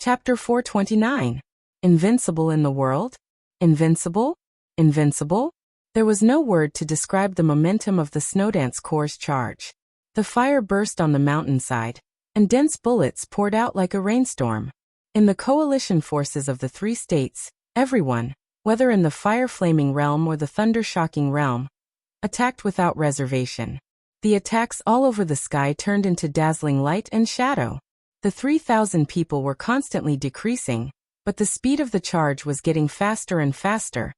Chapter 429. Invincible in the world? Invincible? Invincible? There was no word to describe the momentum of the Snowdance Corps' charge. The fire burst on the mountainside, and dense bullets poured out like a rainstorm. In the coalition forces of the three states, everyone, whether in the fire-flaming realm or the thunder-shocking realm, attacked without reservation. The attacks all over the sky turned into dazzling light and shadow. The 3,000 people were constantly decreasing, but the speed of the charge was getting faster and faster,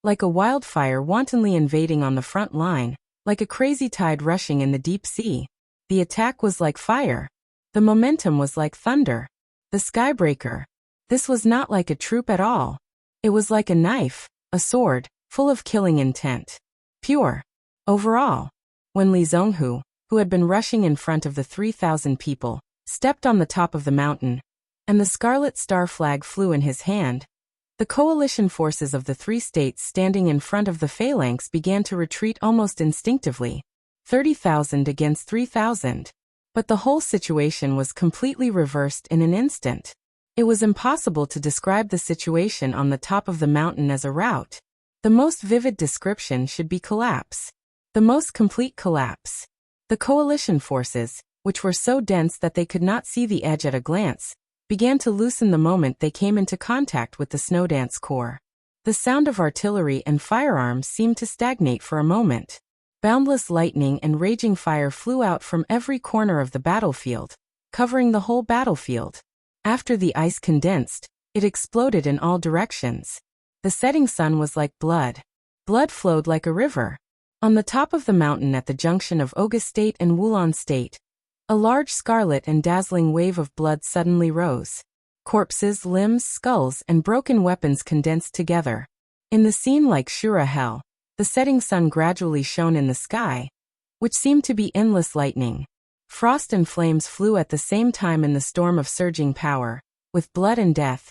like a wildfire wantonly invading on the front line, like a crazy tide rushing in the deep sea. The attack was like fire. The momentum was like thunder. The skybreaker. This was not like a troop at all. It was like a knife, a sword, full of killing intent. Pure. Overall. When Li Zhonghu, who had been rushing in front of the 3,000 people, stepped on the top of the mountain, and the Scarlet Star flag flew in his hand, the coalition forces of the three states standing in front of the phalanx began to retreat almost instinctively. 30,000 against 3,000. But the whole situation was completely reversed in an instant. It was impossible to describe the situation on the top of the mountain as a rout. The most vivid description should be collapse. The most complete collapse. The coalition forces, which were so dense that they could not see the edge at a glance, began to loosen the moment they came into contact with the Snowdance Corps. The sound of artillery and firearms seemed to stagnate for a moment. Boundless lightning and raging fire flew out from every corner of the battlefield, covering the whole battlefield. After the ice condensed, it exploded in all directions. The setting sun was like blood. Blood flowed like a river. On the top of the mountain at the junction of Oga State and Wulon State, a large scarlet and dazzling wave of blood suddenly rose. Corpses, limbs, skulls, and broken weapons condensed together. In the scene like Shura hell, the setting sun gradually shone in the sky, which seemed to be endless lightning. Frost and flames flew at the same time in the storm of surging power, with blood and death,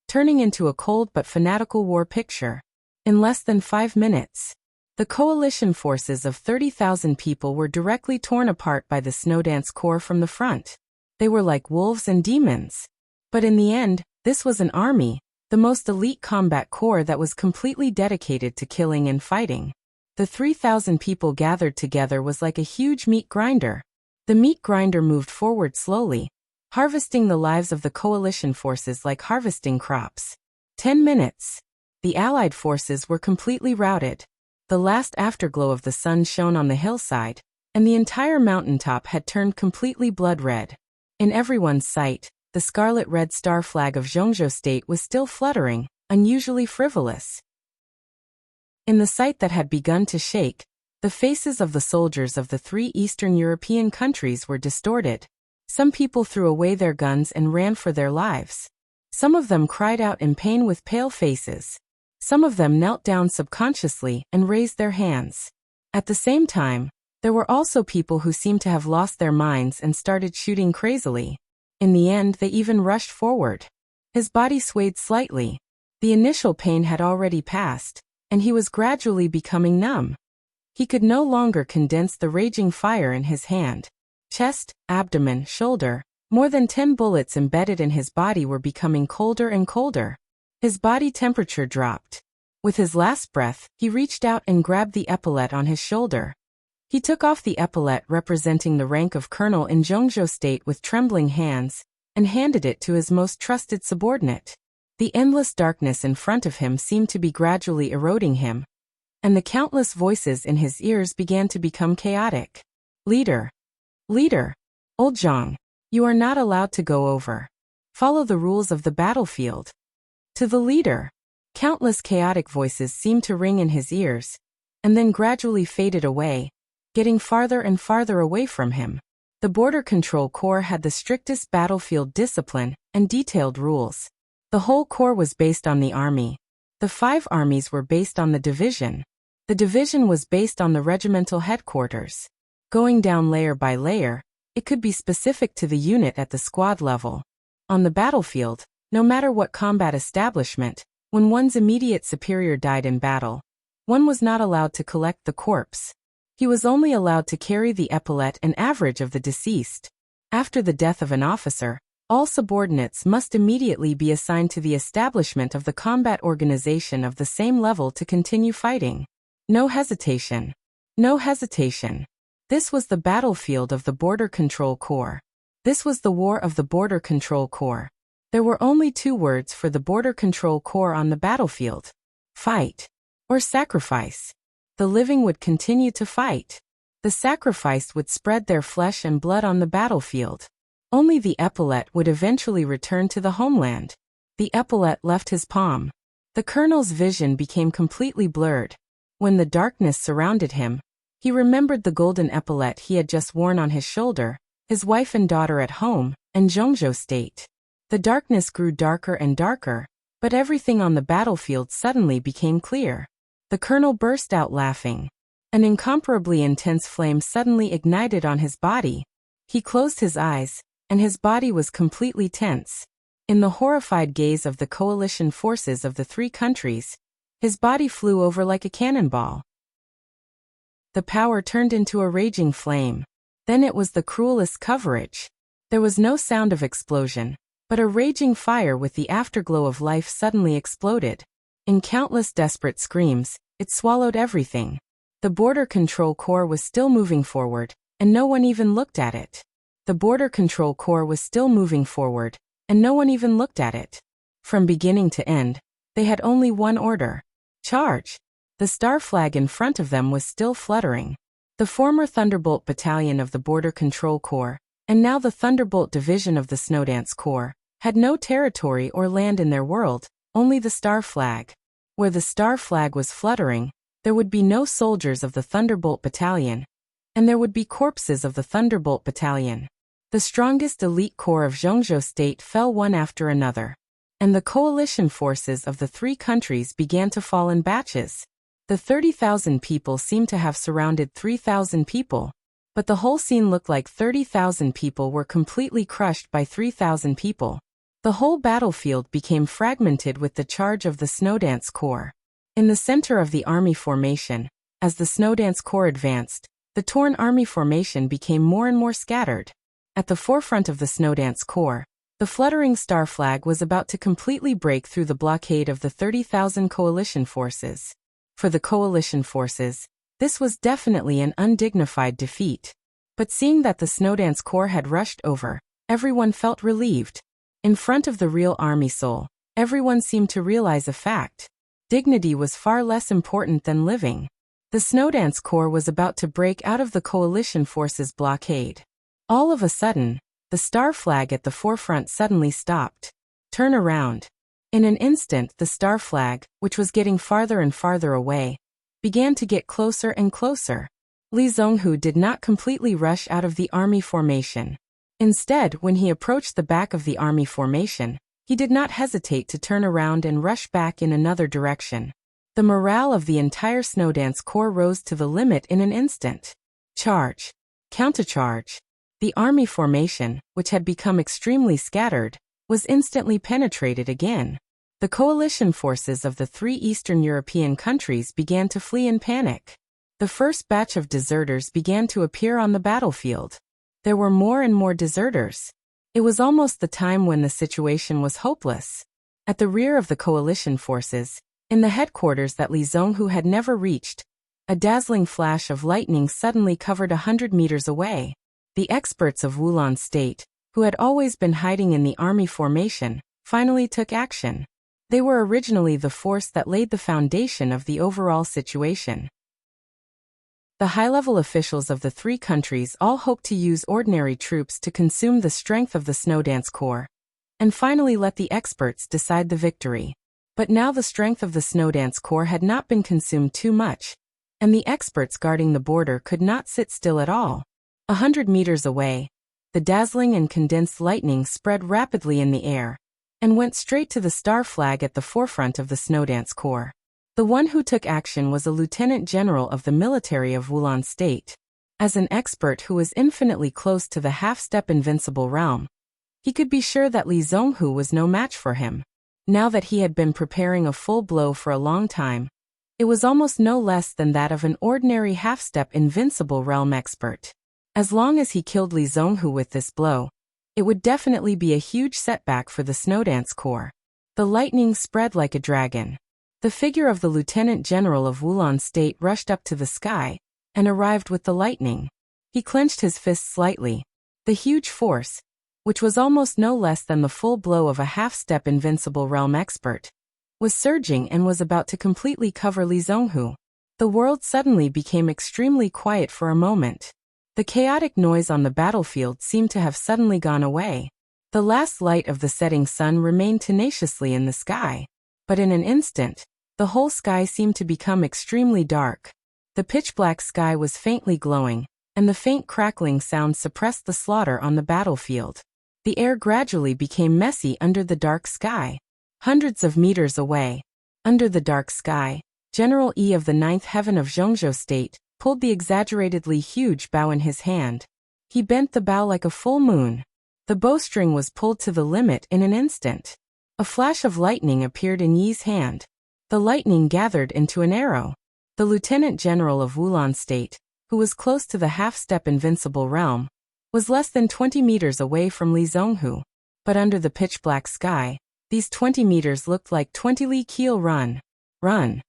turning into a cold but fanatical war picture. In less than 5 minutes, the coalition forces of 30,000 people were directly torn apart by the Snowdance Corps from the front. They were like wolves and demons. But in the end, this was an army, the most elite combat corps that was completely dedicated to killing and fighting. The 3,000 people gathered together was like a huge meat grinder. The meat grinder moved forward slowly, harvesting the lives of the coalition forces like harvesting crops. 10 minutes. The Allied forces were completely routed. The last afterglow of the sun shone on the hillside, and the entire mountaintop had turned completely blood-red. In everyone's sight, the scarlet-red star flag of Zhongzhou State was still fluttering, unusually frivolous. In the sight that had begun to shake, the faces of the soldiers of the 3 Eastern European countries were distorted. Some people threw away their guns and ran for their lives. Some of them cried out in pain with pale faces. Some of them knelt down subconsciously and raised their hands. At the same time, there were also people who seemed to have lost their minds and started shooting crazily. In the end, they even rushed forward. His body swayed slightly. The initial pain had already passed, and he was gradually becoming numb. He could no longer condense the raging fire in his hand. Chest, abdomen, shoulder, more than 10 bullets embedded in his body were becoming colder and colder. His body temperature dropped. With his last breath, he reached out and grabbed the epaulet on his shoulder. He took off the epaulet representing the rank of colonel in Zhongzhou State with trembling hands, and handed it to his most trusted subordinate. The endless darkness in front of him seemed to be gradually eroding him, and the countless voices in his ears began to become chaotic. Leader. Leader. Old Zhang. You are not allowed to go over. Follow the rules of the battlefield. To the leader. Countless chaotic voices seemed to ring in his ears, and then gradually faded away, getting farther and farther away from him. The Border Control Corps had the strictest battlefield discipline and detailed rules. The whole corps was based on the army. The 5 armies were based on the division. The division was based on the regimental headquarters. Going down layer by layer, it could be specific to the unit at the squad level. On the battlefield, no matter what combat establishment, when one's immediate superior died in battle, one was not allowed to collect the corpse. He was only allowed to carry the epaulet and average of the deceased. After the death of an officer, All subordinates must immediately be assigned to the establishment of the combat organization of the same level to continue fighting. No hesitation. No hesitation. This was the battlefield of the Border Control Corps. This was the war of the Border Control Corps. There were only 2 words for the Border Control Corps on the battlefield: fight or sacrifice. The living would continue to fight. The sacrificed would spread their flesh and blood on the battlefield. Only the epaulette would eventually return to the homeland. The epaulette left his palm. The colonel's vision became completely blurred. When the darkness surrounded him, he remembered the golden epaulette he had just worn on his shoulder, his wife and daughter at home, and Zhongzhou State. The darkness grew darker and darker, but everything on the battlefield suddenly became clear. The colonel burst out laughing. An incomparably intense flame suddenly ignited on his body. He closed his eyes, and his body was completely tense. In the horrified gaze of the coalition forces of the 3 countries, his body flew over like a cannonball. The power turned into a raging flame. Then it was the cruelest coverage. There was no sound of explosion, but a raging fire with the afterglow of life suddenly exploded. In countless desperate screams, it swallowed everything. The Border Control Corps was still moving forward, and no one even looked at it. The Border Control Corps was still moving forward, and no one even looked at it. From beginning to end, they had only one order: charge. The star flag in front of them was still fluttering. The former Thunderbolt Battalion of the Border Control Corps, and now the Thunderbolt Division of the Snowdance Corps, had no territory or land in their world, only the star flag. Where the star flag was fluttering, there would be no soldiers of the Thunderbolt Battalion, and there would be corpses of the Thunderbolt Battalion. The strongest elite corps of Zhongzhou State fell one after another, and the coalition forces of the 3 countries began to fall in batches. The 30,000 people seemed to have surrounded 3,000 people, but the whole scene looked like 30,000 people were completely crushed by 3,000 people. The whole battlefield became fragmented with the charge of the Snowdance Corps. In the center of the army formation, as the Snowdance Corps advanced, the torn army formation became more and more scattered. At the forefront of the Snowdance Corps, the fluttering star flag was about to completely break through the blockade of the 30,000 coalition forces. For the coalition forces, this was definitely an undignified defeat. But seeing that the Snowdance Corps had rushed over, everyone felt relieved. In front of the real army soul, everyone seemed to realize a fact. Dignity was far less important than living. The Snowdance Corps was about to break out of the coalition forces' blockade. All of a sudden, the star flag at the forefront suddenly stopped. Turn around. In an instant, the star flag, which was getting farther and farther away, began to get closer and closer. Li Zhonghu did not completely rush out of the army formation. Instead, when he approached the back of the army formation, he did not hesitate to turn around and rush back in another direction. The morale of the entire Snowdance Corps rose to the limit in an instant. Charge. Countercharge. The army formation, which had become extremely scattered, was instantly penetrated again. The coalition forces of the 3 Eastern European countries began to flee in panic. The first batch of deserters began to appear on the battlefield. There were more and more deserters. It was almost the time when the situation was hopeless. At the rear of the coalition forces, in the headquarters that Li Zhonghu had never reached, a dazzling flash of lightning suddenly covered 100 meters away. The experts of Wulan State, who had always been hiding in the army formation, finally took action. They were originally the force that laid the foundation of the overall situation. The high-level officials of the 3 countries all hoped to use ordinary troops to consume the strength of the Snowdance Corps, and finally let the experts decide the victory. But now the strength of the Snowdance Corps had not been consumed too much, and the experts guarding the border could not sit still at all. 100 meters away, the dazzling and condensed lightning spread rapidly in the air, and went straight to the star flag at the forefront of the Snowdance Corps. The one who took action was a lieutenant general of the military of Wulan State. As an expert who was infinitely close to the half-step invincible realm, he could be sure that Li Zhonghu was no match for him. Now that he had been preparing a full blow for a long time, it was almost no less than that of an ordinary half-step invincible realm expert. As long as he killed Li Zhonghu with this blow, It would definitely be a huge setback for the Snowdance Corps. The lightning spread like a dragon. The figure of the Lieutenant General of Wulon State rushed up to the sky and arrived with the lightning. He clenched his fists slightly. The huge force, which was almost no less than the full blow of a half-step invincible realm expert, was surging and was about to completely cover Li Zhonghu. The world suddenly became extremely quiet for a moment. The chaotic noise on the battlefield seemed to have suddenly gone away. The last light of the setting sun remained tenaciously in the sky. But in an instant, the whole sky seemed to become extremely dark. The pitch-black sky was faintly glowing, and the faint crackling sound suppressed the slaughter on the battlefield. The air gradually became messy under the dark sky. Hundreds of meters away, under the dark sky, General E of the Ninth Heaven of Zhongzhou State pulled the exaggeratedly huge bow in his hand. He bent the bow like a full moon. The bowstring was pulled to the limit in an instant. A flash of lightning appeared in Yi's hand. The lightning gathered into an arrow. The Lieutenant General of Wulon State, who was close to the half-step invincible realm, was less than 20 meters away from Li Zhonghu. But under the pitch-black sky, these 20 meters looked like 20 li keel run. Run.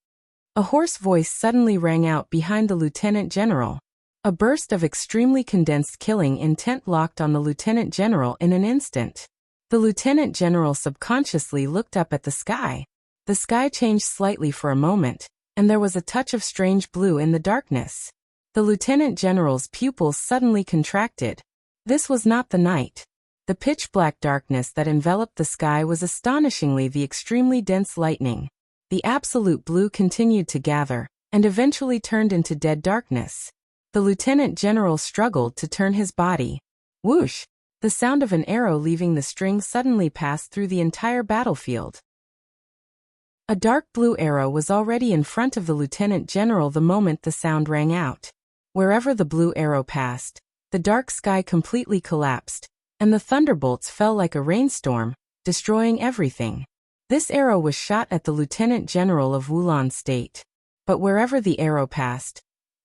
A hoarse voice suddenly rang out behind the Lieutenant General. A burst of extremely condensed killing intent locked on the Lieutenant General in an instant. The Lieutenant General subconsciously looked up at the sky. The sky changed slightly for a moment, and there was a touch of strange blue in the darkness. The Lieutenant General's pupils suddenly contracted. This was not the night. The pitch-black darkness that enveloped the sky was astonishingly the extremely dense lightning. The absolute blue continued to gather, and eventually turned into dead darkness. The Lieutenant General struggled to turn his body. Whoosh! The sound of an arrow leaving the string suddenly passed through the entire battlefield. A dark blue arrow was already in front of the Lieutenant General the moment the sound rang out. Wherever the blue arrow passed, the dark sky completely collapsed, and the thunderbolts fell like a rainstorm, destroying everything. This arrow was shot at the Lieutenant General of Wulon State. But wherever the arrow passed,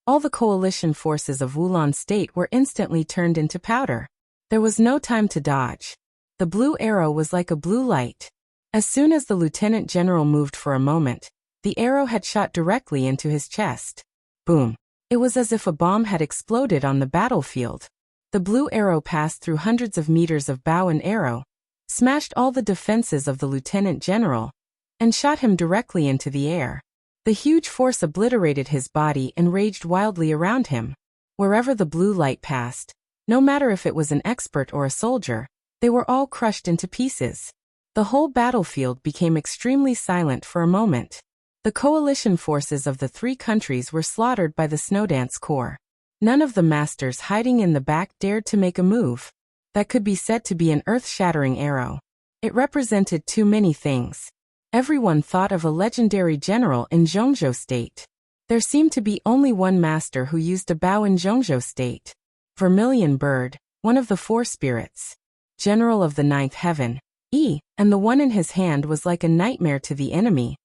all the coalition forces of Wulon State were instantly turned into powder. There was no time to dodge. The blue arrow was like a blue light. As soon as the Lieutenant General moved for a moment, the arrow had shot directly into his chest. Boom! It was as if a bomb had exploded on the battlefield. The blue arrow passed through hundreds of meters of bow and arrow, smashed all the defenses of the Lieutenant General, and shot him directly into the air. The huge force obliterated his body and raged wildly around him. Wherever the blue light passed, no matter if it was an expert or a soldier, they were all crushed into pieces. The whole battlefield became extremely silent for a moment. The coalition forces of the three countries were slaughtered by the Snowdance Corps. None of the masters hiding in the back dared to make a move. That could be said to be an earth-shattering arrow. It represented too many things. Everyone thought of a legendary general in Zhongzhou State. There seemed to be only one master who used a bow in Zhongzhou State. Vermilion Bird, one of the four spirits. General of the Ninth Heaven, and the one in his hand was like a nightmare to the enemy.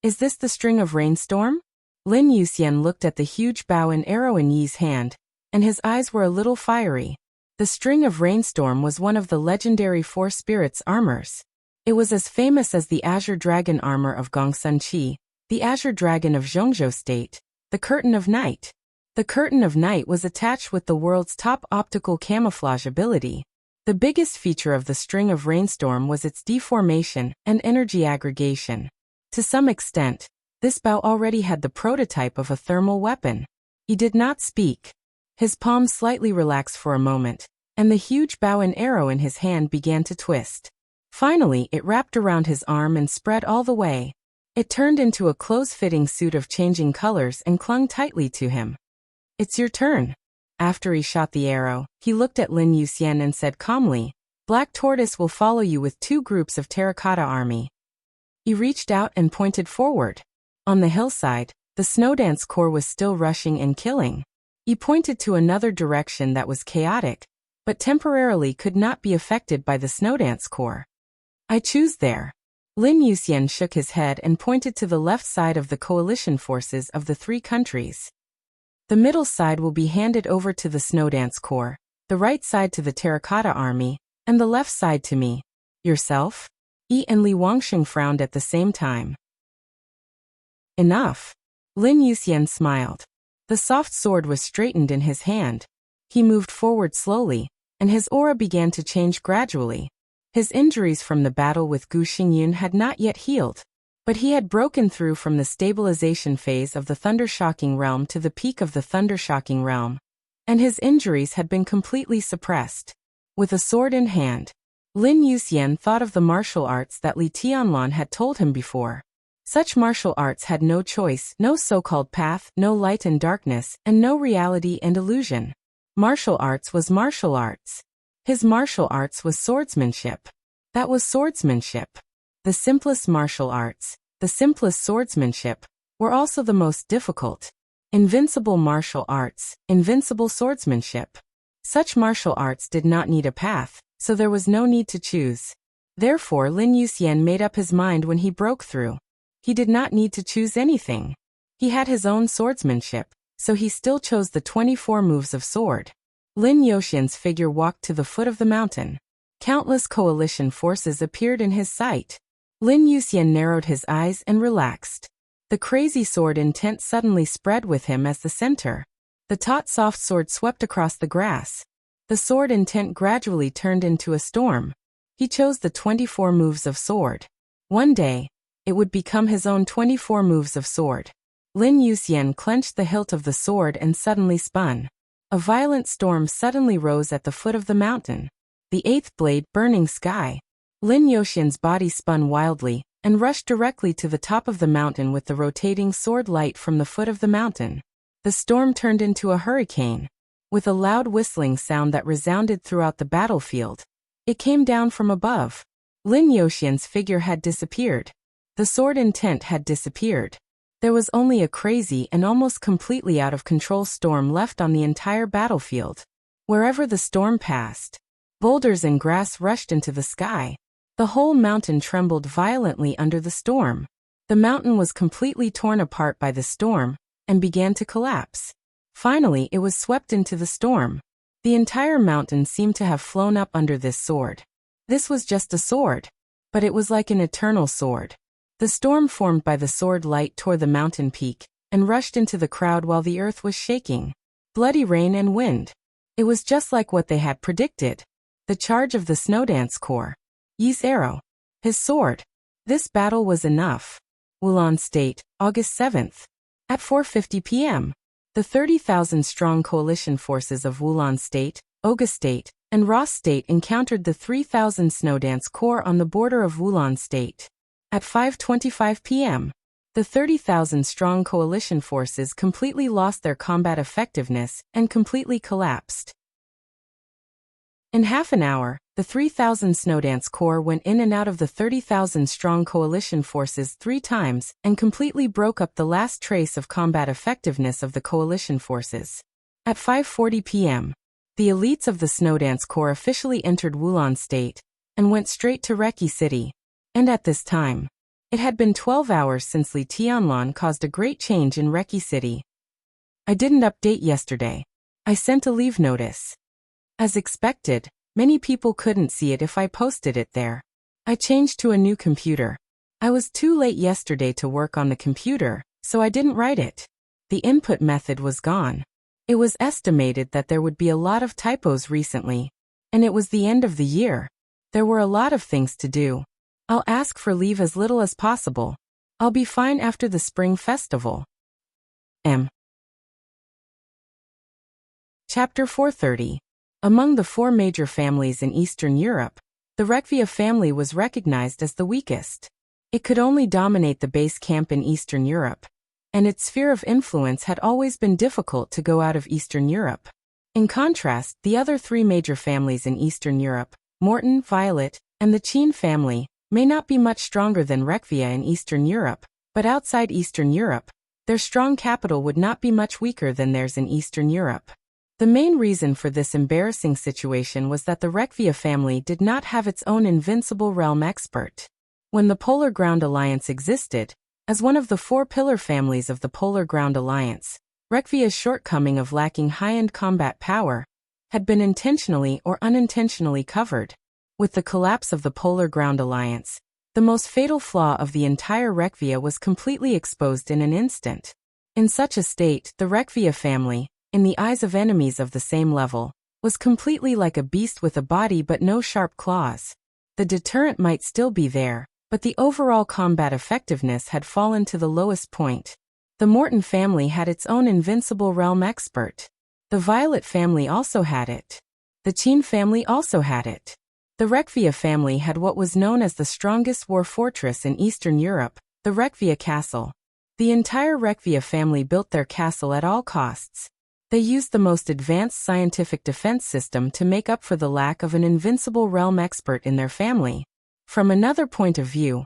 Is this the string of rainstorm? Lin Yuxian looked at the huge bow and arrow in Yi's hand, and his eyes were a little fiery. The string of rainstorm was one of the legendary four spirits' armors. It was as famous as the Azure Dragon armor of Gongsun Qi, the Azure Dragon of Zhongzhou State, the Curtain of Night. The Curtain of Night was attached with the world's top optical camouflage ability. The biggest feature of the string of rainstorm was its deformation and energy aggregation. To some extent, this bow already had the prototype of a thermal weapon. He did not speak. His palm slightly relaxed for a moment, and the huge bow and arrow in his hand began to twist. Finally, it wrapped around his arm and spread all the way. It turned into a close-fitting suit of changing colors and clung tightly to him. It's your turn. After he shot the arrow, he looked at Lin Yuxian and said calmly, Black Tortoise will follow you with 2 groups of terracotta army. He reached out and pointed forward. On the hillside, the Snowdance Corps was still rushing and killing. He pointed to another direction that was chaotic, but temporarily could not be affected by the Snowdance Corps. I choose there. Lin Yuxian shook his head and pointed to the left side of the coalition forces of the 3 countries. The middle side will be handed over to the Snowdance Corps, the right side to the Terracotta Army, and the left side to me. Yourself? Yi and Li Wangsheng frowned at the same time. Enough. Lin Yuxian smiled. The soft sword was straightened in his hand. He moved forward slowly, and his aura began to change gradually. His injuries from the battle with Gu Xingyun had not yet healed, but he had broken through from the stabilization phase of the Thundershocking Realm to the peak of the Thundershocking Realm, and his injuries had been completely suppressed. With a sword in hand, Lin Yuxian thought of the martial arts that Li Tianlan had told him before. Such martial arts had no choice, no so-called path, no light and darkness, and no reality and illusion. Martial arts was martial arts. His martial arts was swordsmanship. That was swordsmanship. The simplest martial arts, the simplest swordsmanship, were also the most difficult. Invincible martial arts, invincible swordsmanship. Such martial arts did not need a path, so there was no need to choose. Therefore Lin Yuxian made up his mind when he broke through. He did not need to choose anything. He had his own swordsmanship, so he still chose the 24 moves of sword. Lin Yuxian's figure walked to the foot of the mountain. Countless coalition forces appeared in his sight. Lin Yuxian narrowed his eyes and relaxed. The crazy sword intent suddenly spread with him as the center. The taut soft sword swept across the grass. The sword intent gradually turned into a storm. He chose the 24 moves of sword. One day, it would become his own 24 moves of sword. Lin Yuxian clenched the hilt of the sword and suddenly spun. A violent storm suddenly rose at the foot of the mountain. The eighth blade, burning sky. Lin Yuxian's body spun wildly and rushed directly to the top of the mountain with the rotating sword light from the foot of the mountain. The storm turned into a hurricane. With a loud whistling sound that resounded throughout the battlefield, it came down from above. Lin Yuxian's figure had disappeared. The sword intent had disappeared. There was only a crazy and almost completely out of control storm left on the entire battlefield. Wherever the storm passed, boulders and grass rushed into the sky. The whole mountain trembled violently under the storm. The mountain was completely torn apart by the storm and began to collapse. Finally, it was swept into the storm. The entire mountain seemed to have flown up under this sword. This was just a sword, but it was like an eternal sword. The storm formed by the sword light tore the mountain peak and rushed into the crowd while the earth was shaking. Bloody rain and wind. It was just like what they had predicted. The charge of the Snowdance Corps. Yi's arrow. His sword. This battle was enough. Wulan State, August 7th. At 4:50 p.m., the 30,000-strong coalition forces of Wulan State, Oga State, and Ross State encountered the 3,000 Snowdance Corps on the border of Wulan State. At 5:25 p.m., the 30,000-strong coalition forces completely lost their combat effectiveness and completely collapsed. In half an hour, the 3,000 Snowdance Corps went in and out of the 30,000-strong coalition forces 3 times and completely broke up the last trace of combat effectiveness of the coalition forces. At 5:40 p.m., the elites of the Snowdance Corps officially entered Wulan State and went straight to Reki City. And at this time, it had been 12 hours since Li Tianlan caused a great change in Reki City. I didn't update yesterday. I sent a leave notice. As expected, many people couldn't see it if I posted it there. I changed to a new computer. I was too late yesterday to work on the computer, so I didn't write it. The input method was gone. It was estimated that there would be a lot of typos recently, and it was the end of the year. There were a lot of things to do. I'll ask for leave as little as possible. I'll be fine after the Spring Festival. Chapter 430. Among the 4 major families in Eastern Europe, the Rekvia family was recognized as the weakest. It could only dominate the base camp in Eastern Europe, and its sphere of influence had always been difficult to go out of Eastern Europe. In contrast, the other 3 major families in Eastern Europe, Morton, Violet, and the Qin family, may not be much stronger than Rekvia in Eastern Europe, but outside Eastern Europe, their strong capital would not be much weaker than theirs in Eastern Europe. The main reason for this embarrassing situation was that the Rekvia family did not have its own invincible realm expert. When the Polar Ground Alliance existed, as one of the 4 pillar families of the Polar Ground Alliance, Rekvia's shortcoming of lacking high-end combat power had been intentionally or unintentionally covered. With the collapse of the Polar Ground Alliance, the most fatal flaw of the entire Rekvia was completely exposed in an instant. In such a state, the Rekvia family, in the eyes of enemies of the same level, was completely like a beast with a body but no sharp claws. The deterrent might still be there, but the overall combat effectiveness had fallen to the lowest point. The Morton family had its own invincible realm expert. The Violet family also had it. The Qin family also had it. The Rekvia family had what was known as the strongest war fortress in Eastern Europe, the Rekvia Castle. The entire Rekvia family built their castle at all costs. They used the most advanced scientific defense system to make up for the lack of an invincible realm expert in their family. From another point of view,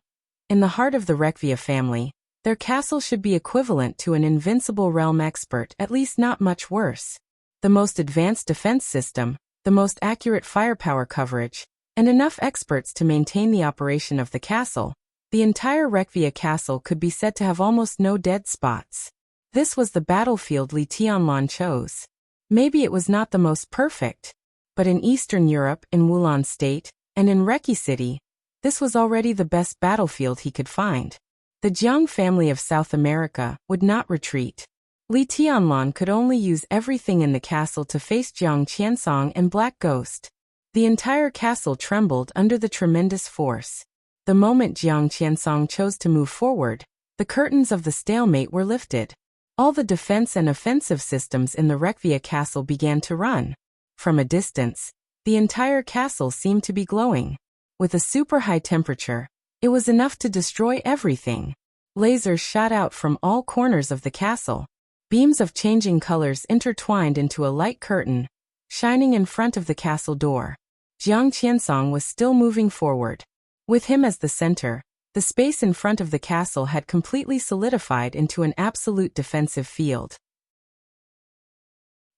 in the heart of the Rekvia family, their castle should be equivalent to an invincible realm expert, at least not much worse. The most advanced defense system, the most accurate firepower coverage, and enough experts to maintain the operation of the castle, the entire Rekvia castle could be said to have almost no dead spots. This was the battlefield Li Tianlan chose. Maybe it was not the most perfect, but in Eastern Europe, in Wulan State, and in Reki City, this was already the best battlefield he could find. The Jiang family of South America would not retreat. Li Tianlan could only use everything in the castle to face Jiang Qiansong and Black Ghost. The entire castle trembled under the tremendous force. The moment Jiang Qiansong chose to move forward, the curtains of the stalemate were lifted. All the defense and offensive systems in the Rekvia castle began to run. From a distance, the entire castle seemed to be glowing. With a super high temperature, it was enough to destroy everything. Lasers shot out from all corners of the castle. Beams of changing colors intertwined into a light curtain, shining in front of the castle door. Jiang Qiansong was still moving forward. With him as the center, the space in front of the castle had completely solidified into an absolute defensive field.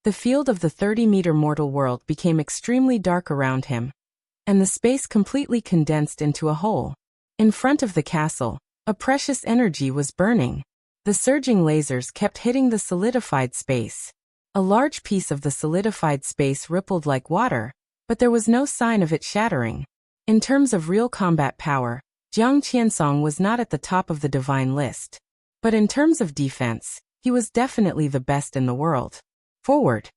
The field of the 30-meter mortal world became extremely dark around him, and the space completely condensed into a hole. In front of the castle, a precious energy was burning. The surging lasers kept hitting the solidified space. A large piece of the solidified space rippled like water, but there was no sign of it shattering. In terms of real combat power, Jiang Qiansong was not at the top of the divine list. But in terms of defense, he was definitely the best in the world. Forward.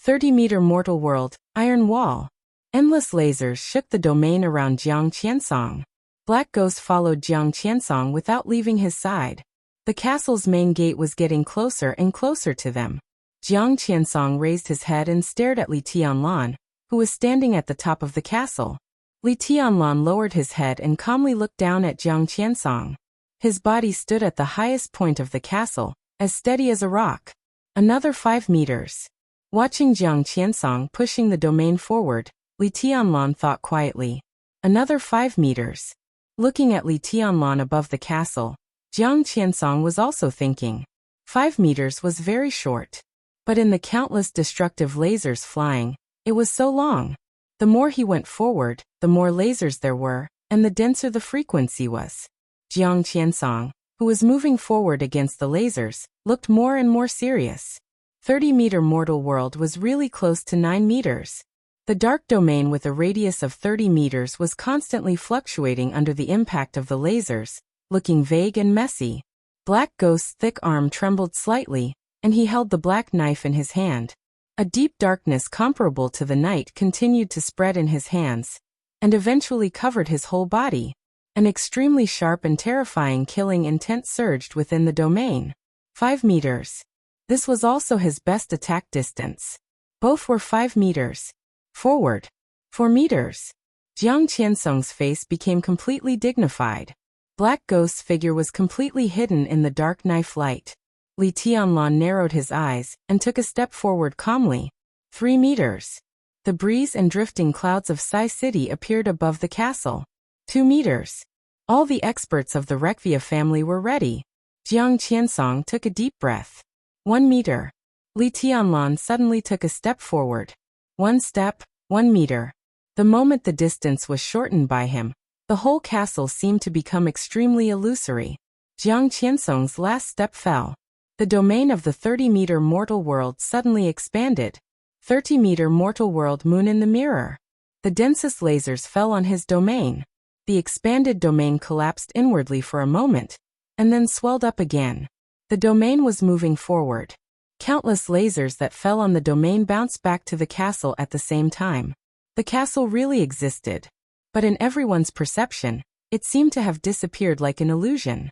30-meter mortal world, iron wall. Endless lasers shook the domain around Jiang Qiansong. Black Ghost followed Jiang Qiansong without leaving his side. The castle's main gate was getting closer and closer to them. Jiang Qiansong raised his head and stared at Li Tianlan, who was standing at the top of the castle. Li Tianlan lowered his head and calmly looked down at Jiang Qiansong. His body stood at the highest point of the castle, as steady as a rock. Another 5 meters. Watching Jiang Qiansong pushing the domain forward, Li Tianlan thought quietly. Another 5 meters. Looking at Li Tianlan above the castle, Jiang Qiansong was also thinking. 5 meters was very short. But in the countless destructive lasers flying, it was so long. The more he went forward, the more lasers there were, and the denser the frequency was. Jiang Qiansong, who was moving forward against the lasers, looked more and more serious. 30-meter mortal world was really close to 9 meters. The dark domain with a radius of 30 meters was constantly fluctuating under the impact of the lasers, looking vague and messy. Black Ghost's thick arm trembled slightly, and he held the black knife in his hand. A deep darkness comparable to the night continued to spread in his hands, and eventually covered his whole body. An extremely sharp and terrifying killing intent surged within the domain. 5 meters. This was also his best attack distance. Both were 5 meters. Forward. 4 meters. Jiang Qiansong's face became completely dignified. Black Ghost's figure was completely hidden in the dark knife light. Li Tianlan narrowed his eyes and took a step forward calmly. 3 meters. The breeze and drifting clouds of Sai City appeared above the castle. 2 meters. All the experts of the Rekvia family were ready. Jiang Qiansong took a deep breath. 1 meter. Li Tianlan suddenly took a step forward. 1 step, 1 meter. The moment the distance was shortened by him, the whole castle seemed to become extremely illusory. Jiang Qiansong's last step fell. The domain of the 30-meter mortal world suddenly expanded. 30-meter mortal world moon in the mirror. The densest lasers fell on his domain. The expanded domain collapsed inwardly for a moment, and then swelled up again. The domain was moving forward. Countless lasers that fell on the domain bounced back to the castle at the same time. The castle really existed. But in everyone's perception, it seemed to have disappeared like an illusion.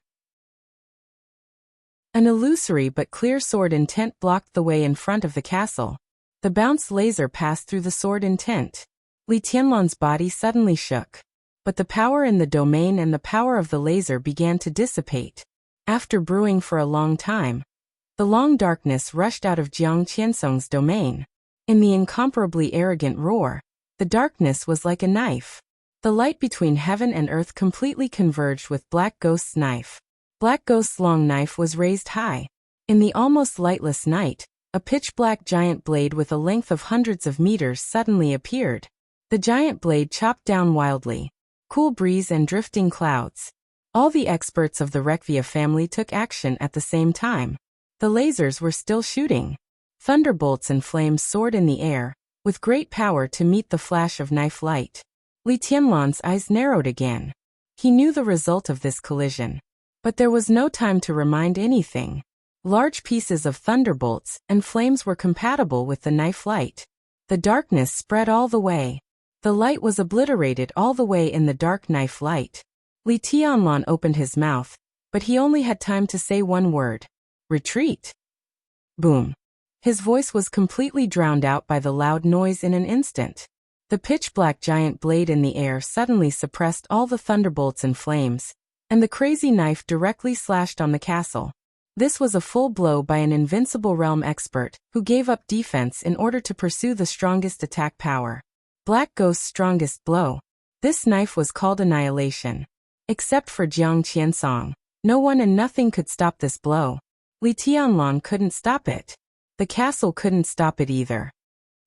An illusory but clear sword intent blocked the way in front of the castle. The bounced laser passed through the sword intent. Li Tianlan's body suddenly shook. But the power in the domain and the power of the laser began to dissipate. After brewing for a long time, the long darkness rushed out of Jiang Qiansong's domain. In the incomparably arrogant roar, the darkness was like a knife. The light between heaven and earth completely converged with Black Ghost's knife. Black Ghost's long knife was raised high. In the almost lightless night, a pitch-black giant blade with a length of hundreds of meters suddenly appeared. The giant blade chopped down wildly. Cool breeze and drifting clouds. All the experts of the Rekvia family took action at the same time. The lasers were still shooting. Thunderbolts and flames soared in the air, with great power to meet the flash of knife light. Li Tianlan's eyes narrowed again. He knew the result of this collision. But there was no time to remind anything. Large pieces of thunderbolts and flames were compatible with the knife light. The darkness spread all the way. The light was obliterated all the way in the dark knife light. Li Tianlan opened his mouth, but he only had time to say one word. Retreat. Boom. His voice was completely drowned out by the loud noise in an instant. The pitch-black giant blade in the air suddenly suppressed all the thunderbolts and flames, and the crazy knife directly slashed on the castle. This was a full blow by an invincible realm expert, who gave up defense in order to pursue the strongest attack power. Black Ghost's strongest blow. This knife was called Annihilation. Except for Jiang Qiansong, no one and nothing could stop this blow. Li Tianlan couldn't stop it. The castle couldn't stop it either.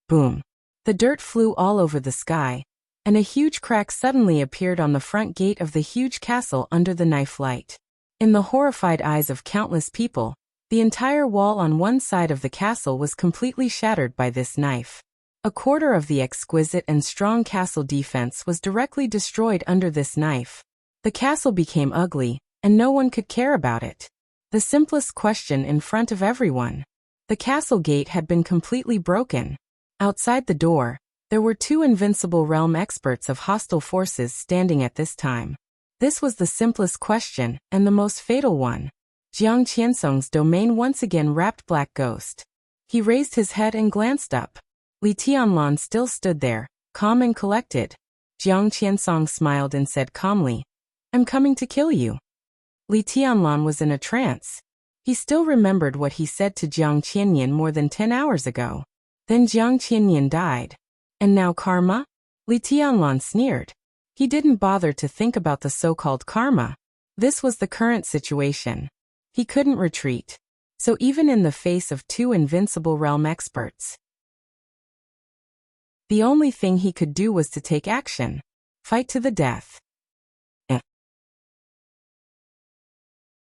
Boom. The dirt flew all over the sky, and a huge crack suddenly appeared on the front gate of the huge castle under the knife light. In the horrified eyes of countless people, the entire wall on one side of the castle was completely shattered by this knife. A quarter of the exquisite and strong castle defense was directly destroyed under this knife. The castle became ugly, and no one could care about it. The simplest question in front of everyone. The castle gate had been completely broken. Outside the door, there were two invincible realm experts of hostile forces standing at this time. This was the simplest question, and the most fatal one. Jiang Qiansong's domain once again wrapped Black Ghost. He raised his head and glanced up. Li Tianlan still stood there, calm and collected. Jiang Qiansong smiled and said calmly, "I'm coming to kill you." Li Tianlan was in a trance. He still remembered what he said to Jiang Qianyan more than 10 hours ago. Then Jiang Qianyan died. And now karma? Li Tianlan sneered. He didn't bother to think about the so-called karma. This was the current situation. He couldn't retreat. So even in the face of two invincible realm experts, the only thing he could do was to take action. Fight to the death.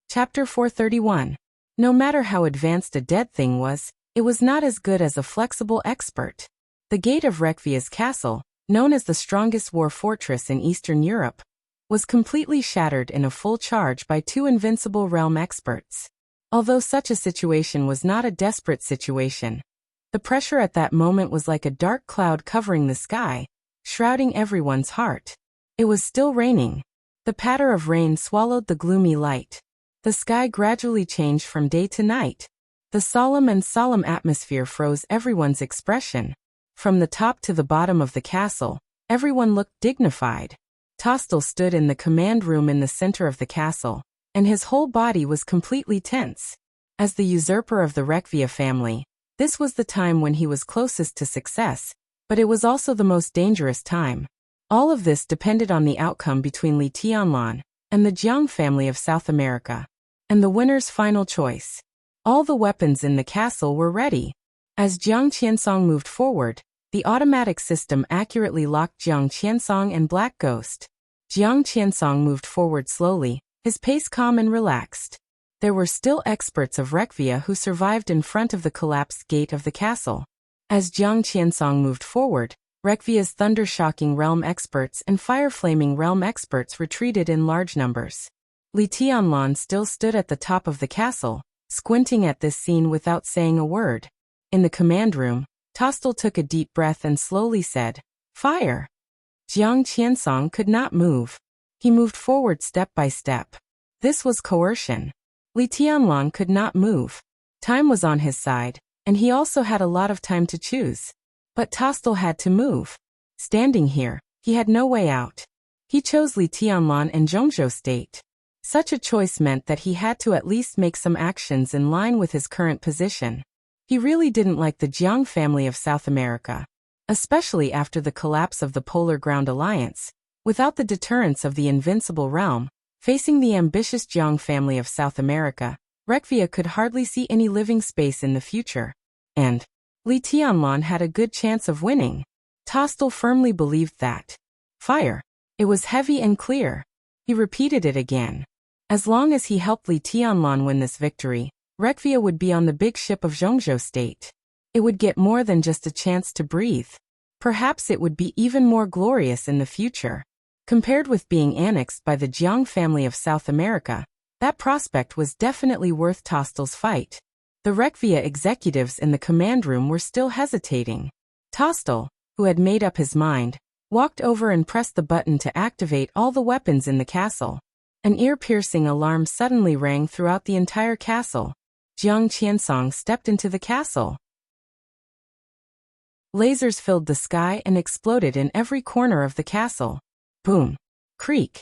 Chapter 431. No matter how advanced a dead thing was, it was not as good as a flexible expert. The gate of Rekvia's castle, known as the strongest war fortress in Eastern Europe, was completely shattered in a full charge by two invincible realm experts. Although such a situation was not a desperate situation, the pressure at that moment was like a dark cloud covering the sky, shrouding everyone's heart. It was still raining. The patter of rain swallowed the gloomy light. The sky gradually changed from day to night. The solemn atmosphere froze everyone's expression. From the top to the bottom of the castle, everyone looked dignified. Tostel stood in the command room in the center of the castle, and his whole body was completely tense. As the usurper of the Rekvia family, this was the time when he was closest to success, but it was also the most dangerous time. All of this depended on the outcome between Li Tianlan and the Jiang family of South America, and the winner's final choice. All the weapons in the castle were ready. As Jiang Qiansong moved forward, the automatic system accurately locked Jiang Qiansong and Black Ghost. Jiang Qiansong moved forward slowly, his pace calm and relaxed. There were still experts of Rekvia who survived in front of the collapsed gate of the castle. As Jiang Qiansong moved forward, Rekvia's thunder-shocking realm experts and fire-flaming realm experts retreated in large numbers. Li Tianlan still stood at the top of the castle, squinting at this scene without saying a word. In the command room, Tostel took a deep breath and slowly said, "Fire!" Jiang Qiansong could not move. He moved forward step by step. This was coercion. Li Tianlan could not move. Time was on his side, and he also had a lot of time to choose. But Tostel had to move. Standing here, he had no way out. He chose Li Tianlan and Zhongzhou State. Such a choice meant that he had to at least make some actions in line with his current position. He really didn't like the Jiang family of South America, especially after the collapse of the Polar Ground Alliance. Without the deterrence of the Invincible Realm, facing the ambitious Jiang family of South America, Rekvia could hardly see any living space in the future. And Li Tianlan had a good chance of winning. Tostel firmly believed that. Fire. It was heavy and clear. He repeated it again. As long as he helped Li Tianlan win this victory, Rekvia would be on the big ship of Zhongzhou State. It would get more than just a chance to breathe. Perhaps it would be even more glorious in the future. Compared with being annexed by the Jiang family of South America, that prospect was definitely worth Tostel's fight. The Rekvia executives in the command room were still hesitating. Tostel, who had made up his mind, walked over and pressed the button to activate all the weapons in the castle. An ear-piercing alarm suddenly rang throughout the entire castle. Jiang Qiansong stepped into the castle. Lasers filled the sky and exploded in every corner of the castle. Boom! Creak!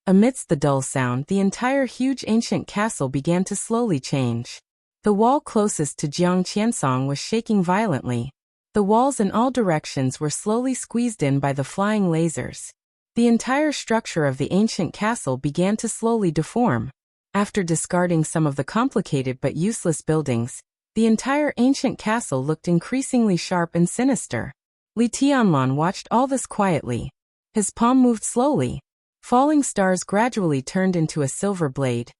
Amidst the dull sound, the entire huge ancient castle began to slowly change. The wall closest to Jiang Qiansong was shaking violently. The walls in all directions were slowly squeezed in by the flying lasers. The entire structure of the ancient castle began to slowly deform. After discarding some of the complicated but useless buildings, the entire ancient castle looked increasingly sharp and sinister. Li Tianlan watched all this quietly. His palm moved slowly. Falling stars gradually turned into a silver blade,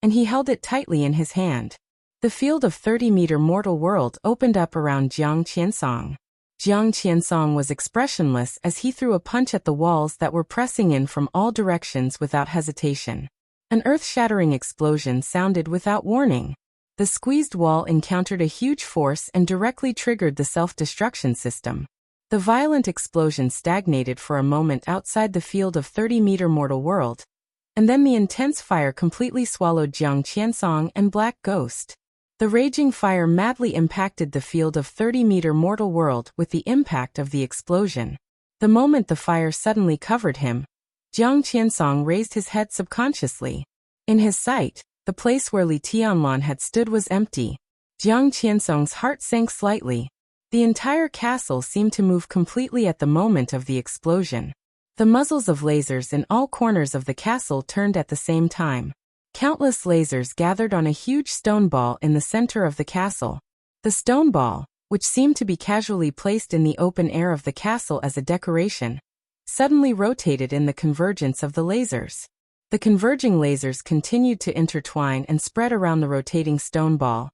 and he held it tightly in his hand. The field of 30-meter mortal world opened up around Jiang Qiansong. Jiang Qiansong was expressionless as he threw a punch at the walls that were pressing in from all directions without hesitation. An earth-shattering explosion sounded without warning. The squeezed wall encountered a huge force and directly triggered the self-destruction system. The violent explosion stagnated for a moment outside the field of 30-meter mortal world, and then the intense fire completely swallowed Jiang Qiansong and Black Ghost. The raging fire madly impacted the field of 30-meter mortal world with the impact of the explosion. The moment the fire suddenly covered him, Jiang Qiansong raised his head subconsciously. In his sight, the place where Li Tianlan had stood was empty. Jiang Qiansong's heart sank slightly. The entire castle seemed to move completely at the moment of the explosion. The muzzles of lasers in all corners of the castle turned at the same time. Countless lasers gathered on a huge stone ball in the center of the castle. The stone ball, which seemed to be casually placed in the open air of the castle as a decoration, suddenly rotated in the convergence of the lasers. The converging lasers continued to intertwine and spread around the rotating stone ball,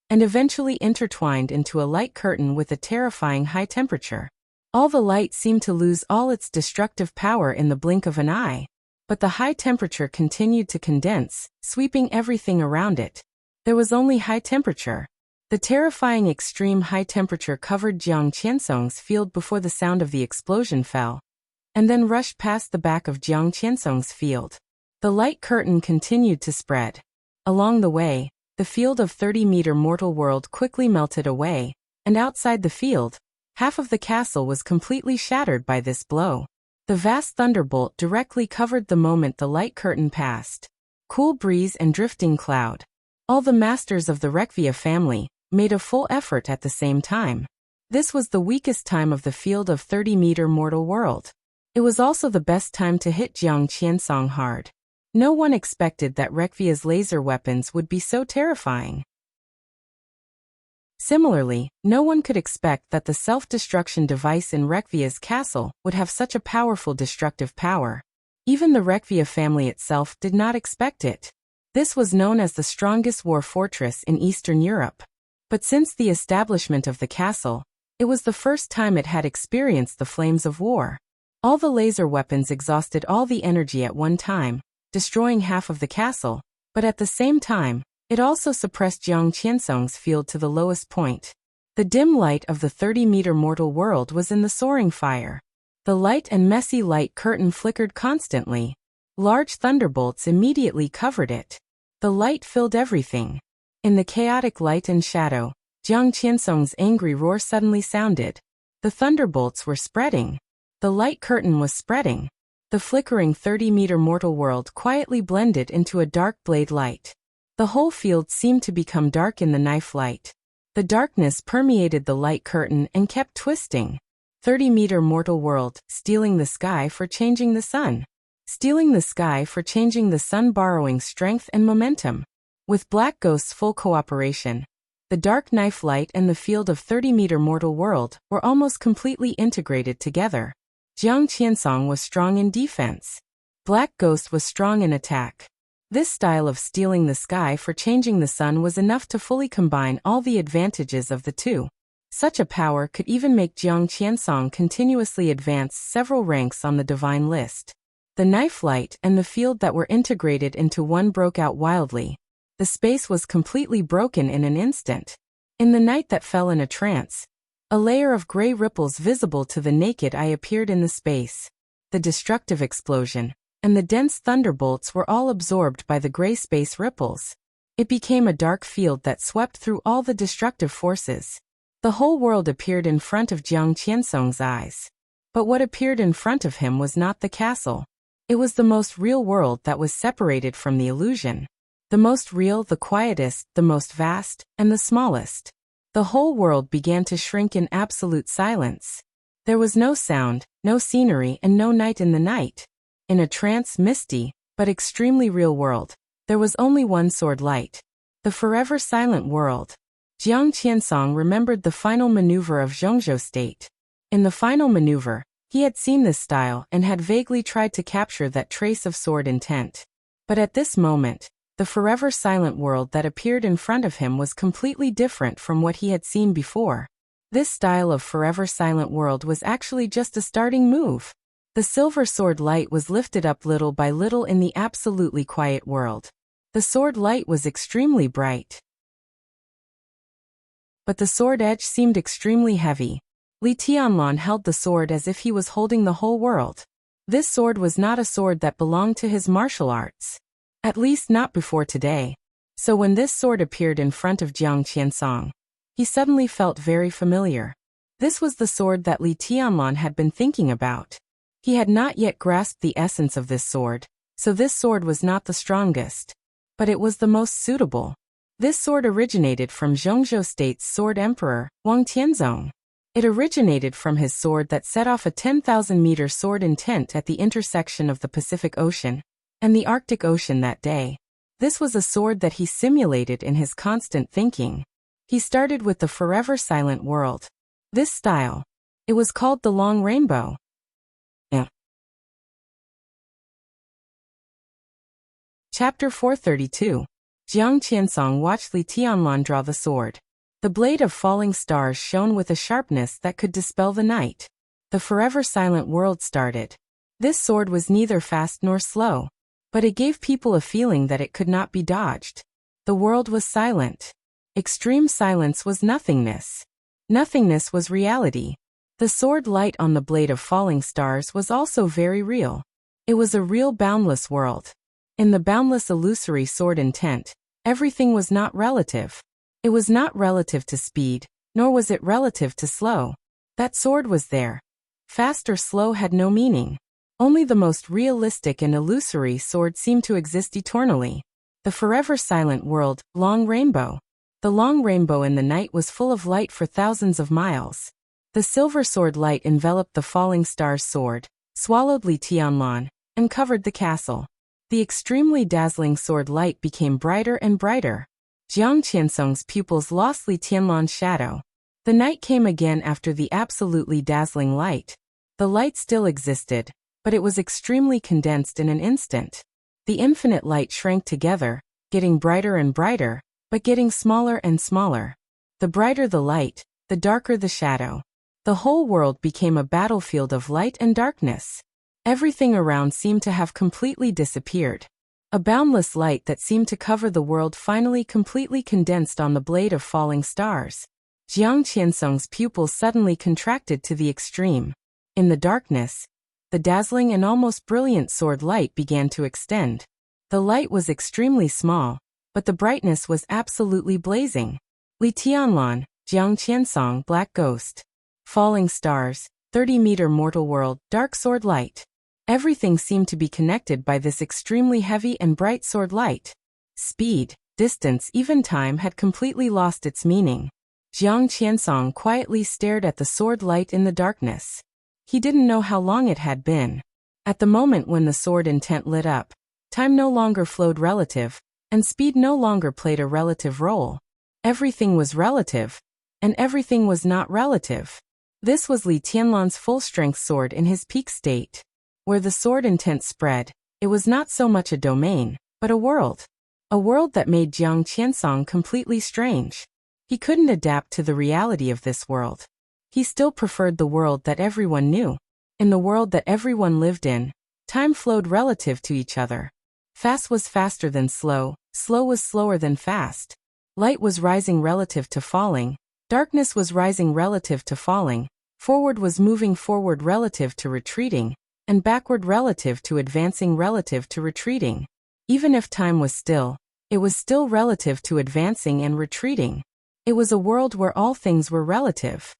and eventually intertwined into a light curtain with a terrifying high temperature. All the light seemed to lose all its destructive power in the blink of an eye. But the high temperature continued to condense, sweeping everything around it. There was only high temperature. The terrifying extreme high temperature covered Jiang Qiansong's field before the sound of the explosion fell, and then rushed past the back of Jiang Qiansong's field. The light curtain continued to spread. Along the way, the field of 30-meter mortal world quickly melted away, and outside the field, half of the castle was completely shattered by this blow. The vast thunderbolt directly covered the moment the light curtain passed. Cool breeze and drifting cloud. All the masters of the Rekvia family made a full effort at the same time. This was the weakest time of the field of 30-meter mortal world. It was also the best time to hit Jiang Qiansong hard. No one expected that Rekvia's laser weapons would be so terrifying. Similarly, no one could expect that the self-destruction device in Rekvia's castle would have such a powerful destructive power. Even the Rekvia family itself did not expect it. This was known as the strongest war fortress in Eastern Europe. But since the establishment of the castle, It was the first time it had experienced the flames of war. All the laser weapons exhausted all the energy at one time, destroying half of the castle, but at the same time, it also suppressed Jiang Qiansong's field to the lowest point. The dim light of the 30-meter mortal world was in the soaring fire. The light and messy light curtain flickered constantly. Large thunderbolts immediately covered it. The light filled everything. In the chaotic light and shadow, Jiang Qiansong's angry roar suddenly sounded. The thunderbolts were spreading. The light curtain was spreading. The flickering 30-meter mortal world quietly blended into a dark blade light. The whole field seemed to become dark in the knife light. The darkness permeated the light curtain and kept twisting. 30-meter mortal world, stealing the sky for changing the sun. Stealing the sky for changing the sun, borrowing strength and momentum. With Black Ghost's full cooperation, the dark knife light and the field of 30-meter mortal world were almost completely integrated together. Jiang Qiansong was strong in defense. Black Ghost was strong in attack. This style of stealing the sky for changing the sun was enough to fully combine all the advantages of the two. Such a power could even make Jiang Qiansong continuously advance several ranks on the divine list. The knife light and the field that were integrated into one broke out wildly. The space was completely broken in an instant. In the night that fell in a trance, a layer of gray ripples visible to the naked eye appeared in the space. The destructive explosion and the dense thunderbolts were all absorbed by the gray space ripples. It became a dark field that swept through all the destructive forces. The whole world appeared in front of Jiang Qiansong's eyes. But what appeared in front of him was not the castle. It was the most real world that was separated from the illusion. The most real, the quietest, the most vast, and the smallest. The whole world began to shrink in absolute silence. There was no sound, no scenery, and no night in the night. In a trance, misty, but extremely real world, there was only one sword light. The forever silent world. Jiang Qiansong remembered the final maneuver of Zhongzhou State. In the final maneuver, he had seen this style and had vaguely tried to capture that trace of sword intent. But at this moment, the forever silent world that appeared in front of him was completely different from what he had seen before. This style of forever silent world was actually just a starting move. The silver sword light was lifted up little by little in the absolutely quiet world. The sword light was extremely bright. But the sword edge seemed extremely heavy. Li Tianlan held the sword as if he was holding the whole world. This sword was not a sword that belonged to his martial arts. At least not before today. So when this sword appeared in front of Jiang Qiansong, he suddenly felt very familiar. This was the sword that Li Tianlan had been thinking about. He had not yet grasped the essence of this sword, so this sword was not the strongest. But it was the most suitable. This sword originated from Zhongzhou State's sword emperor, Wang Tianzong. It originated from his sword that set off a 10,000-meter sword intent at the intersection of the Pacific Ocean and the Arctic Ocean that day. This was a sword that he simulated in his constant thinking. He started with the forever silent world. This style. It was called the Long Rainbow. Chapter 432. Jiang Qiansong watched Li Tianlan draw the sword. The blade of falling stars shone with a sharpness that could dispel the night. The forever silent world started. This sword was neither fast nor slow, but it gave people a feeling that it could not be dodged. The world was silent. Extreme silence was nothingness. Nothingness was reality. The sword light on the blade of falling stars was also very real. It was a real boundless world. In the boundless illusory sword intent, everything was not relative. It was not relative to speed, nor was it relative to slow. That sword was there. Fast or slow had no meaning. Only the most realistic and illusory sword seemed to exist eternally. The forever silent world, Long Rainbow. The long rainbow in the night was full of light for thousands of miles. The silver sword light enveloped the falling star's sword, swallowed Li Tianlan, and covered the castle. The extremely dazzling sword light became brighter and brighter. Jiang Qiansong's pupils lost Li Tianlan's shadow. The night came again after the absolutely dazzling light. The light still existed, but it was extremely condensed in an instant. The infinite light shrank together, getting brighter and brighter, but getting smaller and smaller. The brighter the light, the darker the shadow. The whole world became a battlefield of light and darkness. Everything around seemed to have completely disappeared. A boundless light that seemed to cover the world finally completely condensed on the blade of falling stars. Jiang Qiansong's pupils suddenly contracted to the extreme. In the darkness, the dazzling and almost brilliant sword light began to extend. The light was extremely small, but the brightness was absolutely blazing. Li Tianlan, Jiang Qiansong, Black Ghost. Falling stars, 30-meter mortal world, dark sword light. Everything seemed to be connected by this extremely heavy and bright sword light. Speed, distance, even time had completely lost its meaning. Jiang Qiansong quietly stared at the sword light in the darkness. He didn't know how long it had been. At the moment when the sword intent lit up, time no longer flowed relative, and speed no longer played a relative role. Everything was relative, and everything was not relative. This was Li Tianlan's full-strength sword in his peak state. Where the sword intent spread, it was not so much a domain, but a world. A world that made Jiang Qiansong completely strange. He couldn't adapt to the reality of this world. He still preferred the world that everyone knew. In the world that everyone lived in, time flowed relative to each other. Fast was faster than slow, slow was slower than fast. Light was rising relative to falling, darkness was rising relative to falling, forward was moving forward relative to retreating, and backward relative to advancing relative to retreating. Even if time was still, it was still relative to advancing and retreating. It was a world where all things were relative.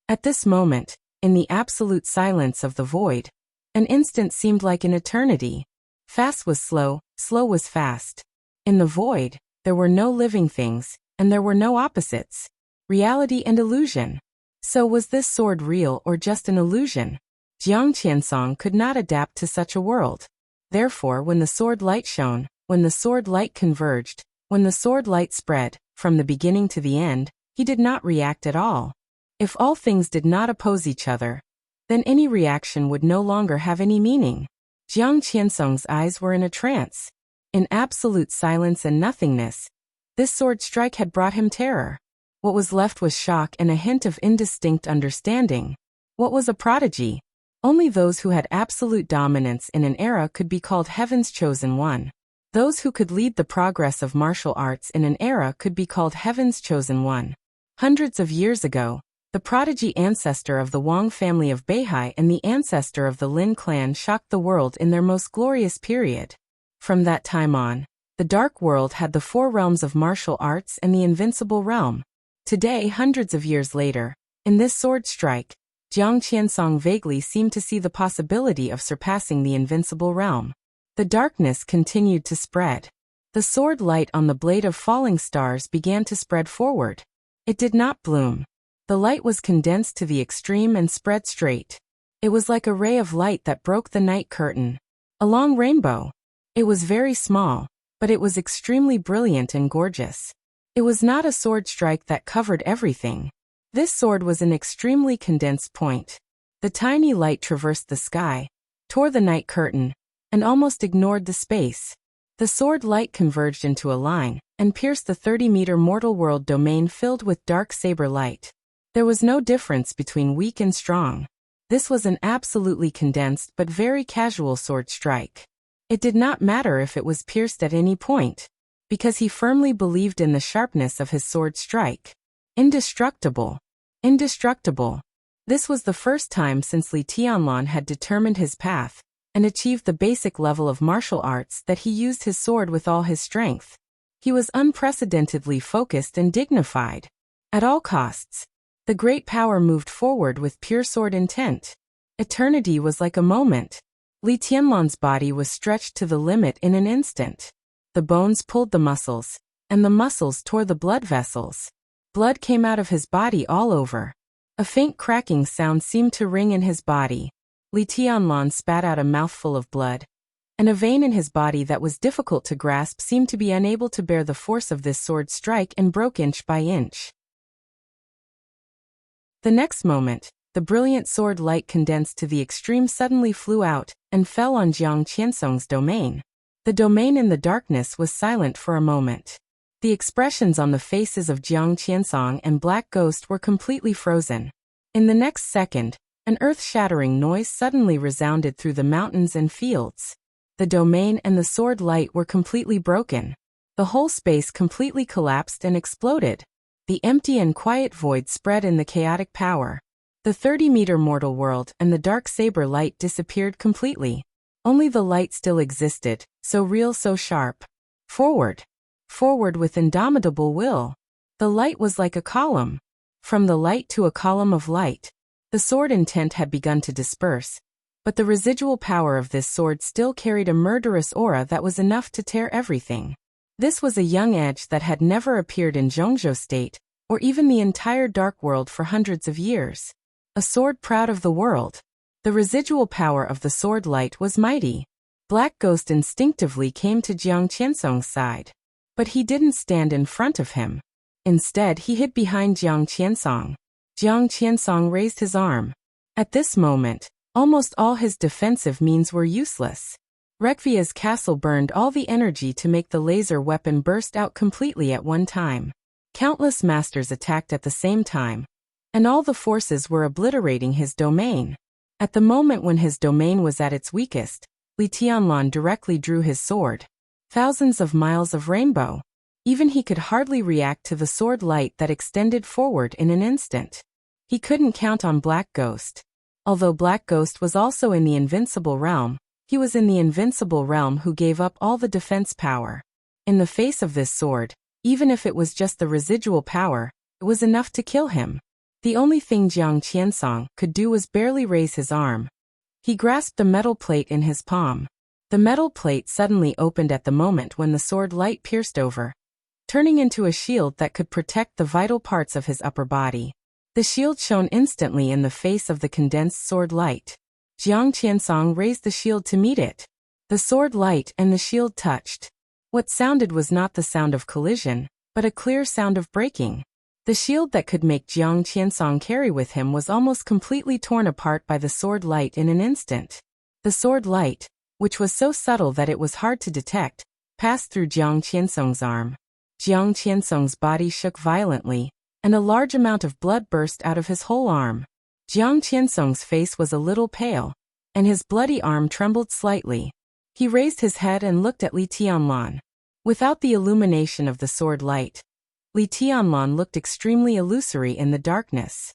At this moment, in the absolute silence of the void, an instant seemed like an eternity. Fast was slow, slow was fast. In the void, there were no living things, and there were no opposites. Reality and illusion. So was this sword real or just an illusion? Jiang Qiansong could not adapt to such a world. Therefore, when the sword light shone, when the sword light converged, when the sword light spread, from the beginning to the end, he did not react at all. If all things did not oppose each other, then any reaction would no longer have any meaning. Jiang Qiansong's eyes were in a trance. In absolute silence and nothingness, this sword strike had brought him terror. What was left was shock and a hint of indistinct understanding. What was a prodigy? Only those who had absolute dominance in an era could be called heaven's chosen one. Those who could lead the progress of martial arts in an era could be called heaven's chosen one. Hundreds of years ago, the prodigy ancestor of the Wang family of Beihai and the ancestor of the Lin clan shocked the world in their most glorious period. From that time on, the dark world had the four realms of martial arts and the invincible realm. Today, hundreds of years later, in this sword strike, Jiang Qiansong vaguely seemed to see the possibility of surpassing the invincible realm. The darkness continued to spread. The sword light on the blade of falling stars began to spread forward. It did not bloom. The light was condensed to the extreme and spread straight. It was like a ray of light that broke the night curtain. A long rainbow. It was very small, but it was extremely brilliant and gorgeous. It was not a sword strike that covered everything. This sword was an extremely condensed point. The tiny light traversed the sky, tore the night curtain, and almost ignored the space. The sword light converged into a line, and pierced the 30-meter mortal world domain filled with dark saber light. There was no difference between weak and strong. This was an absolutely condensed but very casual sword strike. It did not matter if it was pierced at any point, because he firmly believed in the sharpness of his sword strike. Indestructible. Indestructible. This was the first time since Li Tianlan had determined his path and achieved the basic level of martial arts that he used his sword with all his strength. He was unprecedentedly focused and dignified. At all costs, the great power moved forward with pure sword intent. Eternity was like a moment. Li Tianlan's body was stretched to the limit in an instant. The bones pulled the muscles, and the muscles tore the blood vessels. Blood came out of his body all over. A faint cracking sound seemed to ring in his body. Li Tianlan spat out a mouthful of blood, and a vein in his body that was difficult to grasp seemed to be unable to bear the force of this sword strike and broke inch by inch. The next moment, the brilliant sword light condensed to the extreme suddenly flew out and fell on Jiang Qiansong's domain. The domain in the darkness was silent for a moment. The expressions on the faces of Jiang Qiansong and Black Ghost were completely frozen. In the next second, an earth-shattering noise suddenly resounded through the mountains and fields. The domain and the sword light were completely broken. The whole space completely collapsed and exploded. The empty and quiet void spread in the chaotic power. The 30-meter mortal world and the dark saber light disappeared completely. Only the light still existed, so real, so sharp. Forward. Forward with indomitable will. The light was like a column. From the light to a column of light. The sword intent had begun to disperse, but the residual power of this sword still carried a murderous aura that was enough to tear everything. This was a young edge that had never appeared in Zhongzhou State, or even the entire Dark World for hundreds of years. A sword proud of the world. The residual power of the sword light was mighty. Black Ghost instinctively came to Jiang Qiansong's side. But he didn't stand in front of him. Instead, he hid behind Jiang Qiansong. Jiang Qiansong raised his arm. At this moment, almost all his defensive means were useless. Rekvia's castle burned all the energy to make the laser weapon burst out completely at one time. Countless masters attacked at the same time, and all the forces were obliterating his domain. At the moment when his domain was at its weakest, Li Tianlan directly drew his sword. Thousands of miles of rainbow. Even he could hardly react to the sword light that extended forward in an instant. He couldn't count on Black Ghost. Although Black Ghost was also in the invincible realm, he was in the invincible realm who gave up all the defense power. In the face of this sword, even if it was just the residual power, it was enough to kill him. The only thing Jiang Qiansong could do was barely raise his arm. He grasped the metal plate in his palm. The metal plate suddenly opened at the moment when the sword light pierced over, turning into a shield that could protect the vital parts of his upper body. The shield shone instantly in the face of the condensed sword light. Jiang Qiansong raised the shield to meet it. The sword light and the shield touched. What sounded was not the sound of collision, but a clear sound of breaking. The shield that could make Jiang Qiansong carry with him was almost completely torn apart by the sword light in an instant. The sword light, which was so subtle that it was hard to detect, passed through Jiang Qiansong's arm. Jiang Qiansong's body shook violently, and a large amount of blood burst out of his whole arm. Jiang Qiansong's face was a little pale, and his bloody arm trembled slightly. He raised his head and looked at Li Tianlan. Without the illumination of the sword light, Li Tianlan looked extremely illusory in the darkness.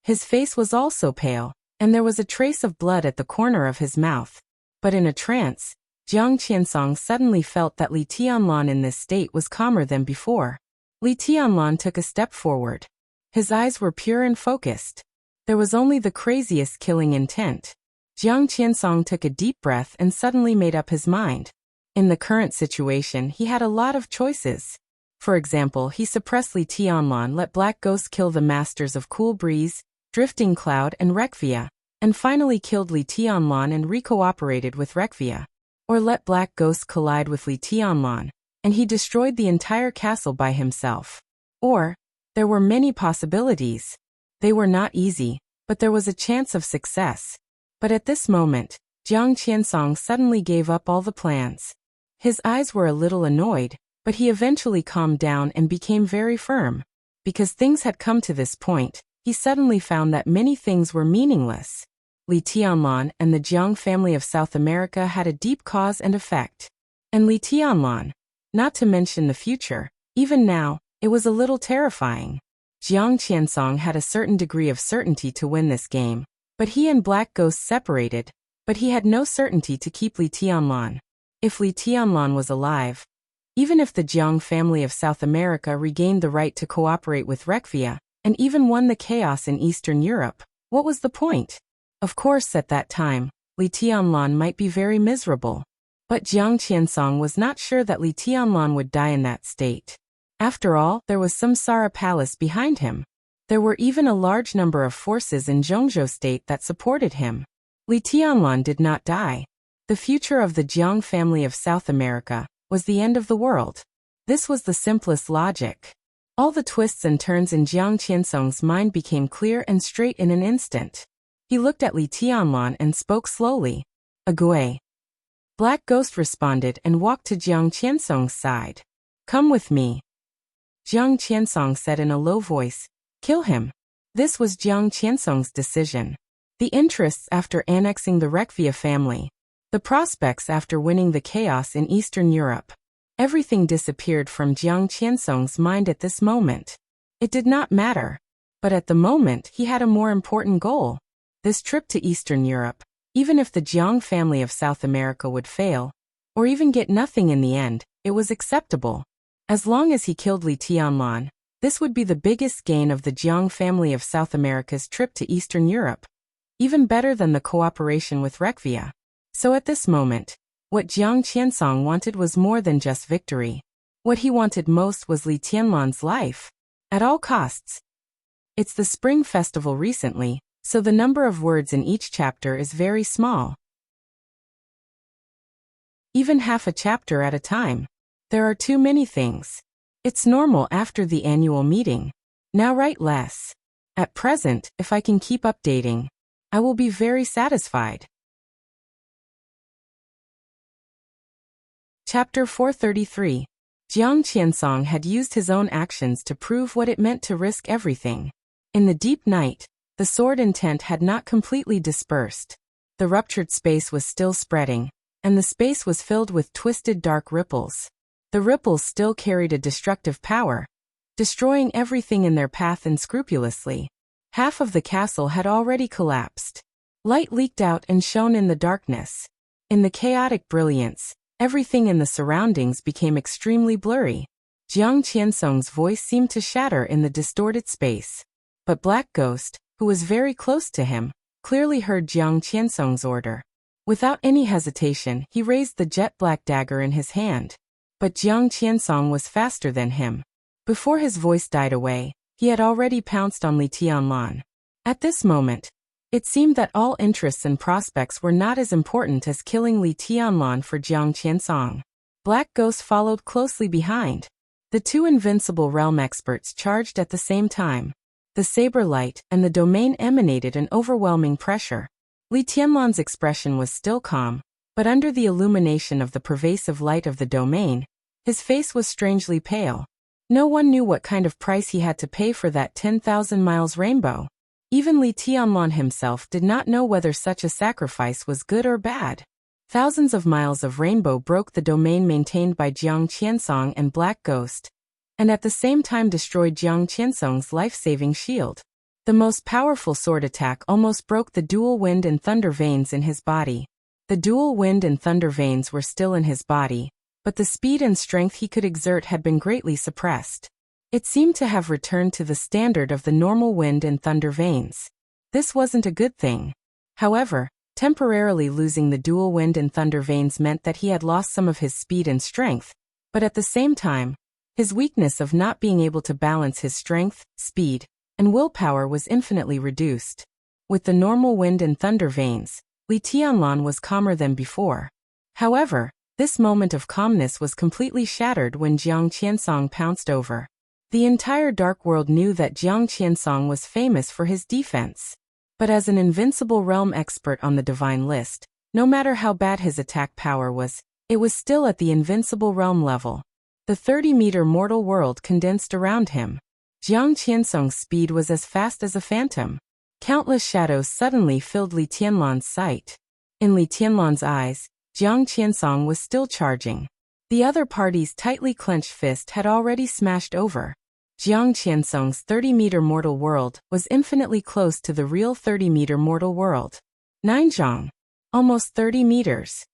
His face was also pale, and there was a trace of blood at the corner of his mouth. But in a trance, Jiang Qiansong suddenly felt that Li Tianlan in this state was calmer than before. Li Tianlan took a step forward. His eyes were pure and focused. There was only the craziest killing intent. Jiang Qiansong took a deep breath and suddenly made up his mind. In the current situation, he had a lot of choices. For example, he suppressed Li Tianlan, let Black Ghost kill the masters of Cool Breeze, Drifting Cloud and Rekvia, and finally killed Li Tianlan and re-cooperated with Rekvia. Or let Black Ghost collide with Li Tianlan, and he destroyed the entire castle by himself. Or, there were many possibilities. They were not easy, but there was a chance of success. But at this moment, Jiang Qiansong suddenly gave up all the plans. His eyes were a little annoyed, but he eventually calmed down and became very firm. Because things had come to this point, he suddenly found that many things were meaningless. Li Tianlan and the Jiang family of South America had a deep cause and effect. And Li Tianlan, not to mention the future, even now, it was a little terrifying. Jiang Qiansong had a certain degree of certainty to win this game, but he and Black Ghost separated, but he had no certainty to keep Li Tianlan. If Li Tianlan was alive, even if the Jiang family of South America regained the right to cooperate with Rekvia, and even won the chaos in Eastern Europe, what was the point? Of course at that time, Li Tianlan might be very miserable. But Jiang Qiansong was not sure that Li Tianlan would die in that state. After all, there was Samsara Palace behind him. There were even a large number of forces in Zhongzhou State that supported him. Li Tianlan did not die. The future of the Jiang family of South America was the end of the world. This was the simplest logic. All the twists and turns in Jiang Qiansong's mind became clear and straight in an instant. He looked at Li Tianlan and spoke slowly. Agui. Black Ghost responded and walked to Jiang Qiansong's side. Come with me. Jiang Qiansong said in a low voice, kill him. This was Jiang Qiansong's decision. The interests after annexing the Rekvia family. The prospects after winning the chaos in Eastern Europe. Everything disappeared from Jiang Qiansong's mind at this moment. It did not matter. But at the moment he had a more important goal. This trip to Eastern Europe, even if the Jiang family of South America would fail, or even get nothing in the end, it was acceptable. As long as he killed Li Tianlan, this would be the biggest gain of the Jiang family of South America's trip to Eastern Europe. Even better than the cooperation with Rekvia. So at this moment, what Jiang Qiansong wanted was more than just victory. What he wanted most was Li Tianlan's life. At all costs. It's the Spring Festival recently, so the number of words in each chapter is very small. Even half a chapter at a time. There are too many things. It's normal after the annual meeting. Now write less. At present, if I can keep updating, I will be very satisfied. Chapter 433. Jiang Qiansong had used his own actions to prove what it meant to risk everything. In the deep night, the sword intent had not completely dispersed. The ruptured space was still spreading, and the space was filled with twisted dark ripples. The ripples still carried a destructive power, destroying everything in their path unscrupulously. Half of the castle had already collapsed. Light leaked out and shone in the darkness. In the chaotic brilliance, everything in the surroundings became extremely blurry. Jiang Qiansong's voice seemed to shatter in the distorted space. But Black Ghost, who was very close to him, clearly heard Jiang Qiansong's order. Without any hesitation, he raised the jet-black dagger in his hand. But Jiang Qiansong was faster than him. Before his voice died away, he had already pounced on Li Tianlan. At this moment, it seemed that all interests and prospects were not as important as killing Li Tianlan for Jiang Qiansong. Black Ghost followed closely behind. The two invincible realm experts charged at the same time. The saber light and the domain emanated an overwhelming pressure. Li Tianlan's expression was still calm, but under the illumination of the pervasive light of the domain, his face was strangely pale. No one knew what kind of price he had to pay for that 10,000 miles rainbow. Even Li Tianlan himself did not know whether such a sacrifice was good or bad. Thousands of miles of rainbow broke the domain maintained by Jiang Qiansong and Black Ghost, and at the same time destroyed Jiang Qiansong's life-saving shield. The most powerful sword attack almost broke the dual wind and thunder veins in his body. The dual wind and thunder veins were still in his body, but the speed and strength he could exert had been greatly suppressed. It seemed to have returned to the standard of the normal wind and thunder veins. This wasn't a good thing. However, temporarily losing the dual wind and thunder veins meant that he had lost some of his speed and strength, but at the same time, his weakness of not being able to balance his strength, speed, and willpower was infinitely reduced. With the normal wind and thunder veins, Li Tianlan was calmer than before. However, this moment of calmness was completely shattered when Jiang Qiansong pounced over. The entire Dark World knew that Jiang Qiansong was famous for his defense. But as an invincible realm expert on the divine list, no matter how bad his attack power was, it was still at the invincible realm level. The 30-meter mortal world condensed around him. Jiang Qiansong's speed was as fast as a phantom. Countless shadows suddenly filled Li Tianlan's sight. In Li Tianlan's eyes, Jiang Qiansong was still charging. The other party's tightly clenched fist had already smashed over. Jiang Qiansong's 30-meter mortal world was infinitely close to the real 30-meter mortal world. 9 zhang. Almost 30 meters.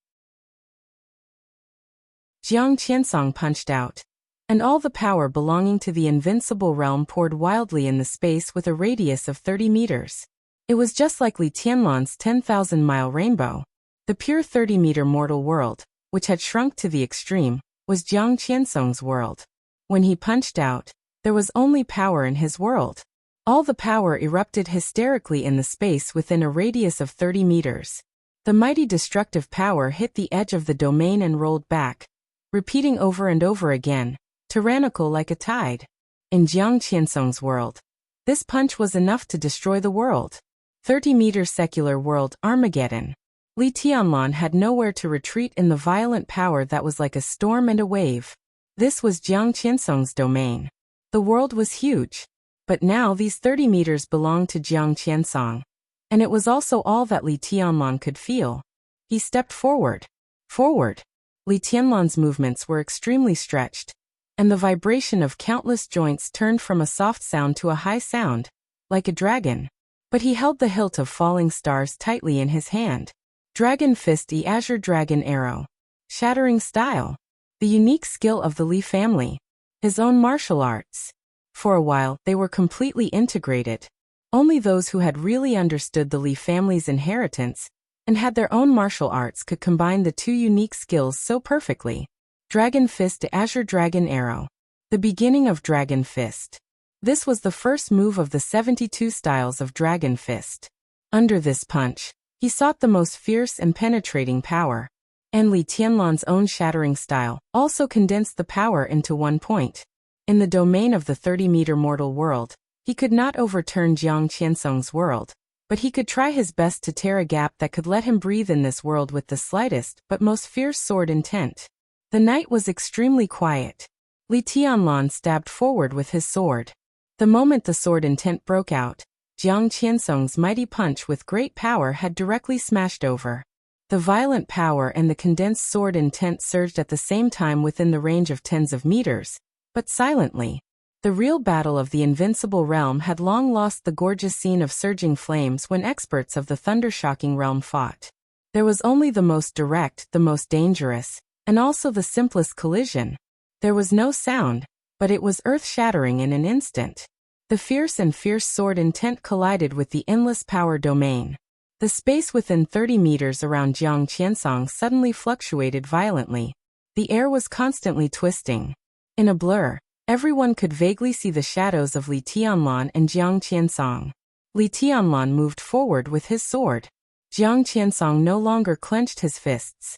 Jiang Qiansong punched out, and all the power belonging to the invincible realm poured wildly in the space with a radius of 30 meters. It was just like Li Tianlan's 10,000-mile rainbow. The pure 30-meter mortal world, which had shrunk to the extreme, was Jiang Qiansong's world. When he punched out, there was only power in his world. All the power erupted hysterically in the space within a radius of 30 meters. The mighty destructive power hit the edge of the domain and rolled back, repeating over and over again, tyrannical like a tide. In Jiang Qiansong's world, this punch was enough to destroy the world. 30-meter secular world Armageddon. Li Tianlan had nowhere to retreat in the violent power that was like a storm and a wave. This was Jiang Qiansong's domain. The world was huge. But now these 30 meters belonged to Jiang Qiansong. And it was also all that Li Tianlan could feel. He stepped forward. Forward. Li Tianlan's movements were extremely stretched, and the vibration of countless joints turned from a soft sound to a high sound, like a dragon. But he held the hilt of falling stars tightly in his hand. Dragon Fist, the Azure Dragon Arrow. Shattering style. The unique skill of the Li family. His own martial arts. For a while, they were completely integrated. Only those who had really understood the Li family's inheritance and had their own martial arts could combine the two unique skills so perfectly. Dragon Fist to Azure Dragon Arrow. The beginning of Dragon Fist. This was the first move of the 72 styles of Dragon Fist. Under this punch, he sought the most fierce and penetrating power. And Li Tianlan's own shattering style also condensed the power into one point. In the domain of the 30-meter mortal world, he could not overturn Jiang Qiansong's world, but he could try his best to tear a gap that could let him breathe in this world with the slightest but most fierce sword intent. The night was extremely quiet. Li Tianlan stabbed forward with his sword. The moment the sword intent broke out, Jiang Qiansong's mighty punch with great power had directly smashed over. The violent power and the condensed sword intent surged at the same time within the range of tens of meters, but silently. The real battle of the invincible realm had long lost the gorgeous scene of surging flames when experts of the thunder-shocking realm fought. There was only the most direct, the most dangerous, and also the simplest collision. There was no sound, but it was earth-shattering in an instant. The fierce sword intent collided with the endless power domain. The space within 30 meters around Jiang Qiansong suddenly fluctuated violently. The air was constantly twisting. In a blur, everyone could vaguely see the shadows of Li Tianlan and Jiang Qiansong. Li Tianlan moved forward with his sword. Jiang Qiansong no longer clenched his fists.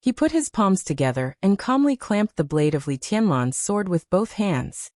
He put his palms together and calmly clamped the blade of Li Tianlan's sword with both hands.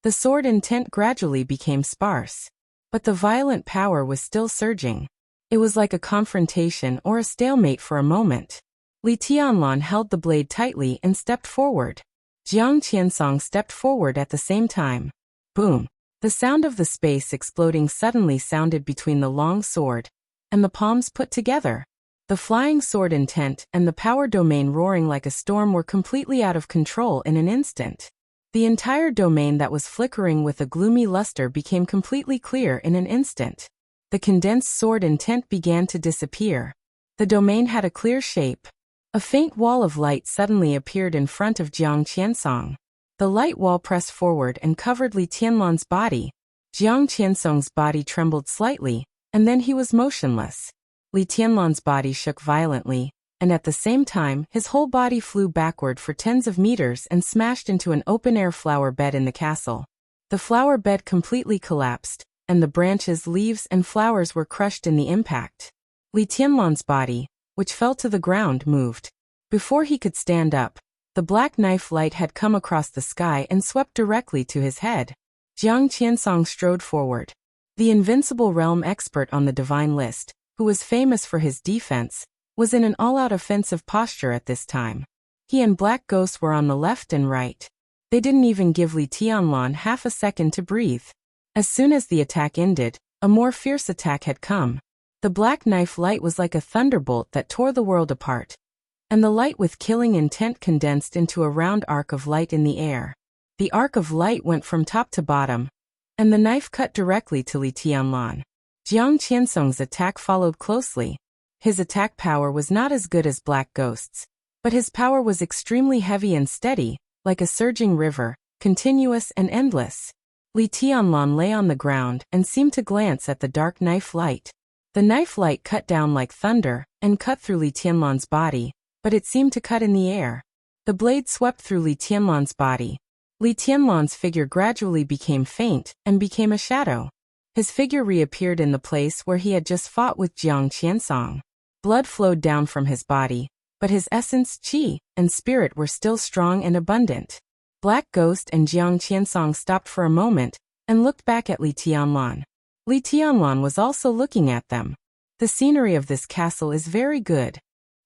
The sword intent gradually became sparse. But the violent power was still surging. It was like a confrontation or a stalemate for a moment. Li Tianlan held the blade tightly and stepped forward. Jiang Qiansong stepped forward at the same time. Boom! The sound of the space exploding suddenly sounded between the long sword and the palms put together. The flying sword intent and the power domain roaring like a storm were completely out of control in an instant. The entire domain that was flickering with a gloomy luster became completely clear in an instant. The condensed sword intent began to disappear. The domain had a clear shape. A faint wall of light suddenly appeared in front of Jiang Qiansong. The light wall pressed forward and covered Li Tianlan's body. Jiang Qiansong's body trembled slightly, and then he was motionless. Li Tianlan's body shook violently, and at the same time, his whole body flew backward for tens of meters and smashed into an open-air flower bed in the castle. The flower bed completely collapsed, and the branches, leaves, and flowers were crushed in the impact. Li Tianlan's body, which fell to the ground, moved. Before he could stand up, the black knife light had come across the sky and swept directly to his head. Jiang Qiansong strode forward. The invincible realm expert on the divine list, who was famous for his defense, was in an all-out offensive posture at this time. He and Black Ghost were on the left and right. They didn't even give Li Tianlan half a second to breathe. As soon as the attack ended, a more fierce attack had come. The black knife light was like a thunderbolt that tore the world apart, and the light with killing intent condensed into a round arc of light in the air. The arc of light went from top to bottom, and the knife cut directly to Li Tianlan. Jiang Qiansong's attack followed closely. His attack power was not as good as Black Ghost's, but his power was extremely heavy and steady, like a surging river, continuous and endless. Li Tianlan lay on the ground and seemed to glance at the dark knife light. The knife light cut down like thunder and cut through Li Tianlan's body, but it seemed to cut in the air. The blade swept through Li Tianlan's body. Li Tianlan's figure gradually became faint and became a shadow. His figure reappeared in the place where he had just fought with Jiang Qiansong. Blood flowed down from his body, but his essence, qi, and spirit were still strong and abundant. Black Ghost and Jiang Qiansong stopped for a moment and looked back at Li Tianlan. Li Tianlan was also looking at them. The scenery of this castle is very good,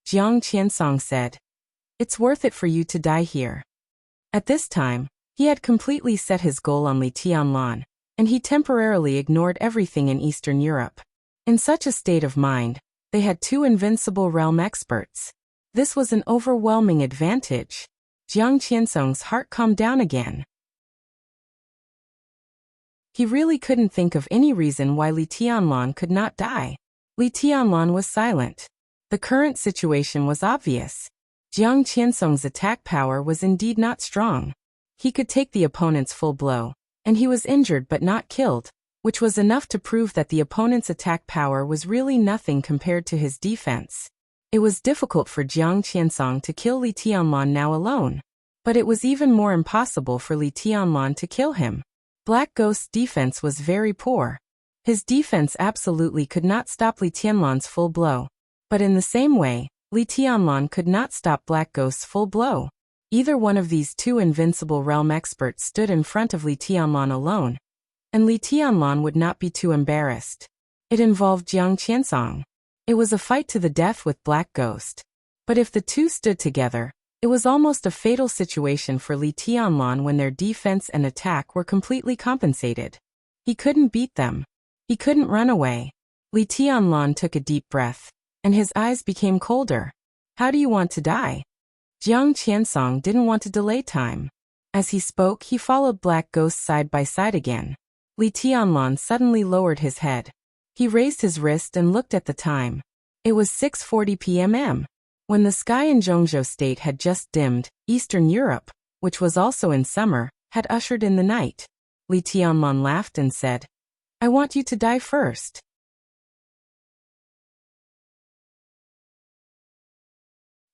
Jiang Qiansong said. It's worth it for you to die here. At this time, he had completely set his goal on Li Tianlan, and he temporarily ignored everything in Eastern Europe. In such a state of mind, they had two invincible realm experts. This was an overwhelming advantage. Jiang Qiansong's heart calmed down again. He really couldn't think of any reason why Li Tianlan could not die. Li Tianlan was silent. The current situation was obvious. Jiang Qiansong's attack power was indeed not strong. He could take the opponent's full blow, and he was injured but not killed, which was enough to prove that the opponent's attack power was really nothing compared to his defense. It was difficult for Jiang Qiansong to kill Li Tianlan now alone, but it was even more impossible for Li Tianlan to kill him. Black Ghost's defense was very poor. His defense absolutely could not stop Li Tianlan's full blow. But in the same way, Li Tianlan could not stop Black Ghost's full blow. Either one of these two invincible realm experts stood in front of Li Tianlan alone, and Li Tianlan would not be too embarrassed. It involved Jiang Qiansong. It was a fight to the death with Black Ghost. But if the two stood together, it was almost a fatal situation for Li Tianlan when their defense and attack were completely compensated. He couldn't beat them. He couldn't run away. Li Tianlan took a deep breath, and his eyes became colder. How do you want to die? Jiang Qiansong didn't want to delay time. As he spoke, he followed Black Ghost side by side again. Li Tianlan suddenly lowered his head. He raised his wrist and looked at the time. It was 6:40 p.m. When the sky in Zhongzhou State had just dimmed, Eastern Europe, which was also in summer, had ushered in the night. Li Tianlan laughed and said, I want you to die first.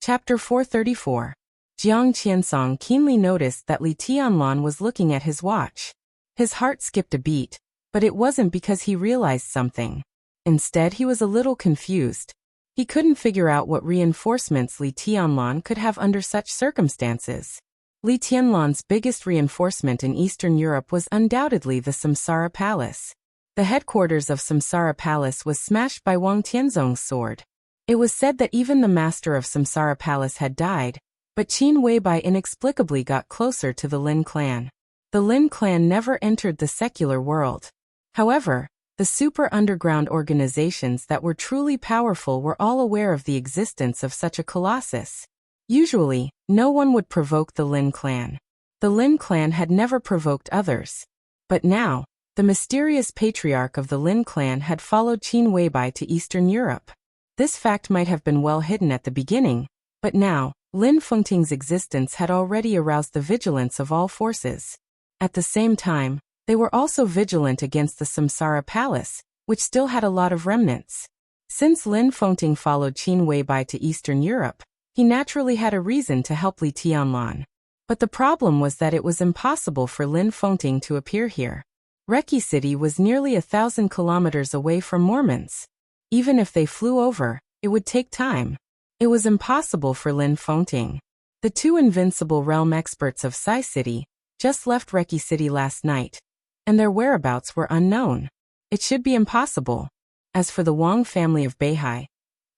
Chapter 434. Jiang Qiansong keenly noticed that Li Tianlan was looking at his watch. His heart skipped a beat, but it wasn't because he realized something. Instead, he was a little confused. He couldn't figure out what reinforcements Li Tianlan could have under such circumstances. Li Tianlan's biggest reinforcement in Eastern Europe was undoubtedly the Samsara Palace. The headquarters of Samsara Palace was smashed by Wang Tianzong's sword. It was said that even the master of Samsara Palace had died, but Qin Weibai inexplicably got closer to the Lin clan. The Lin clan never entered the secular world. However, the super underground organizations that were truly powerful were all aware of the existence of such a colossus. Usually, no one would provoke the Lin clan. The Lin clan had never provoked others. But now, the mysterious patriarch of the Lin clan had followed Qin Weibai to Eastern Europe. This fact might have been well hidden at the beginning, but now, Lin Fengting's existence had already aroused the vigilance of all forces. At the same time, they were also vigilant against the Samsara Palace, which still had a lot of remnants. Since Lin Fengting followed Qin Weibai to Eastern Europe, he naturally had a reason to help Li Tianlan. But the problem was that it was impossible for Lin Fengting to appear here. Reki City was nearly 1,000 kilometers away from Mormons. Even if they flew over, it would take time. It was impossible for Lin Fengting. The two invincible realm experts of Sai City just left Reki City last night, and their whereabouts were unknown. It should be impossible. As for the Wang family of Beihai,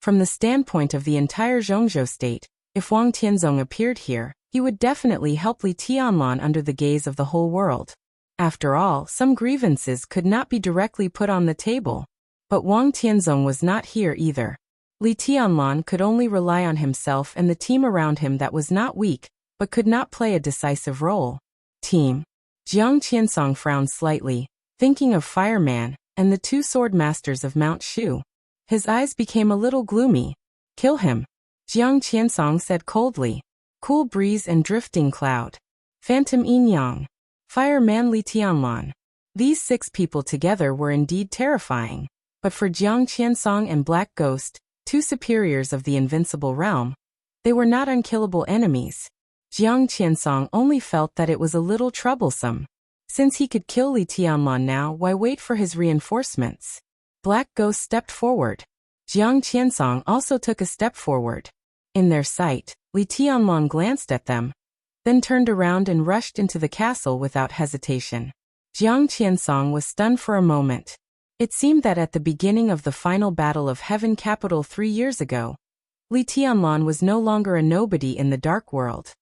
from the standpoint of the entire Zhongzhou state, if Wang Tianzong appeared here, he would definitely help Li Tianlan under the gaze of the whole world. After all, some grievances could not be directly put on the table. But Wang Tianzong was not here either. Li Tianlan could only rely on himself and the team around him that was not weak, but could not play a decisive role. Team. Jiang Qiansong frowned slightly, thinking of Fireman and the two sword masters of Mount Shu. His eyes became a little gloomy. Kill him, Jiang Qiansong said coldly. Cool breeze and drifting cloud. Phantom Yin Yang. Fireman Li Tianlan. These 6 people together were indeed terrifying. But for Jiang Qiansong and Black Ghost, 2 superiors of the invincible realm, they were not unkillable enemies. Jiang Qiansong only felt that it was a little troublesome. Since he could kill Li Tianlan now, why wait for his reinforcements? Black Ghost stepped forward. Jiang Qiansong also took a step forward. In their sight, Li Tianlan glanced at them, then turned around and rushed into the castle without hesitation. Jiang Qiansong was stunned for a moment. It seemed that at the beginning of the final battle of Heaven Capital 3 years ago, Li Tianlan was no longer a nobody in the dark world.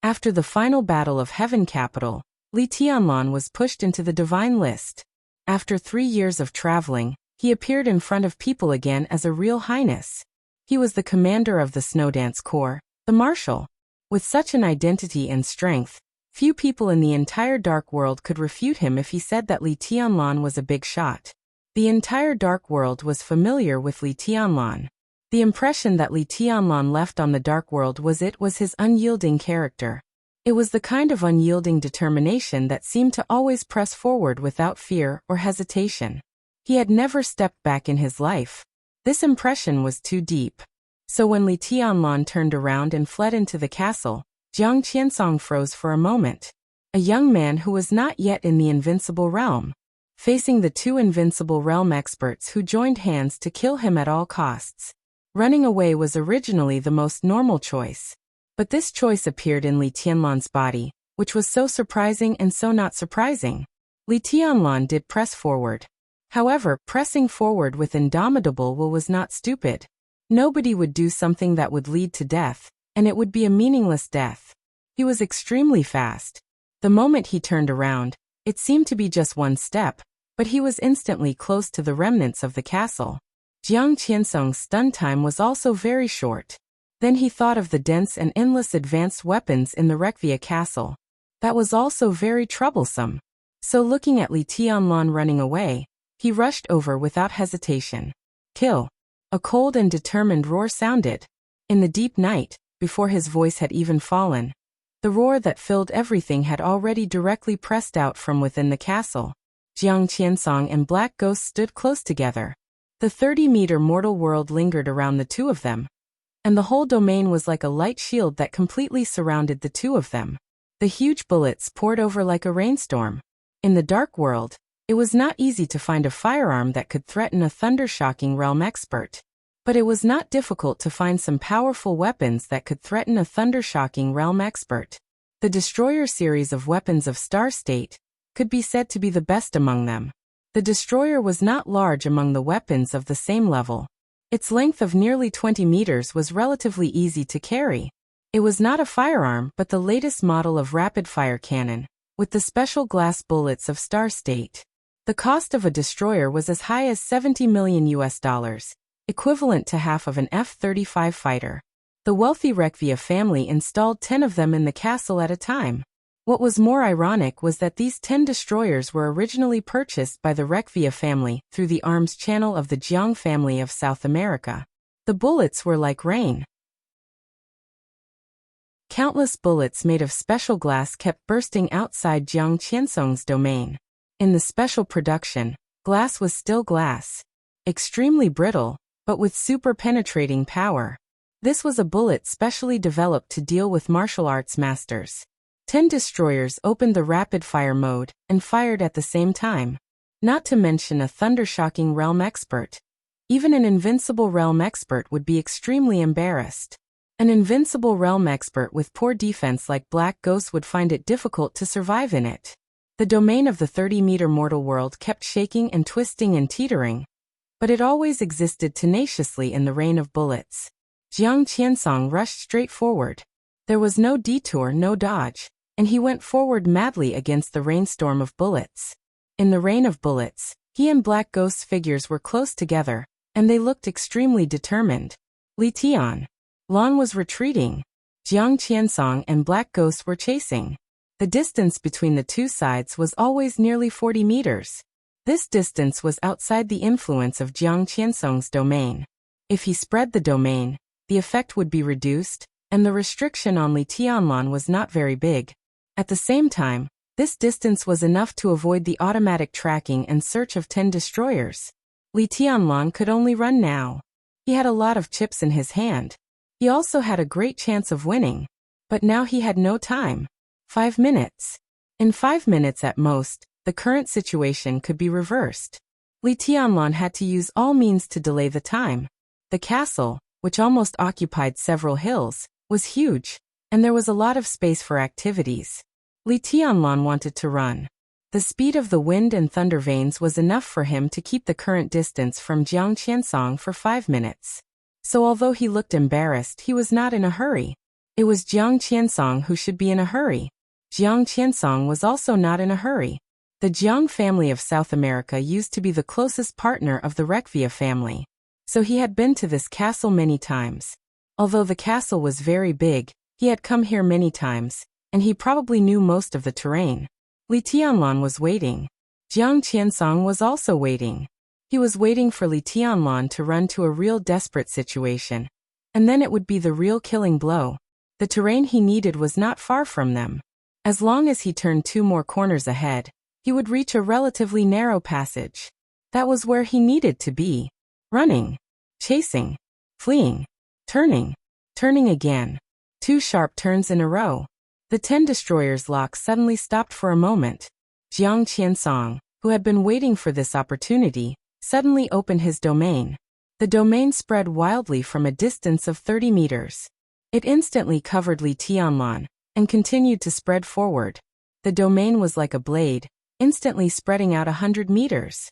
After the final battle of Heaven Capital, Li Tianlan was pushed into the divine list. After 3 years of traveling, he appeared in front of people again as a real highness. He was the commander of the Snowdance Corps, the marshal. With such an identity and strength, few people in the entire dark world could refute him if he said that Li Tianlan was a big shot. The entire dark world was familiar with Li Tianlan. The impression that Li Tianlan left on the dark world was his unyielding character. It was the kind of unyielding determination that seemed to always press forward without fear or hesitation. He had never stepped back in his life. This impression was too deep. So when Li Tianlan turned around and fled into the castle, Jiang Qiansong froze for a moment. A young man who was not yet in the invincible realm, facing the 2 invincible realm experts who joined hands to kill him at all costs. Running away was originally the most normal choice. But this choice appeared in Li Tianlan's body, which was so surprising and so not surprising. Li Tianlan did press forward. However, pressing forward with indomitable will was not stupid. Nobody would do something that would lead to death, and it would be a meaningless death. He was extremely fast. The moment he turned around, it seemed to be just 1 step, but he was instantly close to the remnants of the castle. Jiang Qiansong's stun time was also very short. Then he thought of the dense and endless advanced weapons in the Rekvia castle. That was also very troublesome. So looking at Li Tianlan running away, he rushed over without hesitation. Kill! A cold and determined roar sounded. In the deep night, before his voice had even fallen, the roar that filled everything had already directly pressed out from within the castle. Jiang Qiansong and Black Ghost stood close together. The 30-meter mortal world lingered around the 2 of them, and the whole domain was like a light shield that completely surrounded the 2 of them. The huge bullets poured over like a rainstorm. In the dark world, it was not easy to find a firearm that could threaten a thunder-shocking realm expert. But it was not difficult to find some powerful weapons that could threaten a thunder-shocking realm expert. The Destroyer series of weapons of Star State could be said to be the best among them. The Destroyer was not large among the weapons of the same level. Its length of nearly 20 meters was relatively easy to carry. It was not a firearm but the latest model of rapid-fire cannon, with the special glass bullets of Star State. The cost of a Destroyer was as high as $70 million, equivalent to half of an F-35 fighter. The wealthy Rekvia family installed 10 of them in the castle at a time. What was more ironic was that these 10 destroyers were originally purchased by the Rekvia family through the arms channel of the Jiang family of South America. The bullets were like rain. Countless bullets made of special glass kept bursting outside Jiang Qiansong's domain. In the special production, glass was still glass. Extremely brittle, but with super penetrating power. This was a bullet specially developed to deal with martial arts masters. 10 destroyers opened the rapid-fire mode and fired at the same time. Not to mention a thunder-shocking realm expert. Even an invincible realm expert would be extremely embarrassed. An invincible realm expert with poor defense like Black Ghost would find it difficult to survive in it. The domain of the 30-meter mortal world kept shaking and twisting and teetering, but it always existed tenaciously in the rain of bullets. Jiang Qiansong rushed straight forward. There was no detour, no dodge, and he went forward madly against the rainstorm of bullets. In the rain of bullets, he and Black Ghost's figures were close together, and they looked extremely determined. Li Tianlan was retreating. Jiang Qiansong and Black Ghost were chasing. The distance between the 2 sides was always nearly 40 meters. This distance was outside the influence of Jiang Qiansong's domain. If he spread the domain, the effect would be reduced, and the restriction on Li Tianlan was not very big. At the same time, this distance was enough to avoid the automatic tracking and search of 10 destroyers. Li Tianlan could only run now. He had a lot of chips in his hand. He also had a great chance of winning. But now he had no time. 5 minutes. In 5 minutes at most, the current situation could be reversed. Li Tianlan had to use all means to delay the time. The castle, which almost occupied several hills, was huge, and there was a lot of space for activities. Li Tianlan wanted to run. The speed of the wind and thunder vanes was enough for him to keep the current distance from Jiang Qiansong for 5 minutes. So although he looked embarrassed, he was not in a hurry. It was Jiang Qiansong who should be in a hurry. Jiang Qiansong was also not in a hurry. The Jiang family of South America used to be the closest partner of the Rekvia family. So he had been to this castle many times. Although the castle was very big, he had come here many times, and he probably knew most of the terrain. Li Tianlan was waiting. Jiang Qiansong was also waiting. He was waiting for Li Tianlan to run to a real desperate situation. And then it would be the real killing blow. The terrain he needed was not far from them. As long as he turned 2 more corners ahead, he would reach a relatively narrow passage. That was where he needed to be. Running. Chasing. Fleeing. Turning. Turning again. 2 sharp turns in a row. The 10 destroyers' lock suddenly stopped for a moment. Jiang Qiansong, who had been waiting for this opportunity, suddenly opened his domain. The domain spread wildly from a distance of 30 meters. It instantly covered Li Tianlan, and continued to spread forward. The domain was like a blade, instantly spreading out 100 meters.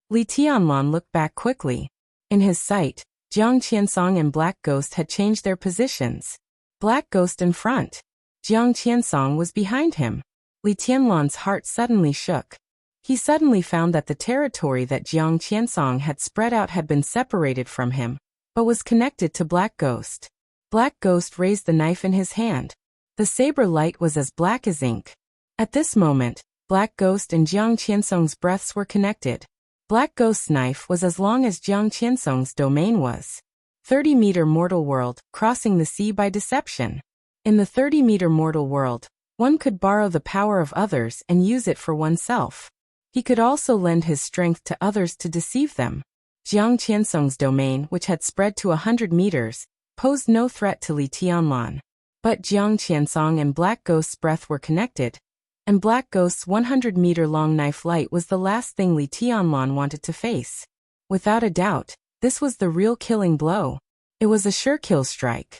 Li Tianlan looked back quickly. In his sight, Jiang Qiansong and Black Ghost had changed their positions. Black Ghost in front. Jiang Qiansong was behind him. Li Tianlan's heart suddenly shook. He suddenly found that the territory that Jiang Qiansong had spread out had been separated from him, but was connected to Black Ghost. Black Ghost raised the knife in his hand. The saber light was as black as ink. At this moment, Black Ghost and Jiang Qiansong's breaths were connected. Black Ghost's knife was as long as Jiang Qiansong's domain was. 30-meter mortal world, crossing the sea by deception. In the 30-meter mortal world, one could borrow the power of others and use it for oneself. He could also lend his strength to others to deceive them. Jiang Qiansong's domain, which had spread to 100 meters, posed no threat to Li Tianlan. But Jiang Qiansong and Black Ghost's breath were connected, and Black Ghost's 100-meter-long knife light was the last thing Li Tianlan wanted to face. Without a doubt, this was the real killing blow. It was a sure kill strike.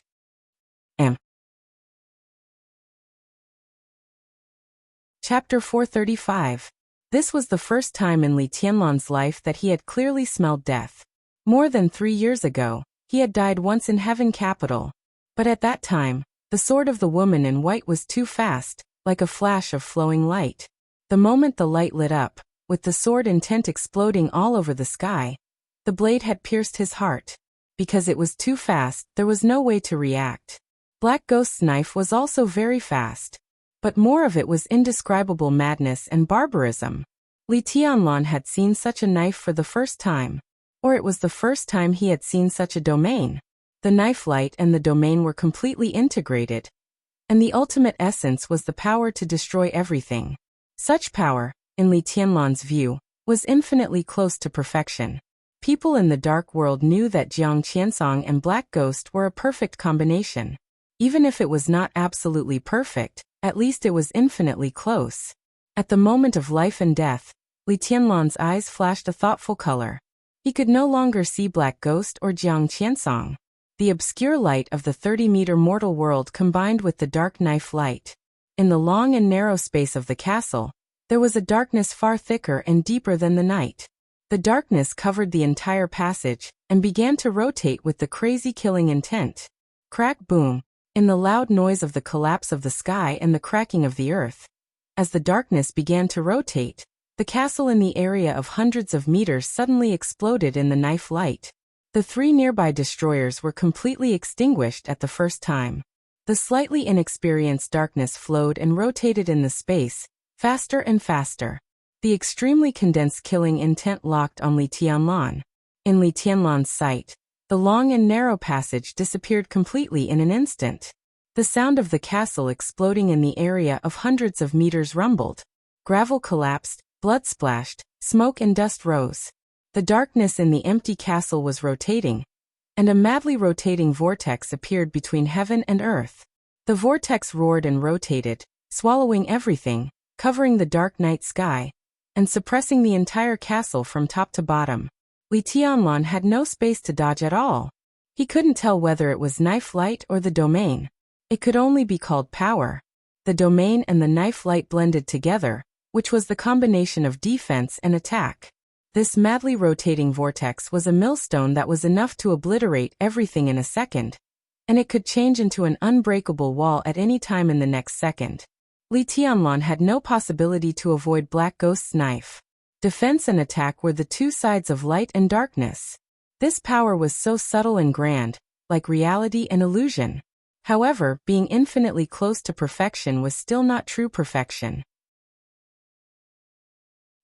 Chapter 435. This was the first time in Li Tianlan's life that he had clearly smelled death. More than 3 years ago, he had died once in Heaven Capital. But at that time, the sword of the woman in white was too fast, like a flash of flowing light. The moment the light lit up, with the sword intent exploding all over the sky, the blade had pierced his heart. Because it was too fast, there was no way to react. Black Ghost's knife was also very fast. But more of it was indescribable madness and barbarism. Li Tianlan had seen such a knife for the first time. Or it was the first time he had seen such a domain. The knife light and the domain were completely integrated. And the ultimate essence was the power to destroy everything. Such power, in Li Tianlan's view, was infinitely close to perfection. People in the dark world knew that Jiang Qiansong and Black Ghost were a perfect combination. Even if it was not absolutely perfect, at least it was infinitely close. At the moment of life and death, Li Tianlan's eyes flashed a thoughtful color. He could no longer see Black Ghost or Jiang Qiansong. The obscure light of the 30-meter mortal world combined with the dark knife light. In the long and narrow space of the castle, there was a darkness far thicker and deeper than the night. The darkness covered the entire passage, and began to rotate with the crazy killing intent. Crack boom, in the loud noise of the collapse of the sky and the cracking of the earth. As the darkness began to rotate, the castle in the area of hundreds of meters suddenly exploded in the knife light. The 3 nearby destroyers were completely extinguished at the first time. The slightly inexperienced darkness flowed and rotated in the space, faster and faster. The extremely condensed killing intent locked on Li Tianlan. In Li Tianlan's sight, the long and narrow passage disappeared completely in an instant. The sound of the castle exploding in the area of hundreds of meters rumbled. Gravel collapsed, blood splashed, smoke and dust rose. The darkness in the empty castle was rotating, and a madly rotating vortex appeared between heaven and earth. The vortex roared and rotated, swallowing everything, covering the dark night sky, and suppressing the entire castle from top to bottom. Li Tianlan had no space to dodge at all. He couldn't tell whether it was knife light or the domain. It could only be called power. The domain and the knife light blended together, which was the combination of defense and attack. This madly rotating vortex was a millstone that was enough to obliterate everything in a second, and it could change into an unbreakable wall at any time in the next second. Li Tianlan had no possibility to avoid Black Ghost's knife. Defense and attack were the two sides of light and darkness. This power was so subtle and grand, like reality and illusion. However, being infinitely close to perfection was still not true perfection.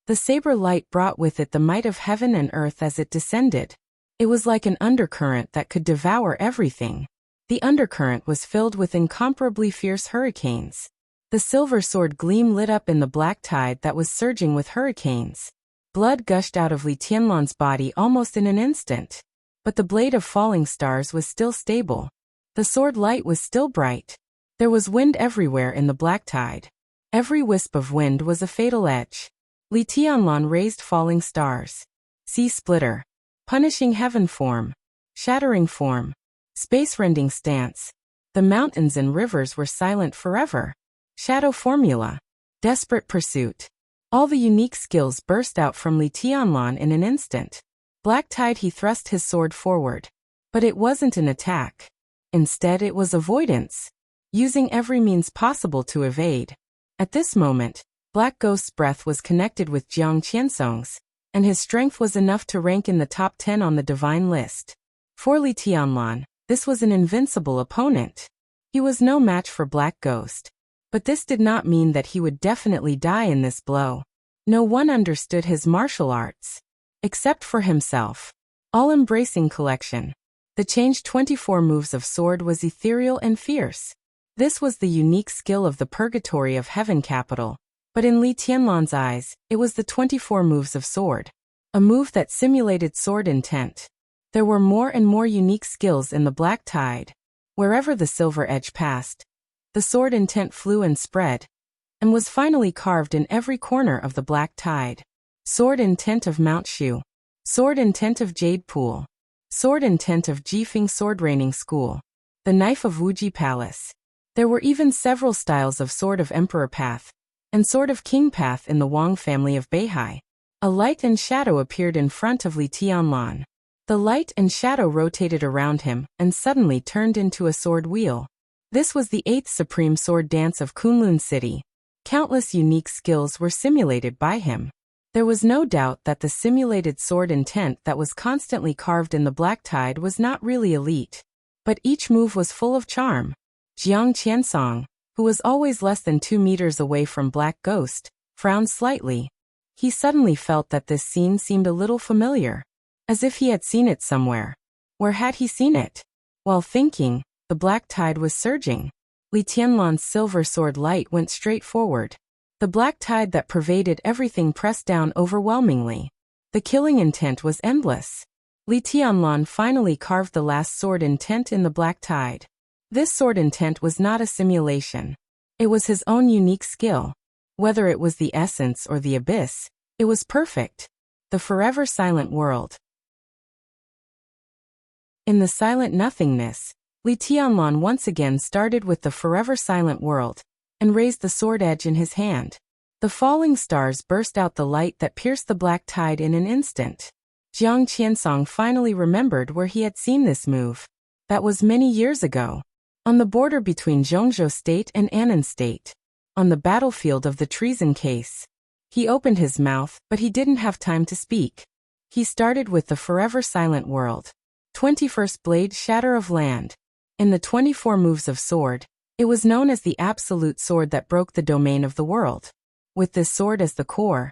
The saber light brought with it the might of heaven and earth as it descended. It was like an undercurrent that could devour everything. The undercurrent was filled with incomparably fierce hurricanes. The silver sword gleam lit up in the black tide that was surging with hurricanes. Blood gushed out of Li Tianlan's body almost in an instant. But the blade of falling stars was still stable. The sword light was still bright. There was wind everywhere in the black tide. Every wisp of wind was a fatal edge. Li Tianlan raised falling stars. Sea splitter. Punishing heaven form. Shattering form. Space-rending stance. The mountains and rivers were silent forever. Shadow formula. Desperate pursuit. All the unique skills burst out from Li Tianlan in an instant. Black tide he thrust his sword forward. But it wasn't an attack. Instead it was avoidance. Using every means possible to evade. At this moment, Black Ghost's breath was connected with Jiang Qiansong's, and his strength was enough to rank in the top 10 on the divine list. For Li Tianlan, this was an invincible opponent. He was no match for Black Ghost. But this did not mean that he would definitely die in this blow. No one understood his martial arts. Except for himself. All-embracing collection. The changed 24 moves of sword was ethereal and fierce. This was the unique skill of the purgatory of heaven capital. But in Li Tianlan's eyes, it was the 24 moves of sword. A move that simulated sword intent. There were more and more unique skills in the black tide. Wherever the silver edge passed, the sword intent flew and spread, and was finally carved in every corner of the black tide. Sword intent of Mount Shu. Sword intent of Jade Pool. Sword intent of Jifeng Sword Raining School. The knife of Wuji Palace. There were even several styles of Sword of Emperor Path, and Sword of King Path in the Wang family of Beihai. A light and shadow appeared in front of Li Tianlan. The light and shadow rotated around him and suddenly turned into a sword wheel. This was the 8th Supreme Sword Dance of Kunlun City. Countless unique skills were simulated by him. There was no doubt that the simulated sword intent that was constantly carved in the black tide was not really elite. But each move was full of charm. Jiang Qiansong, who was always less than 2 meters away from Black Ghost, frowned slightly. He suddenly felt that this scene seemed a little familiar. As if he had seen it somewhere. Where had he seen it? While thinking, the black tide was surging. Li Tianlan's silver sword light went straight forward. The black tide that pervaded everything pressed down overwhelmingly. The killing intent was endless. Li Tianlan finally carved the last sword intent in the black tide. This sword intent was not a simulation. It was his own unique skill. Whether it was the essence or the abyss, it was perfect. The forever silent world. In the silent nothingness, Li Tianlan once again started with the forever silent world, and raised the sword edge in his hand. The falling stars burst out the light that pierced the black tide in an instant. Jiang Qiansong finally remembered where he had seen this move. That was many years ago. On the border between Zhongzhou State and Annan State. On the battlefield of the treason case. He opened his mouth, but he didn't have time to speak. He started with the forever silent world. 21st Blade Shatter of Land. In the 24 moves of sword, it was known as the absolute sword that broke the domain of the world. With this sword as the core,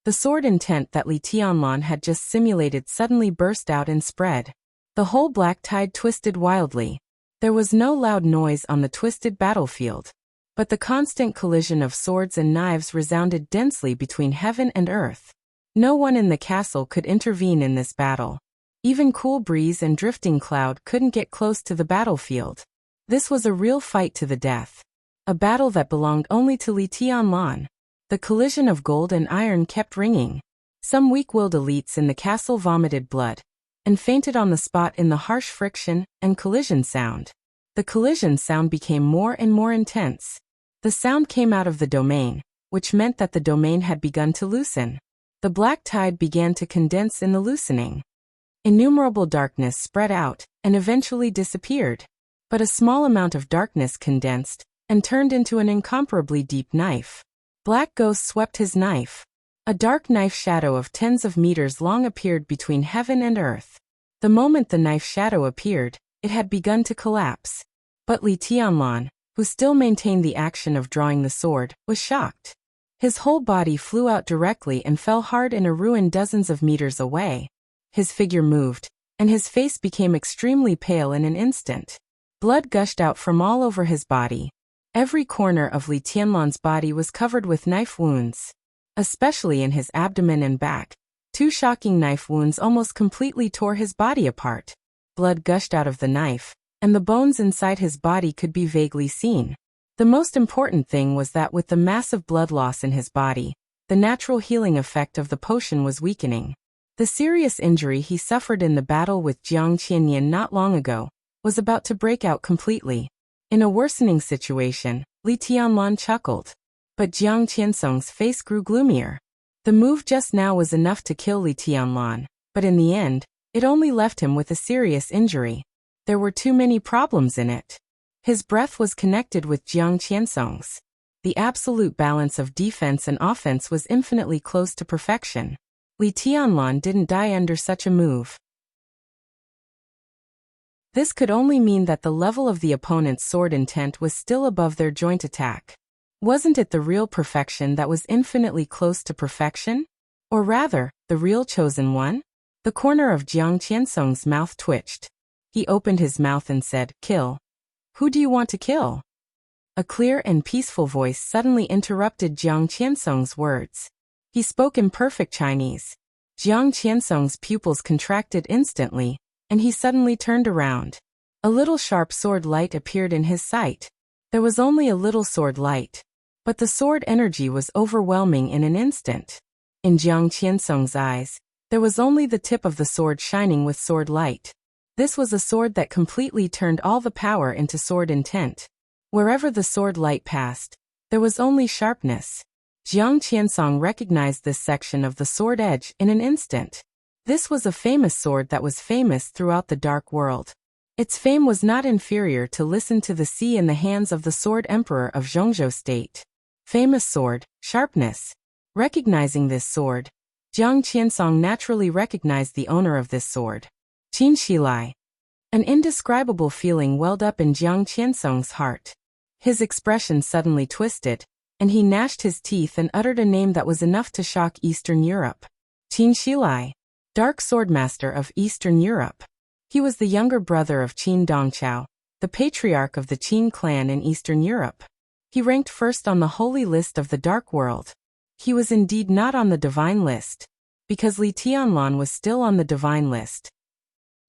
the sword intent that Li Tianlan had just simulated suddenly burst out and spread. The whole black tide twisted wildly. There was no loud noise on the twisted battlefield, but the constant collision of swords and knives resounded densely between heaven and earth. No one in the castle could intervene in this battle. Even cool breeze and drifting cloud couldn't get close to the battlefield. This was a real fight to the death. A battle that belonged only to Li Tianlan. The collision of gold and iron kept ringing. Some weak-willed elites in the castle vomited blood, and fainted on the spot in the harsh friction and collision sound. The collision sound became more and more intense. The sound came out of the domain, which meant that the domain had begun to loosen. The black tide began to condense in the loosening. Innumerable darkness spread out, and eventually disappeared. But a small amount of darkness condensed, and turned into an incomparably deep knife. Black Ghost swept his knife. A dark knife shadow of tens of meters long appeared between heaven and earth. The moment the knife shadow appeared, it had begun to collapse. But Li Tianlan, who still maintained the action of drawing the sword, was shocked. His whole body flew out directly and fell hard in a ruin dozens of meters away. His figure moved, and his face became extremely pale in an instant. Blood gushed out from all over his body. Every corner of Li Tianlan's body was covered with knife wounds. Especially in his abdomen and back, 2 shocking knife wounds almost completely tore his body apart. Blood gushed out of the knife, and the bones inside his body could be vaguely seen. The most important thing was that with the massive blood loss in his body, the natural healing effect of the potion was weakening. The serious injury he suffered in the battle with Jiang Qianyan not long ago was about to break out completely. In a worsening situation, Li Tianlan chuckled. But Jiang Qiansong's face grew gloomier. The move just now was enough to kill Li Tianlan, but in the end, it only left him with a serious injury. There were too many problems in it. His breath was connected with Jiang Qiansong's. The absolute balance of defense and offense was infinitely close to perfection. Li Tianlan didn't die under such a move. This could only mean that the level of the opponent's sword intent was still above their joint attack. Wasn't it the real perfection that was infinitely close to perfection? Or rather, the real chosen one? The corner of Jiang Qiansong's mouth twitched. He opened his mouth and said, "Kill. Who do you want to kill?" A clear and peaceful voice suddenly interrupted Jiang Qiansong's words. He spoke in perfect Chinese. Jiang Qiansong's pupils contracted instantly, and he suddenly turned around. A little sharp sword light appeared in his sight. There was only a little sword light, but the sword energy was overwhelming in an instant. In Jiang Qiansong's eyes, there was only the tip of the sword shining with sword light. This was a sword that completely turned all the power into sword intent. Wherever the sword light passed, there was only sharpness. Jiang Qiansong recognized this section of the sword edge in an instant. This was a famous sword that was famous throughout the dark world. Its fame was not inferior to listen to the sea in the hands of the sword emperor of Zhongzhou state. Famous sword, sharpness. Recognizing this sword, Jiang Qiansong naturally recognized the owner of this sword. Qin Shilai. An indescribable feeling welled up in Jiang Qiansong's heart. His expression suddenly twisted, and he gnashed his teeth and uttered a name that was enough to shock Eastern Europe. Qin Shilai, Dark Swordmaster of Eastern Europe. He was the younger brother of Qin Dongqiao, the patriarch of the Qin clan in Eastern Europe. He ranked first on the holy list of the dark world. He was indeed not on the divine list, because Li Tianlan was still on the divine list.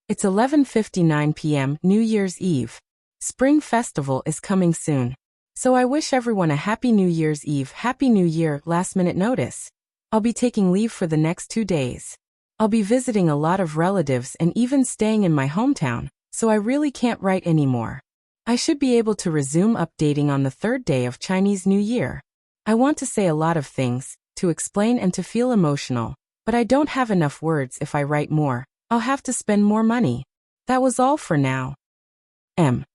It's 11:59 p.m. New Year's Eve. Spring Festival is coming soon. So I wish everyone a Happy New Year's Eve. Happy New Year. Last minute notice. I'll be taking leave for the next 2 days. I'll be visiting a lot of relatives and even staying in my hometown, so I really can't write anymore. I should be able to resume updating on the 3rd day of Chinese New Year. I want to say a lot of things, to explain and to feel emotional, but I don't have enough words. If I write more, I'll have to spend more money. That was all for now. M.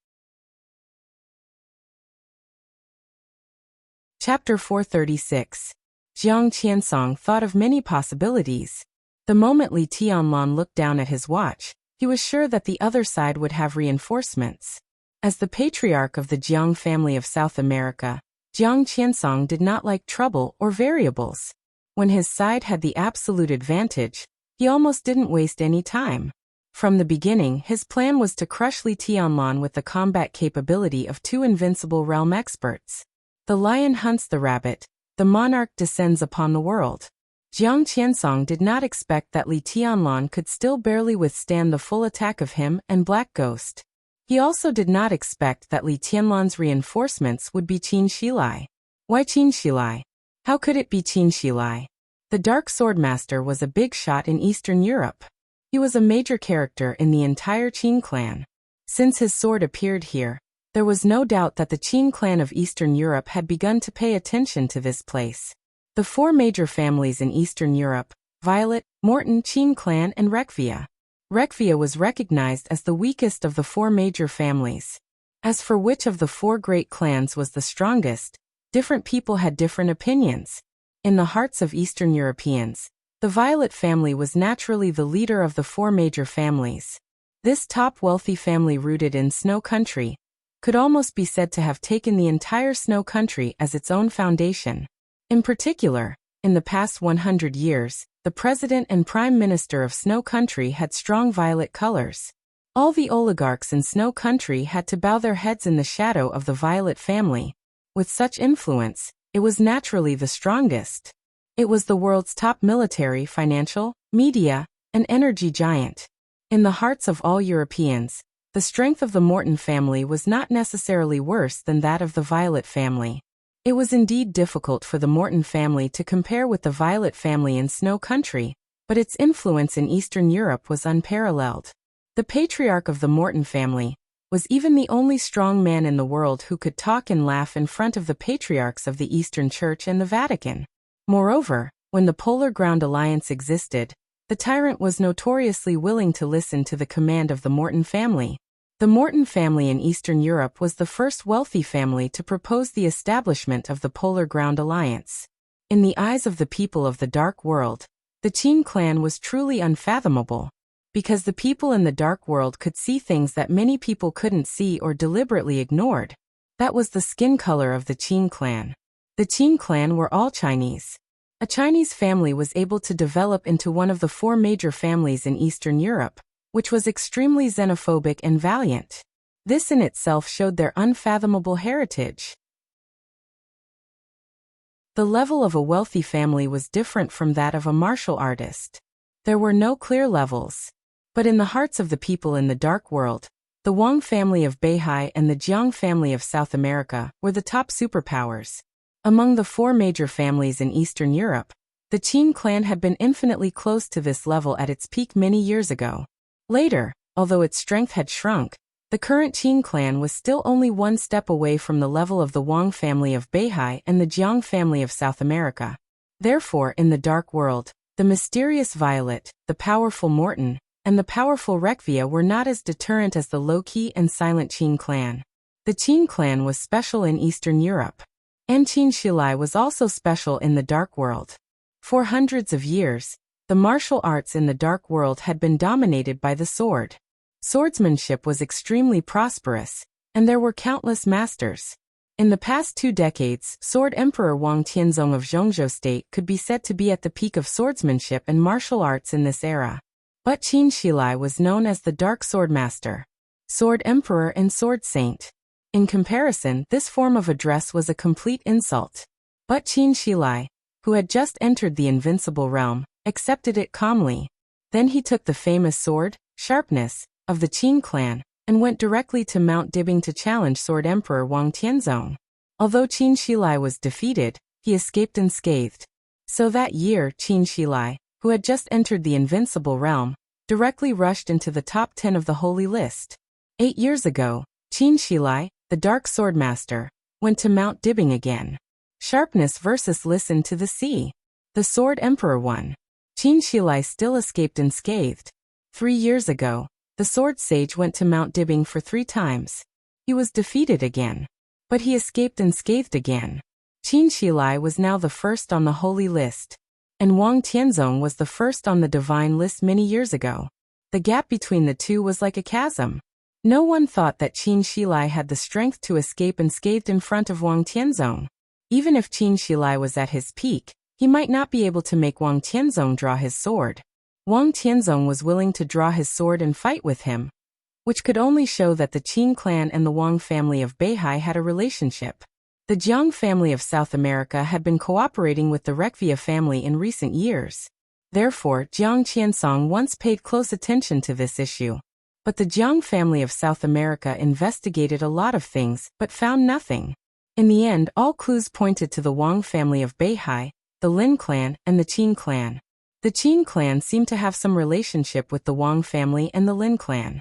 Chapter 436. Jiang Qiansong thought of many possibilities. The moment Li Tianlan looked down at his watch, he was sure that the other side would have reinforcements. As the patriarch of the Jiang family of South America, Jiang Qiansong did not like trouble or variables. When his side had the absolute advantage, he almost didn't waste any time. From the beginning, his plan was to crush Li Tianlan with the combat capability of 2 invincible realm experts. The lion hunts the rabbit, the monarch descends upon the world. Jiang Qiansong did not expect that Li Tianlan could still barely withstand the full attack of him and Black Ghost. He also did not expect that Li Tianlan's reinforcements would be Qin Shilai. Why Qin Shilai? How could it be Qin Shilai? The Dark Swordmaster was a big shot in Eastern Europe. He was a major character in the entire Qin clan. Since his sword appeared here, There was no doubt that the Qin clan of Eastern Europe had begun to pay attention to this place. The four major families in Eastern Europe, Violet, Morton, Qin clan and Rekvia. Rekvia was recognized as the weakest of the four major families. As for which of the four great clans was the strongest, different people had different opinions. In the hearts of Eastern Europeans, the Violet family was naturally the leader of the four major families. This top wealthy family rooted in Snow Country could almost be said to have taken the entire Snow Country as its own foundation. In particular, in the past 100 years, the president and prime minister of Snow Country had strong violet colors. All the oligarchs in Snow Country had to bow their heads in the shadow of the Violet family. With such influence, it was naturally the strongest. It was the world's top military, financial, media, and energy giant. In the hearts of all Europeans, the strength of the Morton family was not necessarily worse than that of the Violet family. It was indeed difficult for the Morton family to compare with the Violet family in Snow Country, but its influence in Eastern Europe was unparalleled. The patriarch of the Morton family was even the only strong man in the world who could talk and laugh in front of the patriarchs of the Eastern Church and the Vatican. Moreover, when the Polar Ground Alliance existed, the tyrant was notoriously willing to listen to the command of the Morton family. The Morton family in Eastern Europe was the first wealthy family to propose the establishment of the Polar Ground Alliance. In the eyes of the people of the Dark World, the Qin clan was truly unfathomable, because the people in the Dark World could see things that many people couldn't see or deliberately ignored. That was the skin color of the Qin clan. The Qin clan were all Chinese. A Chinese family was able to develop into one of the four major families in Eastern Europe, which was extremely xenophobic and valiant. This in itself showed their unfathomable heritage. The level of a wealthy family was different from that of a martial artist. There were no clear levels. But in the hearts of the people in the Dark World, the Wang family of Beihai and the Jiang family of South America were the top superpowers. Among the four major families in Eastern Europe, the Qin clan had been infinitely close to this level at its peak many years ago. Later, although its strength had shrunk, the current Qin clan was still only one step away from the level of the Wang family of Beihai and the Jiang family of South America. Therefore, in the Dark World, the mysterious Violet, the powerful Morton, and the powerful Rekvia were not as deterrent as the low-key and silent Qin clan. The Qin clan was special in Eastern Europe. And Qin Shilai was also special in the Dark World. For hundreds of years, the martial arts in the Dark World had been dominated by the sword. Swordsmanship was extremely prosperous, and there were countless masters. In the past 2 decades, Sword Emperor Wang Tianzong of Zhongzhou State could be said to be at the peak of swordsmanship and martial arts in this era. But Qin Shilai was known as the Dark Sword Master, Sword Emperor and Sword Saint. In comparison, this form of address was a complete insult. But Qin Shilai, who had just entered the invincible realm, accepted it calmly. Then he took the famous sword, Sharpness, of the Qin clan, and went directly to Mount Dibbing to challenge Sword Emperor Wang Tianzong. Although Qin Shilai was defeated, he escaped unscathed. So that year, Qin Shilai, who had just entered the invincible realm, directly rushed into the top 10 of the holy list. 8 years ago, Qin Shilai, the Dark Sword Master, went to Mount Dibbing again. Sharpness versus Listen to the Sea. The Sword Emperor won. Qin Shilai still escaped unscathed. 3 years ago, the Sword Sage went to Mount Dibbing for 3 times. He was defeated again. But he escaped unscathed again. Qin Shilai was now the first on the holy list. And Wang Tianzong was the first on the divine list many years ago. The gap between the two was like a chasm. No one thought that Qin Shilai had the strength to escape unscathed in front of Wang Tianzong. Even if Qin Shilai was at his peak, he might not be able to make Wang Tianzong draw his sword. Wang Tianzong was willing to draw his sword and fight with him, which could only show that the Qin clan and the Wang family of Beihai had a relationship. The Jiang family of South America had been cooperating with the Rekvia family in recent years. Therefore, Jiang Qiansong once paid close attention to this issue. But the Jiang family of South America investigated a lot of things, but found nothing. In the end, all clues pointed to the Wang family of Beihai, the Lin clan, and the Qin clan. The Qin clan seemed to have some relationship with the Wang family and the Lin clan.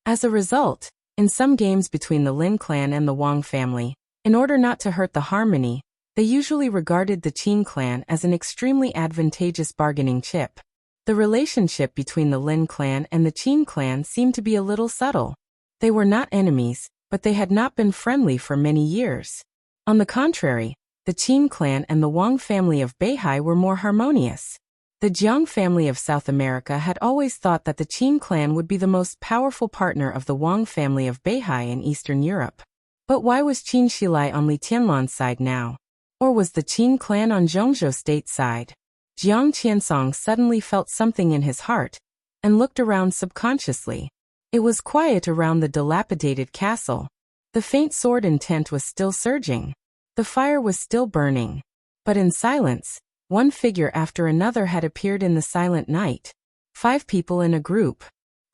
As a result, in some games between the Lin clan and the Wang family, in order not to hurt the harmony, they usually regarded the Qin clan as an extremely advantageous bargaining chip. The relationship between the Lin clan and the Qin clan seemed to be a little subtle. They were not enemies, but they had not been friendly for many years. On the contrary, the Qin clan and the Wang family of Beihai were more harmonious. The Jiang family of South America had always thought that the Qin clan would be the most powerful partner of the Wang family of Beihai in Eastern Europe. But why was Qin Shilai on Li Tianlan's side now? Or was the Qin clan on Zhongzhou State's side? Jiang Qiansong suddenly felt something in his heart, and looked around subconsciously. It was quiet around the dilapidated castle. The faint sword intent was still surging. The fire was still burning. But in silence, one figure after another had appeared in the silent night. 5 people in a group.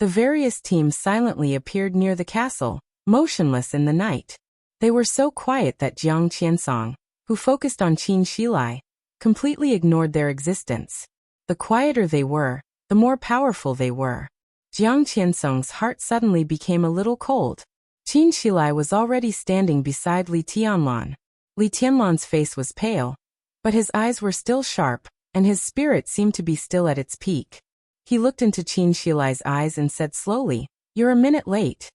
The various teams silently appeared near the castle, motionless in the night. They were so quiet that Jiang Qiansong, who focused on Qin Shilai, completely ignored their existence. The quieter they were, the more powerful they were. Jiang Qiansong's heart suddenly became a little cold. Qin Shilai was already standing beside Li Tianlan. Li Tianlan's face was pale, but his eyes were still sharp, and his spirit seemed to be still at its peak. He looked into Qin Shilai's eyes and said slowly, "You're a minute late.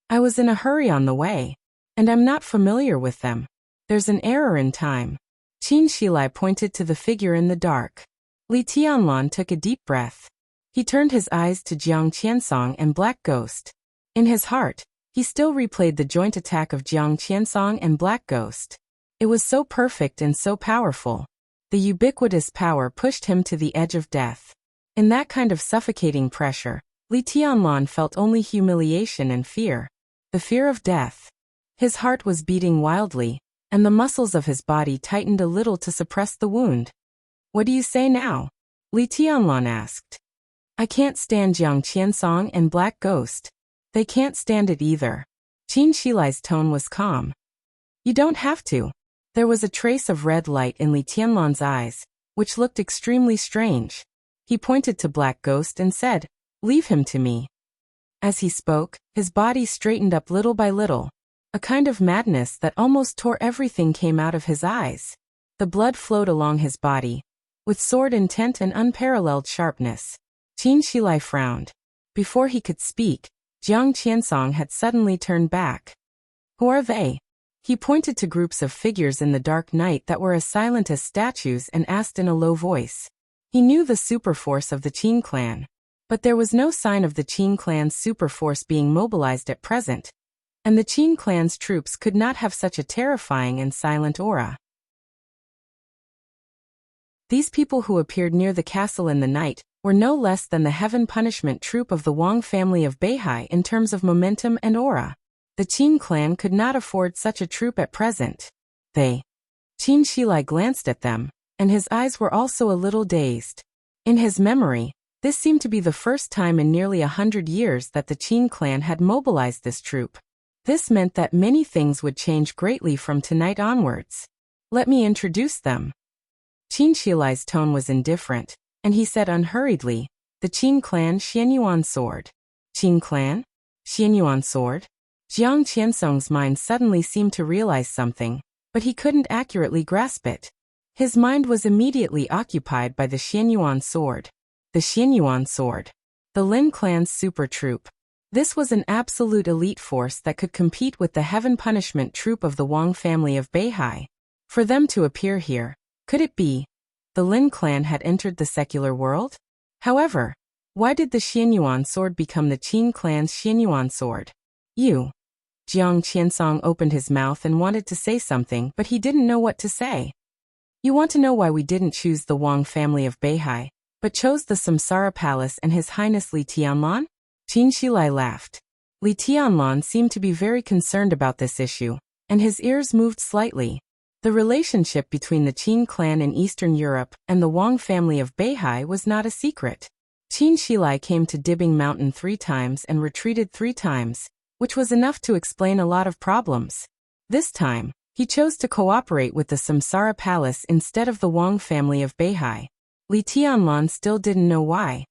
I was in a hurry on the way, and I'm not familiar with them. There's an error in time." Qin Shilai pointed to the figure in the dark. Li Tianlan took a deep breath. He turned his eyes to Jiang Qiansong and Black Ghost. In his heart, he still replayed the joint attack of Jiang Qiansong and Black Ghost. It was so perfect and so powerful. The ubiquitous power pushed him to the edge of death. In that kind of suffocating pressure, Li Tianlan felt only humiliation and fear. The fear of death. His heart was beating wildly, and the muscles of his body tightened a little to suppress the wound. "What do you say now?" Li Tianlan asked. "I can't stand Jiang Qiansong and Black Ghost. They can't stand it either." Qin Shilai's tone was calm. "You don't have to." There was a trace of red light in Li Tianlan's eyes, which looked extremely strange. He pointed to Black Ghost and said, "Leave him to me." As he spoke, his body straightened up little by little. A kind of madness that almost tore everything came out of his eyes. The blood flowed along his body, with sword intent and unparalleled sharpness. Qin Shilai frowned. Before he could speak, Jiang Qiansong had suddenly turned back. "Who are they?" He pointed to groups of figures in the dark night that were as silent as statues and asked in a low voice. He knew the superforce of the Qin clan, but there was no sign of the Qin clan's superforce being mobilized at present, and the Qin clan's troops could not have such a terrifying and silent aura. These people who appeared near the castle in the night were no less than the Heaven Punishment troop of the Wang family of Beihai in terms of momentum and aura. The Qin clan could not afford such a troop at present. Qin Shilai glanced at them, and his eyes were also a little dazed. In his memory, this seemed to be the first time in nearly 100 years that the Qin clan had mobilized this troop. This meant that many things would change greatly from tonight onwards. "Let me introduce them." Qin Shilai's tone was indifferent, and he said unhurriedly, "The Qin clan Xianyuan sword." "Qin clan? Xianyuan sword?" Jiang Qiansong's mind suddenly seemed to realize something, but he couldn't accurately grasp it. His mind was immediately occupied by the Xianyuan sword. The Xianyuan sword. The Lin clan's super troop. This was an absolute elite force that could compete with the Heaven Punishment troop of the Wang family of Beihai. For them to appear here, could it be the Lin clan had entered the secular world? However, why did the Xianyuan sword become the Qin clan's Xianyuan sword? Jiang Qiansong opened his mouth and wanted to say something, but he didn't know what to say. "You want to know why we didn't choose the Wang family of Beihai, but chose the Samsara Palace and His Highness Li Tianlan?" Qin Shilai laughed. Li Tianlan seemed to be very concerned about this issue, and his ears moved slightly. The relationship between the Qin clan in Eastern Europe and the Wang family of Beihai was not a secret. Qin Shilai came to Dibbing Mountain 3 times and retreated 3 times, which was enough to explain a lot of problems. This time, he chose to cooperate with the Samsara Palace instead of the Wang family of Beihai. Li Tianlan still didn't know why.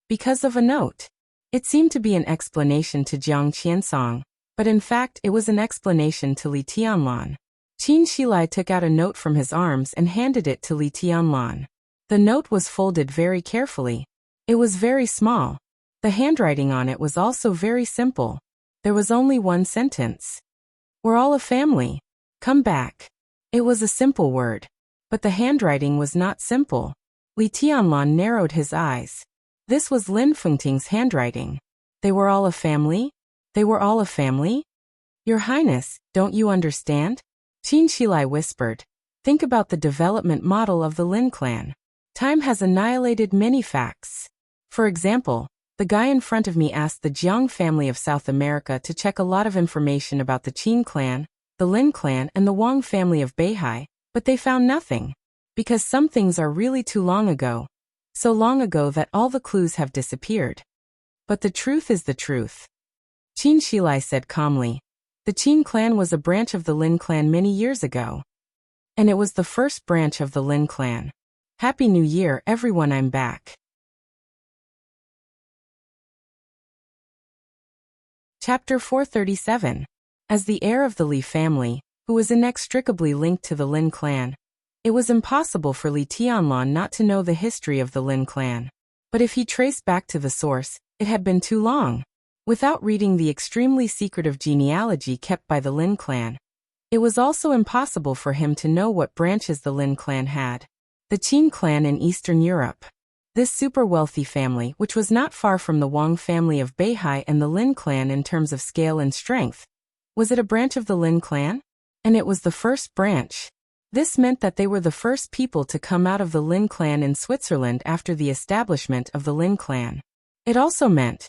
Because of a note. It seemed to be an explanation to Jiang Qiansong, but in fact it was an explanation to Li Tianlan. Qin Shilai took out a note from his arms and handed it to Li Tianlan. The note was folded very carefully. It was very small. The handwriting on it was also very simple. There was only one sentence. We're all a family. Come back. It was a simple word. But the handwriting was not simple. Li Tianlan narrowed his eyes. This was Lin Fengting's handwriting. They were all a family? They were all a family? Your Highness, don't you understand? Qin Shilai whispered. Think about the development model of the Lin clan. Time has annihilated many facts. For example, the guy in front of me asked the Jiang family of South America to check a lot of information about the Qin clan, the Lin clan and the Wang family of Beihai, but they found nothing. Because some things are really too long ago. So long ago that all the clues have disappeared. But the truth is the truth. Qin Shilai said calmly. The Qin clan was a branch of the Lin clan many years ago. And it was the first branch of the Lin clan. Happy New Year, everyone, I'm back. Chapter 437. As the heir of the Li family, who was inextricably linked to the Lin clan, it was impossible for Li Tianlan not to know the history of the Lin clan. But if he traced back to the source, it had been too long. Without reading the extremely secretive genealogy kept by the Lin clan, it was also impossible for him to know what branches the Lin clan had. The Qin clan in Eastern Europe. This super-wealthy family, which was not far from the Wang family of Beihai and the Lin clan in terms of scale and strength. Was it a branch of the Lin clan? And it was the first branch. This meant that they were the first people to come out of the Lin clan in Switzerland after the establishment of the Lin clan. It also meant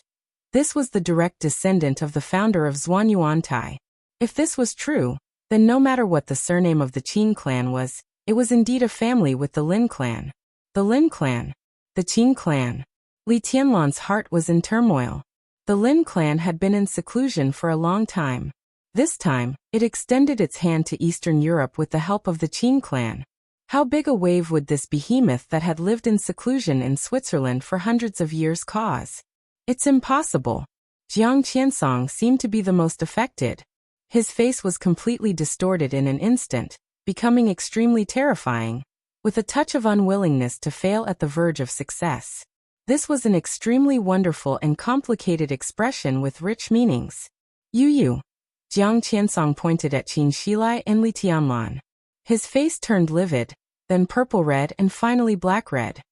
this was the direct descendant of the founder of Zhuanyuantai. If this was true, then no matter what the surname of the Qin clan was, it was indeed a family with the Lin clan. The Lin clan. The Qin clan. Li Tianlan's heart was in turmoil. The Lin clan had been in seclusion for a long time. This time, it extended its hand to Eastern Europe with the help of the Qin clan. How big a wave would this behemoth that had lived in seclusion in Switzerland for hundreds of years cause? It's impossible. Jiang Qiansong seemed to be the most affected. His face was completely distorted in an instant, becoming extremely terrifying, with a touch of unwillingness to fail at the verge of success. This was an extremely wonderful and complicated expression with rich meanings. You. Jiang Qiansong pointed at Qin Shilai and Li Tianlan. His face turned livid, then purple-red and finally black-red.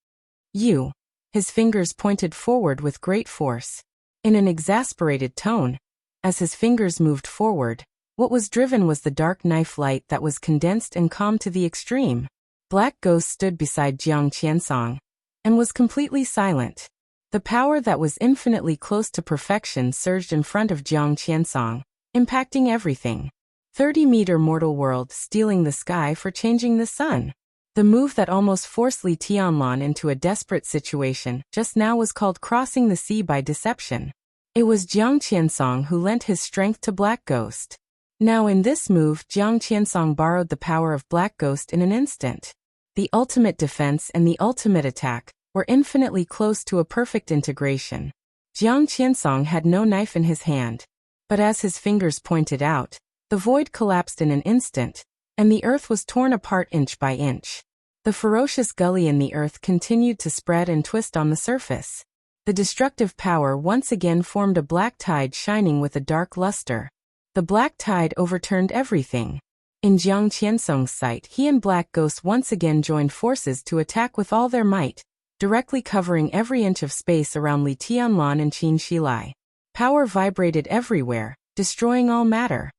You. His fingers pointed forward with great force. In an exasperated tone, as his fingers moved forward, what was driven was the dark knife light that was condensed and calm to the extreme. Black Ghost stood beside Jiang Qiansong and was completely silent. The power that was infinitely close to perfection surged in front of Jiang Qiansong, impacting everything. 30-meter mortal world stealing the sky for changing the sun. The move that almost forced Li Tianlan into a desperate situation just now was called crossing the sea by deception. It was Jiang Qiansong who lent his strength to Black Ghost. Now in this move, Jiang Qiansong borrowed the power of Black Ghost in an instant. The ultimate defense and the ultimate attack were infinitely close to a perfect integration. Jiang Qiansong had no knife in his hand, but as his fingers pointed out, the void collapsed in an instant, and the earth was torn apart inch by inch. The ferocious gully in the earth continued to spread and twist on the surface. The destructive power once again formed a black tide shining with a dark luster. The black tide overturned everything. In Jiang Qiansong's sight, he and Black Ghost once again joined forces to attack with all their might, directly covering every inch of space around Li Tianlan and Qin Shilai. Power vibrated everywhere, destroying all matter.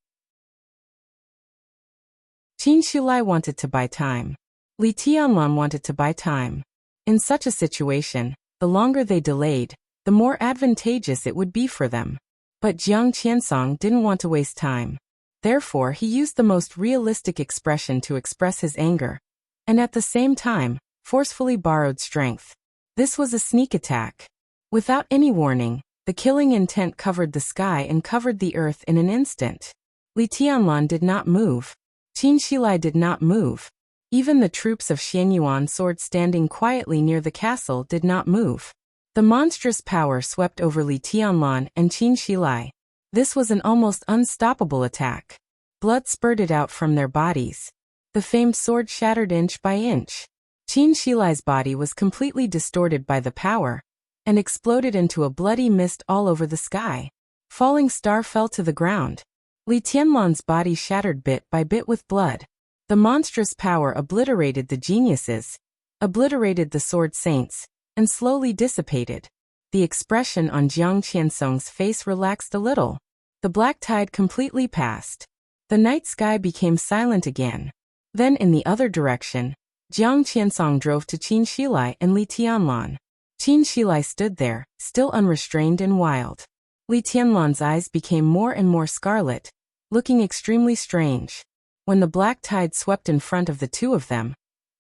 Qin Shilai wanted to buy time. Li Tianlan wanted to buy time. In such a situation, the longer they delayed, the more advantageous it would be for them. But Jiang Qiansong didn't want to waste time. Therefore, he used the most realistic expression to express his anger, and at the same time, forcefully borrowed strength. This was a sneak attack. Without any warning, the killing intent covered the sky and covered the earth in an instant. Li Tianlan did not move. Qin Shilai did not move. Even the troops of Xianyuan sword standing quietly near the castle did not move. The monstrous power swept over Li Tianlan and Qin Shilai. This was an almost unstoppable attack. Blood spurted out from their bodies. The famed sword shattered inch by inch. Qin Shilai's body was completely distorted by the power, and exploded into a bloody mist all over the sky. Falling star fell to the ground. Li Tianlan's body shattered bit by bit with blood. The monstrous power obliterated the geniuses, obliterated the sword saints, and slowly dissipated. The expression on Jiang Qiansong's face relaxed a little. The black tide completely passed. The night sky became silent again. Then in the other direction, Jiang Qiansong drove to Qin Shilai and Li Tianlan. Qin Shilai stood there, still unrestrained and wild. Li Tianlan's eyes became more and more scarlet, looking extremely strange. When the black tide swept in front of the two of them,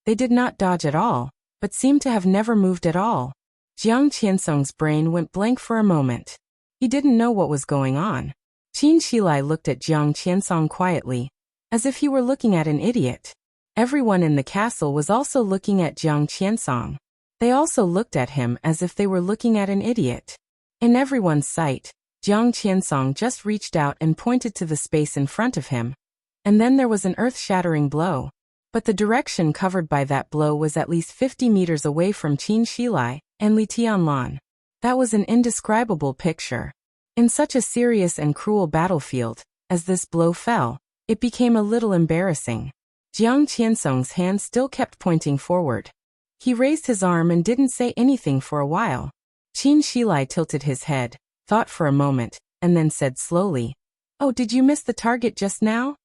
they did not dodge at all, but seemed to have never moved at all. Jiang Qiansong's brain went blank for a moment. He didn't know what was going on. Qin Shilai looked at Jiang Qiansong quietly, as if he were looking at an idiot. Everyone in the castle was also looking at Jiang Qiansong. They also looked at him as if they were looking at an idiot. In everyone's sight, Jiang Qiansong just reached out and pointed to the space in front of him. And then there was an earth-shattering blow. But the direction covered by that blow was at least 50 meters away from Qin Shilai and Li Tianlan. That was an indescribable picture. In such a serious and cruel battlefield, as this blow fell, it became a little embarrassing. Jiang Qiansong's hand still kept pointing forward. He raised his arm and didn't say anything for a while. Qin Shilai tilted his head, thought for a moment, and then said slowly, "Oh, did you miss the target just now?"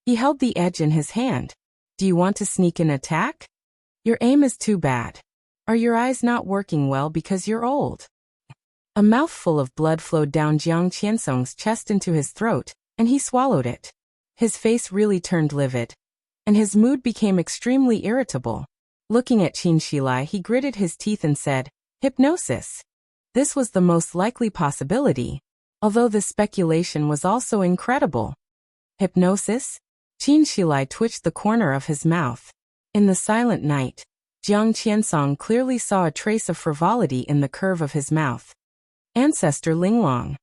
He held the edge in his hand. "Do you want to sneak an attack? Your aim is too bad. Are your eyes not working well because you're old?" A mouthful of blood flowed down Jiang Qiansong's chest into his throat, and he swallowed it. His face really turned livid, and his mood became extremely irritable. Looking at Qin Shilai, he gritted his teeth and said, "Hypnosis." This was the most likely possibility, although the speculation was also incredible. Hypnosis? Qin Shilai twitched the corner of his mouth. In the silent night, Jiang Qiansong clearly saw a trace of frivolity in the curve of his mouth. Ancestor Linglong.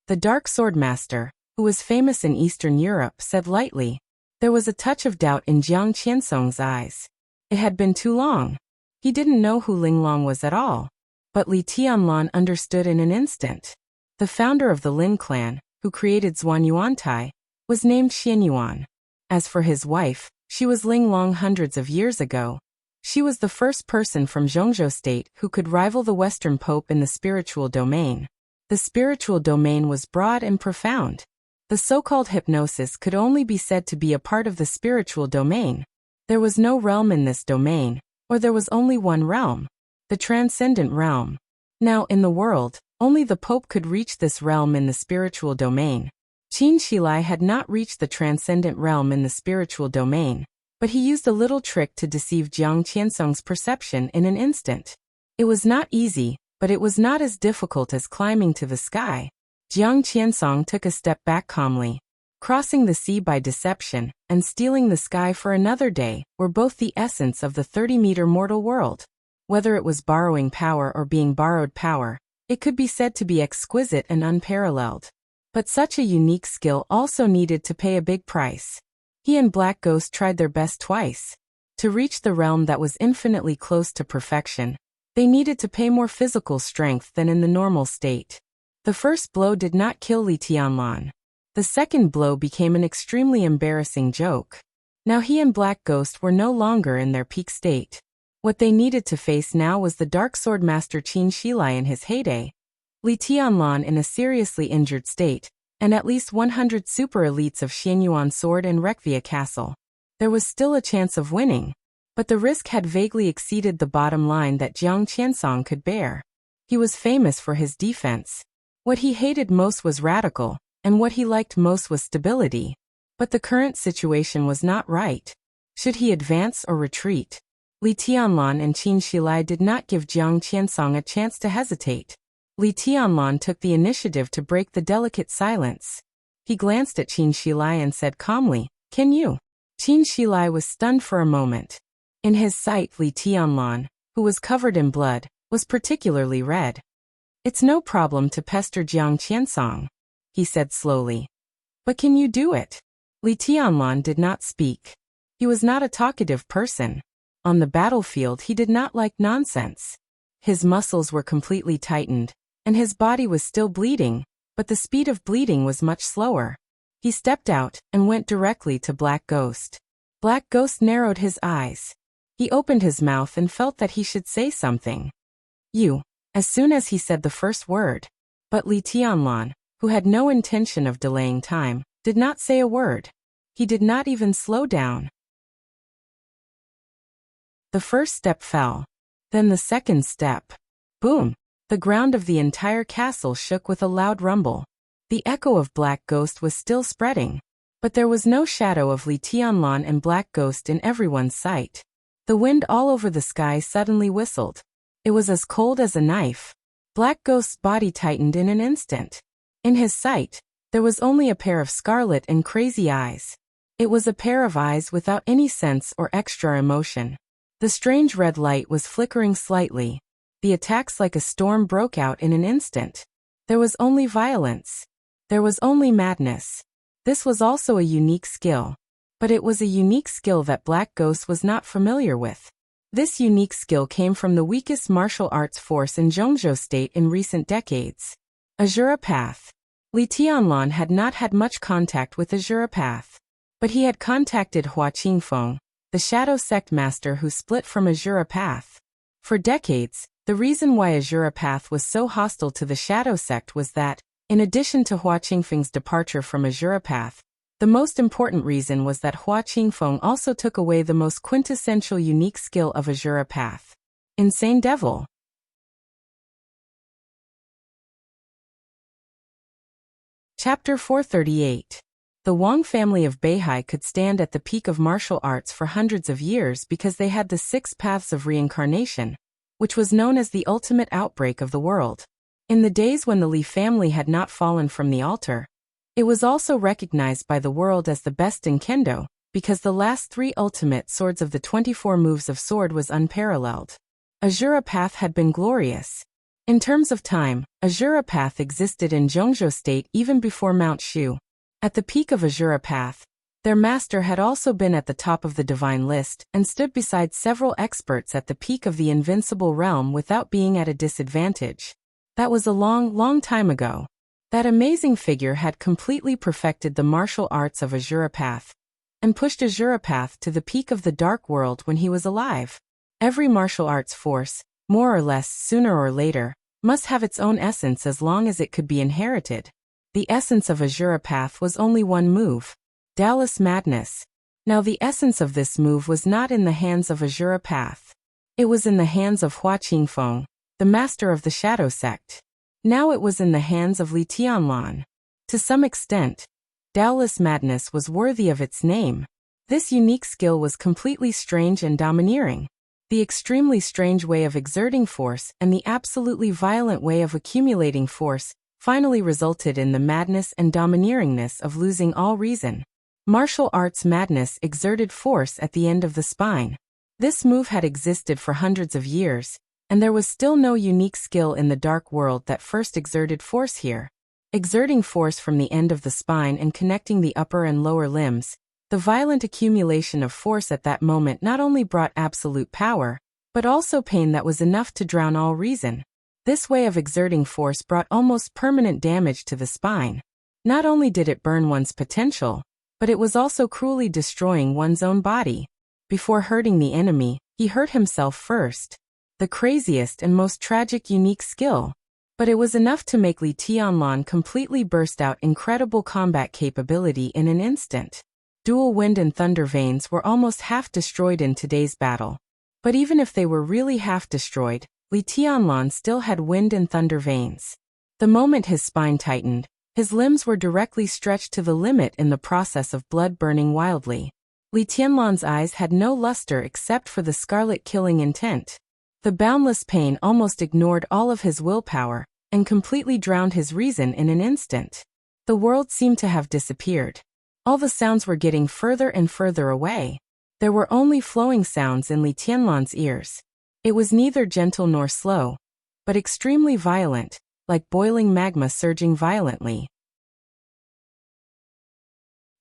The Dark Sword Master, who was famous in Eastern Europe, said lightly. There was a touch of doubt in Jiang Qiansong's eyes. It had been too long. He didn't know who Linglong was at all. But Li Tianlan understood in an instant. The founder of the Lin clan, who created Zhuanyuantai, was named Xianyuan. As for his wife, she was Linglong hundreds of years ago. She was the first person from Zhongzhou state who could rival the Western Pope in the spiritual domain. The spiritual domain was broad and profound. The so-called hypnosis could only be said to be a part of the spiritual domain. There was no realm in this domain, or there was only one realm, the transcendent realm. Now in the world, only the Pope could reach this realm in the spiritual domain. Qin Shilai had not reached the transcendent realm in the spiritual domain, but he used a little trick to deceive Jiang Qiansong's perception in an instant. It was not easy, but it was not as difficult as climbing to the sky. Jiang Qiansong took a step back calmly. Crossing the sea by deception and stealing the sky for another day were both the essence of the 30-meter mortal world. Whether it was borrowing power or being borrowed power, it could be said to be exquisite and unparalleled. But such a unique skill also needed to pay a big price. He and Black Ghost tried their best twice. To reach the realm that was infinitely close to perfection, they needed to pay more physical strength than in the normal state. The first blow did not kill Li Tianlan. The second blow became an extremely embarrassing joke. Now he and Black Ghost were no longer in their peak state. What they needed to face now was the Dark Sword Master Qin Shilai in his heyday, Li Tianlan in a seriously injured state, and at least 100 super elites of Xianyuan Sword and Rekvia Castle. There was still a chance of winning, but the risk had vaguely exceeded the bottom line that Jiang Qiansong could bear. He was famous for his defense. What he hated most was radical, and what he liked most was stability. But the current situation was not right. Should he advance or retreat? Li Tianlan and Qin Shilai did not give Jiang Qiansong a chance to hesitate. Li Tianlan took the initiative to break the delicate silence. He glanced at Qin Shilai and said calmly, "Can you?" Qin Shilai was stunned for a moment. In his sight, Li Tianlan, who was covered in blood, was particularly red. "It's no problem to pester Jiang Qiansong," he said slowly. "But can you do it?" Li Tianlan did not speak. He was not a talkative person. On the battlefield he did not like nonsense. His muscles were completely tightened, and his body was still bleeding, but the speed of bleeding was much slower. He stepped out and went directly to Black Ghost. Black Ghost narrowed his eyes. He opened his mouth and felt that he should say something. "You," as soon as he said the first word. But Li Tianlan, who had no intention of delaying time, did not say a word. He did not even slow down. The first step fell. Then the second step. Boom! The ground of the entire castle shook with a loud rumble. The echo of Black Ghost was still spreading. But there was no shadow of Li Tianlan and Black Ghost in everyone's sight. The wind all over the sky suddenly whistled. It was as cold as a knife. Black Ghost's body tightened in an instant. In his sight, there was only a pair of scarlet and crazy eyes. It was a pair of eyes without any sense or extra emotion. The strange red light was flickering slightly. The attacks like a storm broke out in an instant. There was only violence. There was only madness. This was also a unique skill. But it was a unique skill that Black Ghost was not familiar with. This unique skill came from the weakest martial arts force in Zhongzhou State in recent decades. Azura Path. Li Tianlan had not had much contact with Azura Path. But he had contacted Hua Qingfeng, the Shadow Sect master who split from Azura Path. For decades, the reason why Azura Path was so hostile to the Shadow Sect was that, in addition to Hua Qingfeng's departure from Azura Path, the most important reason was that Hua Qingfeng also took away the most quintessential unique skill of Azura Path. Insane Devil. Chapter 438. The Wang family of Beihai could stand at the peak of martial arts for hundreds of years because they had the 6 paths of reincarnation, which was known as the ultimate outbreak of the world. In the days when the Li family had not fallen from the altar, it was also recognized by the world as the best in Kendo, because the last 3 ultimate swords of the 24 moves of sword was unparalleled. Azura Path had been glorious. In terms of time, Azura Path existed in Zhongzhou State even before Mount Shu. At the peak of Azura Path, their master had also been at the top of the divine list and stood beside several experts at the peak of the invincible realm without being at a disadvantage. That was a long, long time ago. That amazing figure had completely perfected the martial arts of Azura Path and pushed Azura Path to the peak of the dark world when he was alive. Every martial arts force, more or less sooner or later, must have its own essence as long as it could be inherited. The essence of Azura Path was only one move. Dallas Madness. Now the essence of this move was not in the hands of Azura Path. It was in the hands of Hua Qingfeng, the master of the Shadow Sect. Now it was in the hands of Li Tianlan. To some extent, Dallas Madness was worthy of its name. This unique skill was completely strange and domineering. The extremely strange way of exerting force and the absolutely violent way of accumulating force finally resulted in the madness and domineeringness of losing all reason. Martial arts madness exerted force at the end of the spine. This move had existed for hundreds of years, and there was still no unique skill in the dark world that first exerted force here. Exerting force from the end of the spine and connecting the upper and lower limbs, the violent accumulation of force at that moment not only brought absolute power, but also pain that was enough to drown all reason. This way of exerting force brought almost permanent damage to the spine. Not only did it burn one's potential, but it was also cruelly destroying one's own body. Before hurting the enemy, he hurt himself first. The craziest and most tragic unique skill. But it was enough to make Li Tianlan completely burst out incredible combat capability in an instant. Dual wind and thunder veins were almost half destroyed in today's battle. But even if they were really half destroyed, Li Tianlan still had wind and thunder veins. The moment his spine tightened, his limbs were directly stretched to the limit in the process of blood burning wildly. Li Tianlan's eyes had no luster except for the scarlet killing intent. The boundless pain almost ignored all of his willpower and completely drowned his reason in an instant. The world seemed to have disappeared. All the sounds were getting further and further away. There were only flowing sounds in Li Tianlan's ears. It was neither gentle nor slow, but extremely violent, like boiling magma surging violently.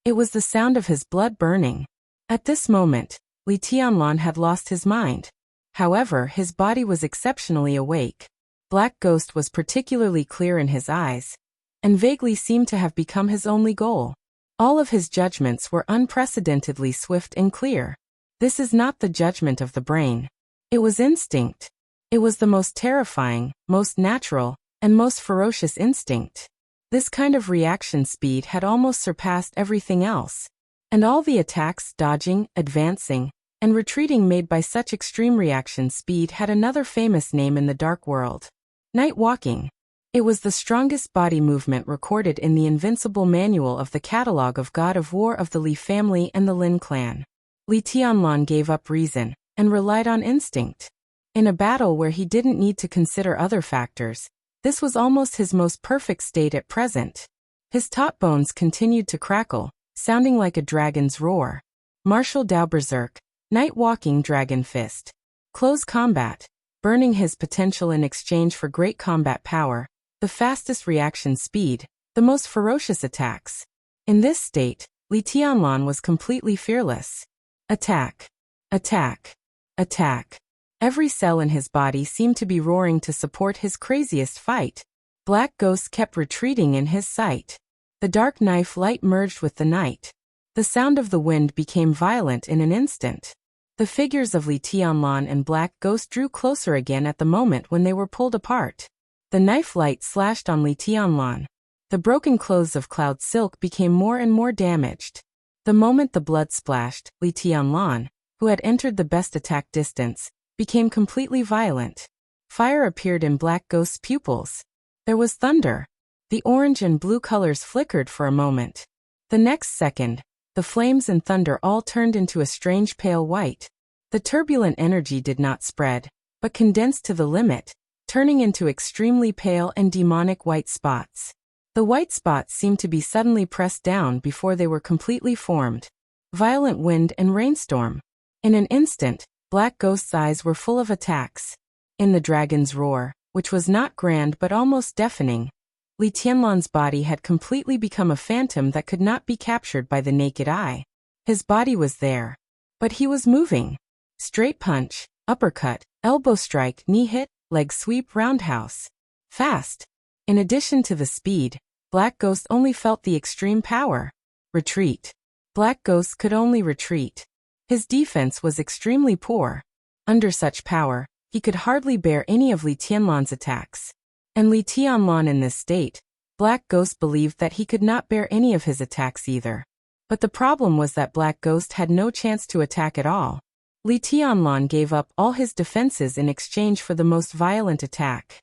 It was the sound of his blood burning. At this moment, Li Tianlan had lost his mind. However, his body was exceptionally awake. Black Ghost was particularly clear in his eyes, and vaguely seemed to have become his only goal. All of his judgments were unprecedentedly swift and clear. This is not the judgment of the brain. It was instinct. It was the most terrifying, most natural, and most ferocious instinct. This kind of reaction speed had almost surpassed everything else. And all the attacks, dodging, advancing, and retreating made by such extreme reaction speed had another famous name in the dark world. Night walking. It was the strongest body movement recorded in the invincible manual of the catalogue of God of War of the Li family and the Lin clan. Li Tianlan gave up reason, and relied on instinct. In a battle where he didn't need to consider other factors, this was almost his most perfect state at present. His top bones continued to crackle, sounding like a dragon's roar. Martial Dao Berserk, Night Walking Dragon Fist. Close combat, burning his potential in exchange for great combat power, the fastest reaction speed, the most ferocious attacks. In this state, Li Tianlan was completely fearless. Attack. Attack. Attack. Every cell in his body seemed to be roaring to support his craziest fight. Black Ghost kept retreating in his sight. The dark knife light merged with the night. The sound of the wind became violent in an instant. The figures of Li Tianlan and Black Ghost drew closer again at the moment when they were pulled apart. The knife light slashed on Li Tianlan. The broken clothes of cloud silk became more and more damaged. The moment the blood splashed, Li Tianlan, who had entered the best attack distance, became completely violent. Fire appeared in Black Ghost's pupils. There was thunder. The orange and blue colors flickered for a moment. The next second, the flames and thunder all turned into a strange pale white. The turbulent energy did not spread, but condensed to the limit, turning into extremely pale and demonic white spots. The white spots seemed to be suddenly pressed down before they were completely formed. Violent wind and rainstorm. In an instant, Black Ghost's eyes were full of attacks. In the dragon's roar, which was not grand but almost deafening, Li Tianlan's body had completely become a phantom that could not be captured by the naked eye. His body was there, but he was moving. Straight punch, uppercut, elbow strike, knee hit, leg sweep, roundhouse. Fast. In addition to the speed, Black Ghost only felt the extreme power. Retreat. Black Ghost could only retreat. His defense was extremely poor. Under such power, he could hardly bear any of Li Tianlan's attacks. And Li Tianlan in this state, Black Ghost believed that he could not bear any of his attacks either. But the problem was that Black Ghost had no chance to attack at all. Li Tianlan gave up all his defenses in exchange for the most violent attack.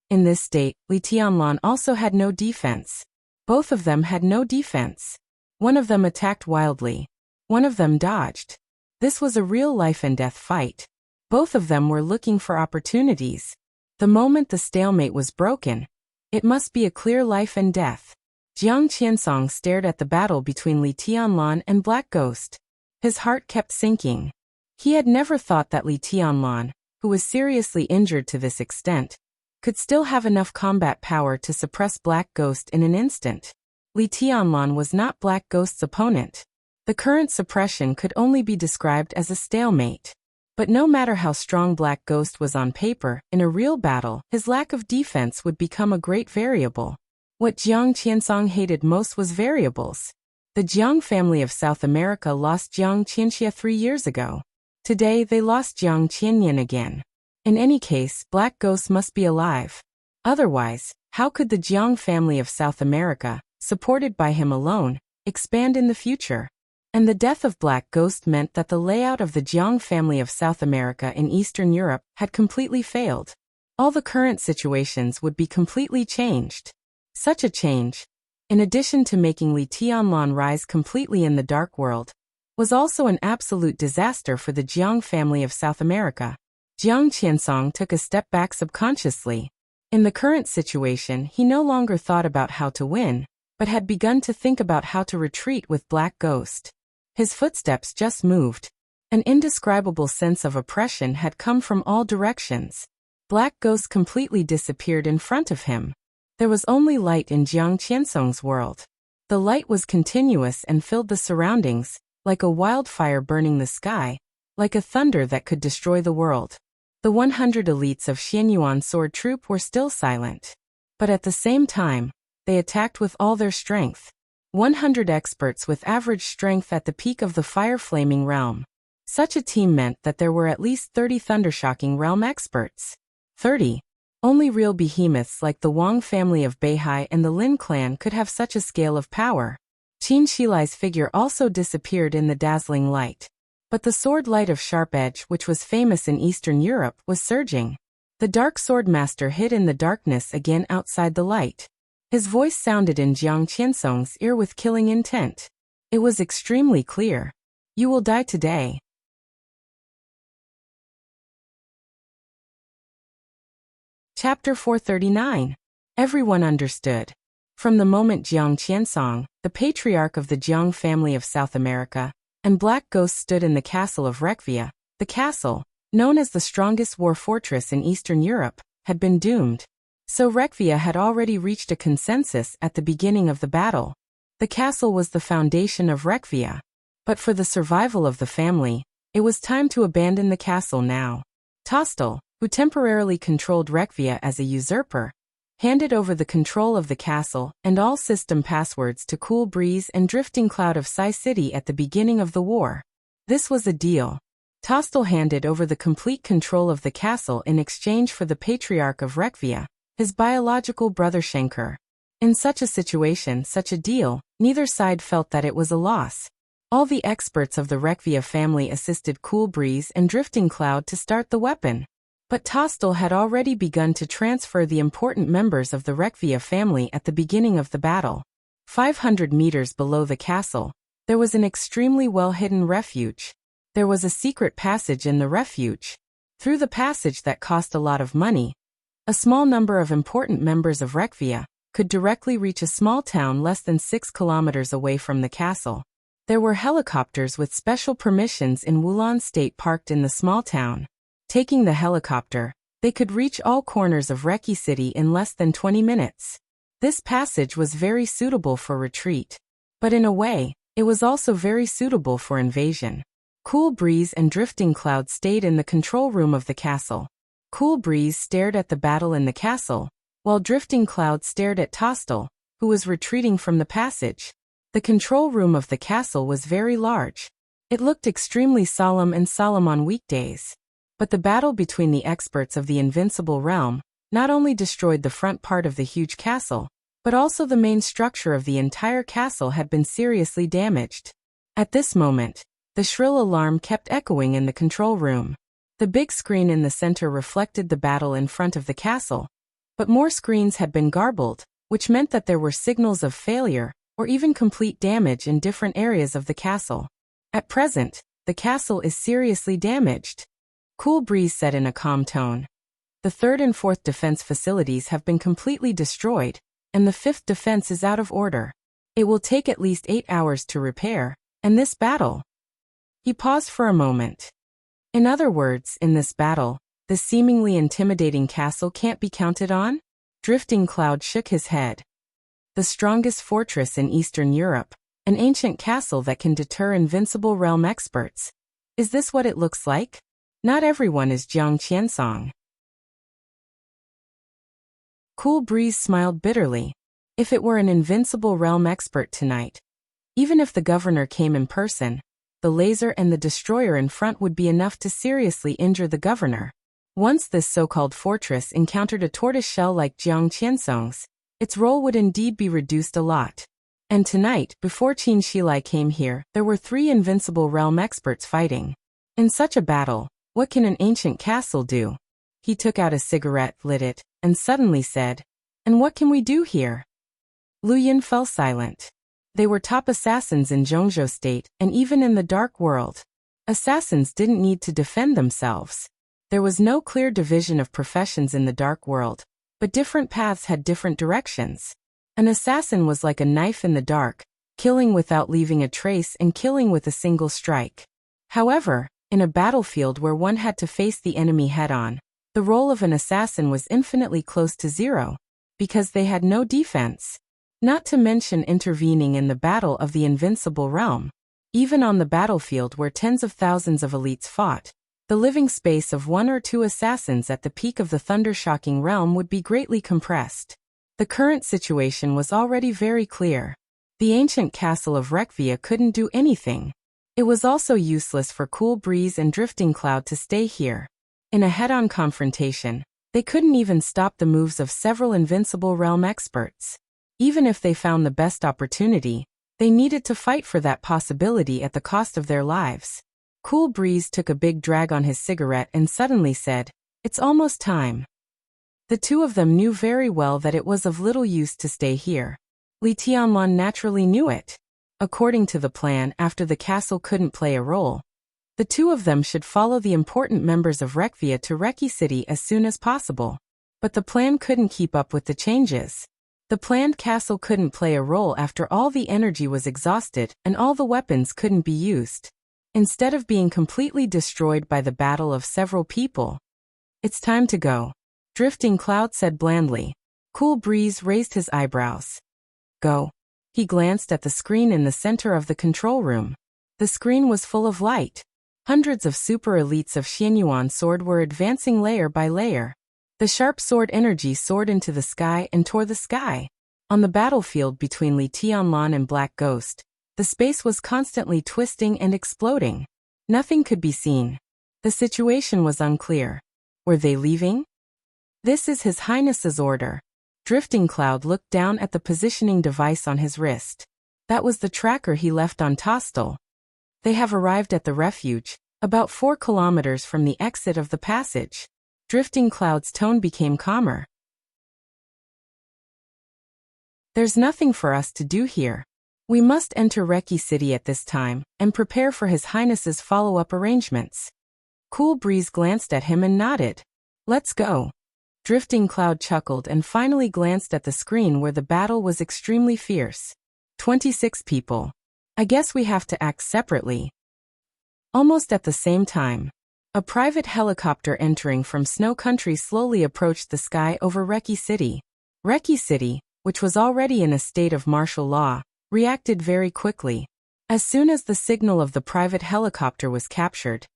In this state, Li Tianlan also had no defense. Both of them had no defense. One of them attacked wildly. One of them dodged. This was a real life and death fight. Both of them were looking for opportunities. The moment the stalemate was broken, it must be a clear life and death. Jiang Qiansong stared at the battle between Li Tianlan and Black Ghost. His heart kept sinking. He had never thought that Li Tianlan, who was seriously injured to this extent, could still have enough combat power to suppress Black Ghost in an instant. Li Tianlan was not Black Ghost's opponent. The current suppression could only be described as a stalemate. But no matter how strong Black Ghost was on paper, in a real battle, his lack of defense would become a great variable. What Jiang Qiansong hated most was variables. The Jiang family of South America lost Jiang Qianxia 3 years ago. Today they lost Jiang Qianyan again. In any case, Black Ghost must be alive. Otherwise, how could the Jiang family of South America, supported by him alone, expand in the future? And the death of Black Ghost meant that the layout of the Jiang family of South America in Eastern Europe had completely failed. All the current situations would be completely changed. Such a change, in addition to making Li Tianlan rise completely in the dark world, was also an absolute disaster for the Jiang family of South America. Jiang Qiansong took a step back subconsciously. In the current situation, he no longer thought about how to win, but had begun to think about how to retreat with Black Ghost. His footsteps just moved. An indescribable sense of oppression had come from all directions. Black ghosts completely disappeared in front of him. There was only light in Jiang Qiansong's world. The light was continuous and filled the surroundings, like a wildfire burning the sky, like a thunder that could destroy the world. The 100 elites of Xianyuan sword troop were still silent. But at the same time, they attacked with all their strength. 100 experts with average strength at the peak of the fire-flaming realm. Such a team meant that there were at least 30 thundershocking realm experts. 30. Only real behemoths like the Wang family of Beihai and the Lin clan could have such a scale of power. Qin Shilai's figure also disappeared in the dazzling light. But the sword light of Sharp Edge, which was famous in Eastern Europe, was surging. The dark sword master hid in the darkness again outside the light. His voice sounded in Jiang Qiansong's ear with killing intent. It was extremely clear. You will die today. Chapter 439. Everyone understood. From the moment Jiang Qiansong, the patriarch of the Jiang family of South America, and Black Ghost stood in the castle of Rekvia, the castle, known as the strongest war fortress in Eastern Europe, had been doomed. So Rekvia had already reached a consensus at the beginning of the battle. The castle was the foundation of Rekvia. But for the survival of the family, it was time to abandon the castle now. Tostel, who temporarily controlled Rekvia as a usurper, handed over the control of the castle and all system passwords to Cool Breeze and Drifting Cloud of Sai City at the beginning of the war. This was a deal. Tostel handed over the complete control of the castle in exchange for the patriarch of Rekvia, his biological brother Shenker. In such a situation, such a deal, neither side felt that it was a loss. All the experts of the Rekvia family assisted Cool Breeze and Drifting Cloud to start the weapon. But Tostel had already begun to transfer the important members of the Rekvia family at the beginning of the battle. 500 meters below the castle, there was an extremely well-hidden refuge. There was a secret passage in the refuge. Through the passage that cost a lot of money, a small number of important members of Rekvia could directly reach a small town less than 6 kilometers away from the castle. There were helicopters with special permissions in Wulan State parked in the small town. Taking the helicopter, they could reach all corners of Reki City in less than 20 minutes. This passage was very suitable for retreat. But in a way, it was also very suitable for invasion. Cool Breeze and Drifting Cloud stayed in the control room of the castle. Cool Breeze stared at the battle in the castle, while Drifting Cloud stared at Tostel, who was retreating from the passage. The control room of the castle was very large. It looked extremely solemn on weekdays. But the battle between the experts of the Invincible Realm not only destroyed the front part of the huge castle, but also the main structure of the entire castle had been seriously damaged. At this moment, the shrill alarm kept echoing in the control room. The big screen in the center reflected the battle in front of the castle, but more screens had been garbled, which meant that there were signals of failure or even complete damage in different areas of the castle. At present, the castle is seriously damaged. Cool Breeze said in a calm tone. The 3rd and 4th defense facilities have been completely destroyed, and the 5th defense is out of order. It will take at least 8 hours to repair, and this battle. He paused for a moment. In other words, in this battle, the seemingly intimidating castle can't be counted on? Drifting Cloud shook his head. The strongest fortress in Eastern Europe, an ancient castle that can deter Invincible Realm experts. Is this what it looks like? Not everyone is Jiang Qiansong. Cool Breeze smiled bitterly. If it were an Invincible Realm expert tonight, even if the governor came in person, the laser and the destroyer in front would be enough to seriously injure the governor. Once this so-called fortress encountered a tortoiseshell like Jiang Qiansong's, its role would indeed be reduced a lot. And tonight, before Qin Shilai came here, there were 3 Invincible Realm experts fighting. In such a battle, what can an ancient castle do? He took out a cigarette, lit it, and suddenly said, "And what can we do here?" Lu Yin fell silent. They were top assassins in Zhongzhou State, and even in the Dark World. Assassins didn't need to defend themselves. There was no clear division of professions in the Dark World, but different paths had different directions. An assassin was like a knife in the dark, killing without leaving a trace and killing with a single strike. However, In a battlefield where one had to face the enemy head-on, the role of an assassin was infinitely close to zero, because they had no defense. Not to mention intervening in the battle of the invincible realm. Even on the battlefield where tens of thousands of elites fought, the living space of one or two assassins at the peak of the thunder-shocking realm would be greatly compressed. The current situation was already very clear. The ancient castle of Rekvia couldn't do anything. It was also useless for Cool Breeze and Drifting Cloud to stay here. In a head-on confrontation, they couldn't even stop the moves of several invincible realm experts. Even if they found the best opportunity, they needed to fight for that possibility at the cost of their lives. Cool Breeze took a big drag on his cigarette and suddenly said, "It's almost time." The two of them knew very well that it was of little use to stay here. Li Tianlan naturally knew it. According to the plan, after the castle couldn't play a role, the two of them should follow the important members of Rekvia to Reki City as soon as possible. But the plan couldn't keep up with the changes. The planned castle couldn't play a role after all the energy was exhausted and all the weapons couldn't be used. Instead of being completely destroyed by the battle of several people, "It's time to go," Drifting Cloud said blandly. Cool Breeze raised his eyebrows. "Go." He glanced at the screen in the center of the control room. The screen was full of light. Hundreds of super elites of Xianyuan sword were advancing layer by layer. The sharp sword energy soared into the sky and tore the sky. On the battlefield between Li Tianlan and Black Ghost, the space was constantly twisting and exploding. Nothing could be seen. The situation was unclear. Were they leaving? "This is His Highness's order." Drifting Cloud looked down at the positioning device on his wrist. That was the tracker he left on Tostel. They have arrived at the refuge, about 4 kilometers from the exit of the passage. Drifting Cloud's tone became calmer. "There's nothing for us to do here. We must enter Reki City at this time, and prepare for His Highness's follow-up arrangements." Cool Breeze glanced at him and nodded. "Let's go." Drifting Cloud chuckled and finally glanced at the screen where the battle was extremely fierce. 26 people. I guess we have to act separately. Almost at the same time, a private helicopter entering from Snow Country slowly approached the sky over Reki City. Reki City, which was already in a state of martial law, reacted very quickly. As soon as the signal of the private helicopter was captured,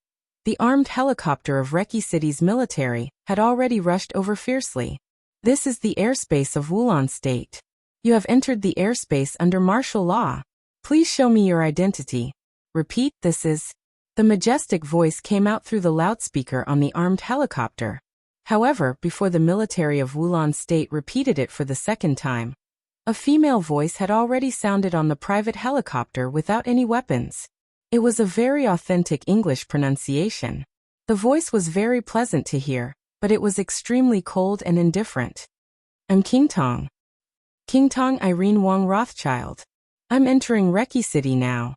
the armed helicopter of Reki City's military had already rushed over fiercely. "This is the airspace of Wulon State. You have entered the airspace under martial law. Please show me your identity." "Repeat, this is..." The majestic voice came out through the loudspeaker on the armed helicopter. However, before the military of Wulon State repeated it for the second time, a female voice had already sounded on the private helicopter without any weapons. It was a very authentic English pronunciation. The voice was very pleasant to hear, but it was extremely cold and indifferent. "I'm King Tong. King Tong Irene Wang Rothschild. I'm entering Reki City now.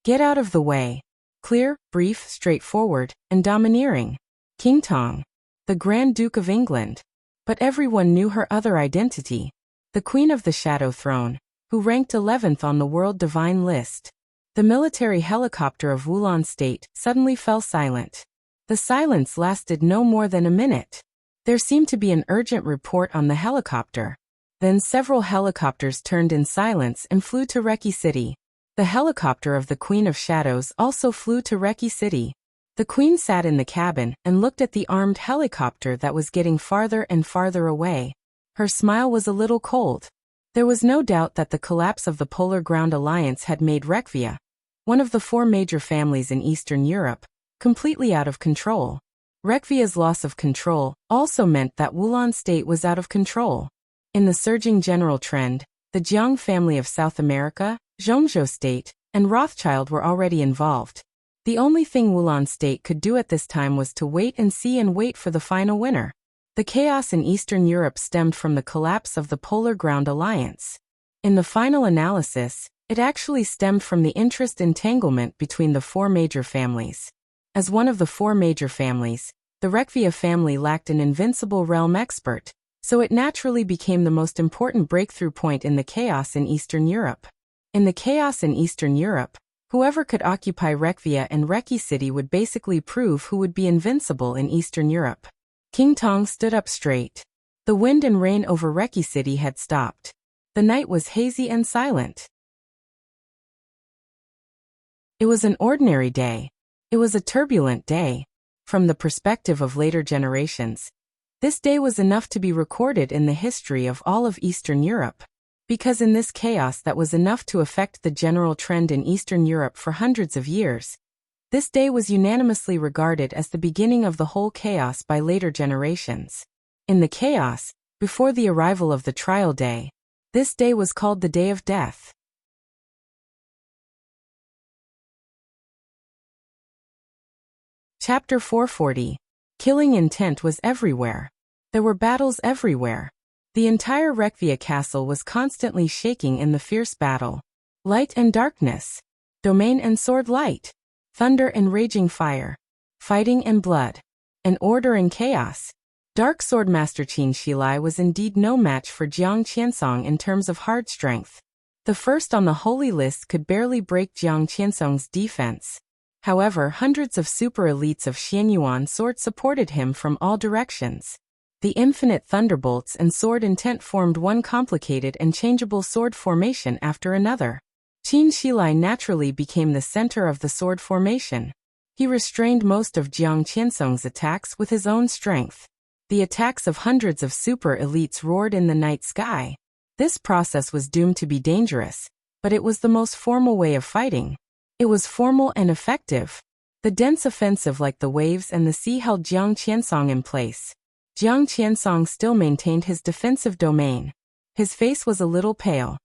Get out of the way." Clear, brief, straightforward, and domineering. King Tong, the Grand Duke of England. But everyone knew her other identity. The Queen of the Shadow Throne, who ranked 11th on the World Divine List. The military helicopter of Wulon State suddenly fell silent. The silence lasted no more than a minute. There seemed to be an urgent report on the helicopter. Then several helicopters turned in silence and flew to Reki City. The helicopter of the Queen of Shadows also flew to Reki City. The Queen sat in the cabin and looked at the armed helicopter that was getting farther and farther away. Her smile was a little cold. There was no doubt that the collapse of the Polar Ground Alliance had made Rekvia, one of the 4 major families in Eastern Europe, completely out of control. Rekvia's loss of control also meant that Wulon State was out of control. In the surging general trend, the Jiang family of South America, Zhongzhou State, and Rothschild were already involved. The only thing Wulon State could do at this time was to wait and see and wait for the final winner. The chaos in Eastern Europe stemmed from the collapse of the Polar Ground Alliance. In the final analysis, it actually stemmed from the interest entanglement between the 4 major families. As one of the 4 major families, the Rekvia family lacked an invincible realm expert, so it naturally became the most important breakthrough point in the chaos in Eastern Europe. In the chaos in Eastern Europe, Whoever could occupy Rekvia and Reki City would basically prove who would be invincible in Eastern Europe. King Tong stood up straight. The wind and rain over Reki City had stopped. The night was hazy and silent. It was an ordinary day. It was a turbulent day. From the perspective of later generations, this day was enough to be recorded in the history of all of Eastern Europe. Because in this chaos that was enough to affect the general trend in Eastern Europe for hundreds of years, this day was unanimously regarded as the beginning of the whole chaos by later generations. In the chaos, before the arrival of the trial day, this day was called the Day of Death. Chapter 440. Killing intent was everywhere. There were battles everywhere. The entire Rekvia castle was constantly shaking in the fierce battle. Light and darkness. Domain and sword light. Thunder and raging fire. Fighting and blood. And order and chaos. Dark Sword Master Qin Shilai was indeed no match for Jiang Qiansong in terms of hard strength. The first on the holy list could barely break Jiang Qiansong's defense. However, hundreds of super elites of Xianyuan sword supported him from all directions. The infinite thunderbolts and sword intent formed one complicated and changeable sword formation after another. Qin Shilai naturally became the center of the sword formation. He restrained most of Jiang Qiansong's attacks with his own strength. The attacks of hundreds of super elites roared in the night sky. This process was doomed to be dangerous, but it was the most formal way of fighting. It was formal and effective. The dense offensive like the waves and the sea held Jiang Qiansong in place. Jiang Qiansong still maintained his defensive domain. His face was a little pale.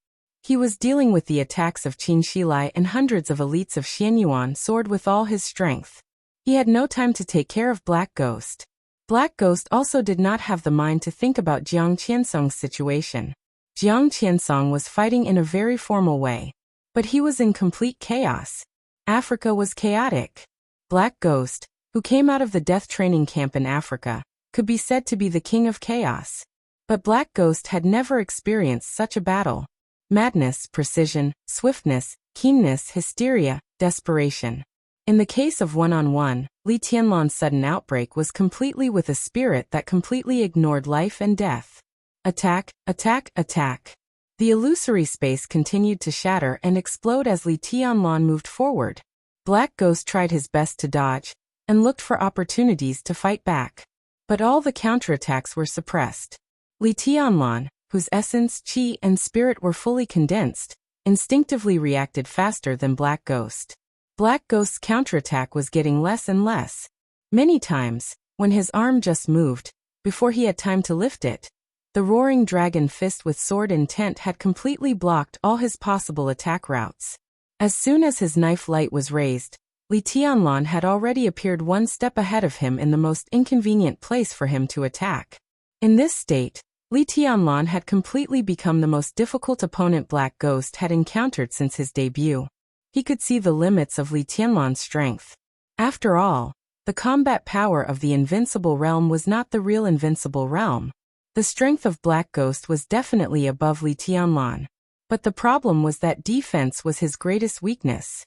He was dealing with the attacks of Qin Shilai and hundreds of elites of Xianyuan sword with all his strength. He had no time to take care of Black Ghost. Black Ghost also did not have the mind to think about Jiang Qiansong's situation. Jiang Qiansong was fighting in a very formal way, but he was in complete chaos. Africa was chaotic. Black Ghost, who came out of the death training camp in Africa, could be said to be the king of chaos. But Black Ghost had never experienced such a battle. Madness, precision, swiftness, keenness, hysteria, desperation. In the case of one-on-one, Li Tianlan's sudden outbreak was completely with a spirit that completely ignored life and death. Attack, attack, attack. The illusory space continued to shatter and explode as Li Tianlan moved forward. Black Ghost tried his best to dodge, and looked for opportunities to fight back. But all the counterattacks were suppressed. Li Tianlan, whose essence, qi, and spirit were fully condensed, instinctively reacted faster than Black Ghost. Black Ghost's counterattack was getting less and less. Many times, when his arm just moved, before he had time to lift it, the roaring dragon fist with sword intent had completely blocked all his possible attack routes. As soon as his knife light was raised, Li Tianlan had already appeared one step ahead of him in the most inconvenient place for him to attack. In this state, Li Tianlan had completely become the most difficult opponent Black Ghost had encountered since his debut. He could see the limits of Li Tianlan's strength. After all, the combat power of the Invincible Realm was not the real Invincible Realm. The strength of Black Ghost was definitely above Li Tianlan. But the problem was that defense was his greatest weakness.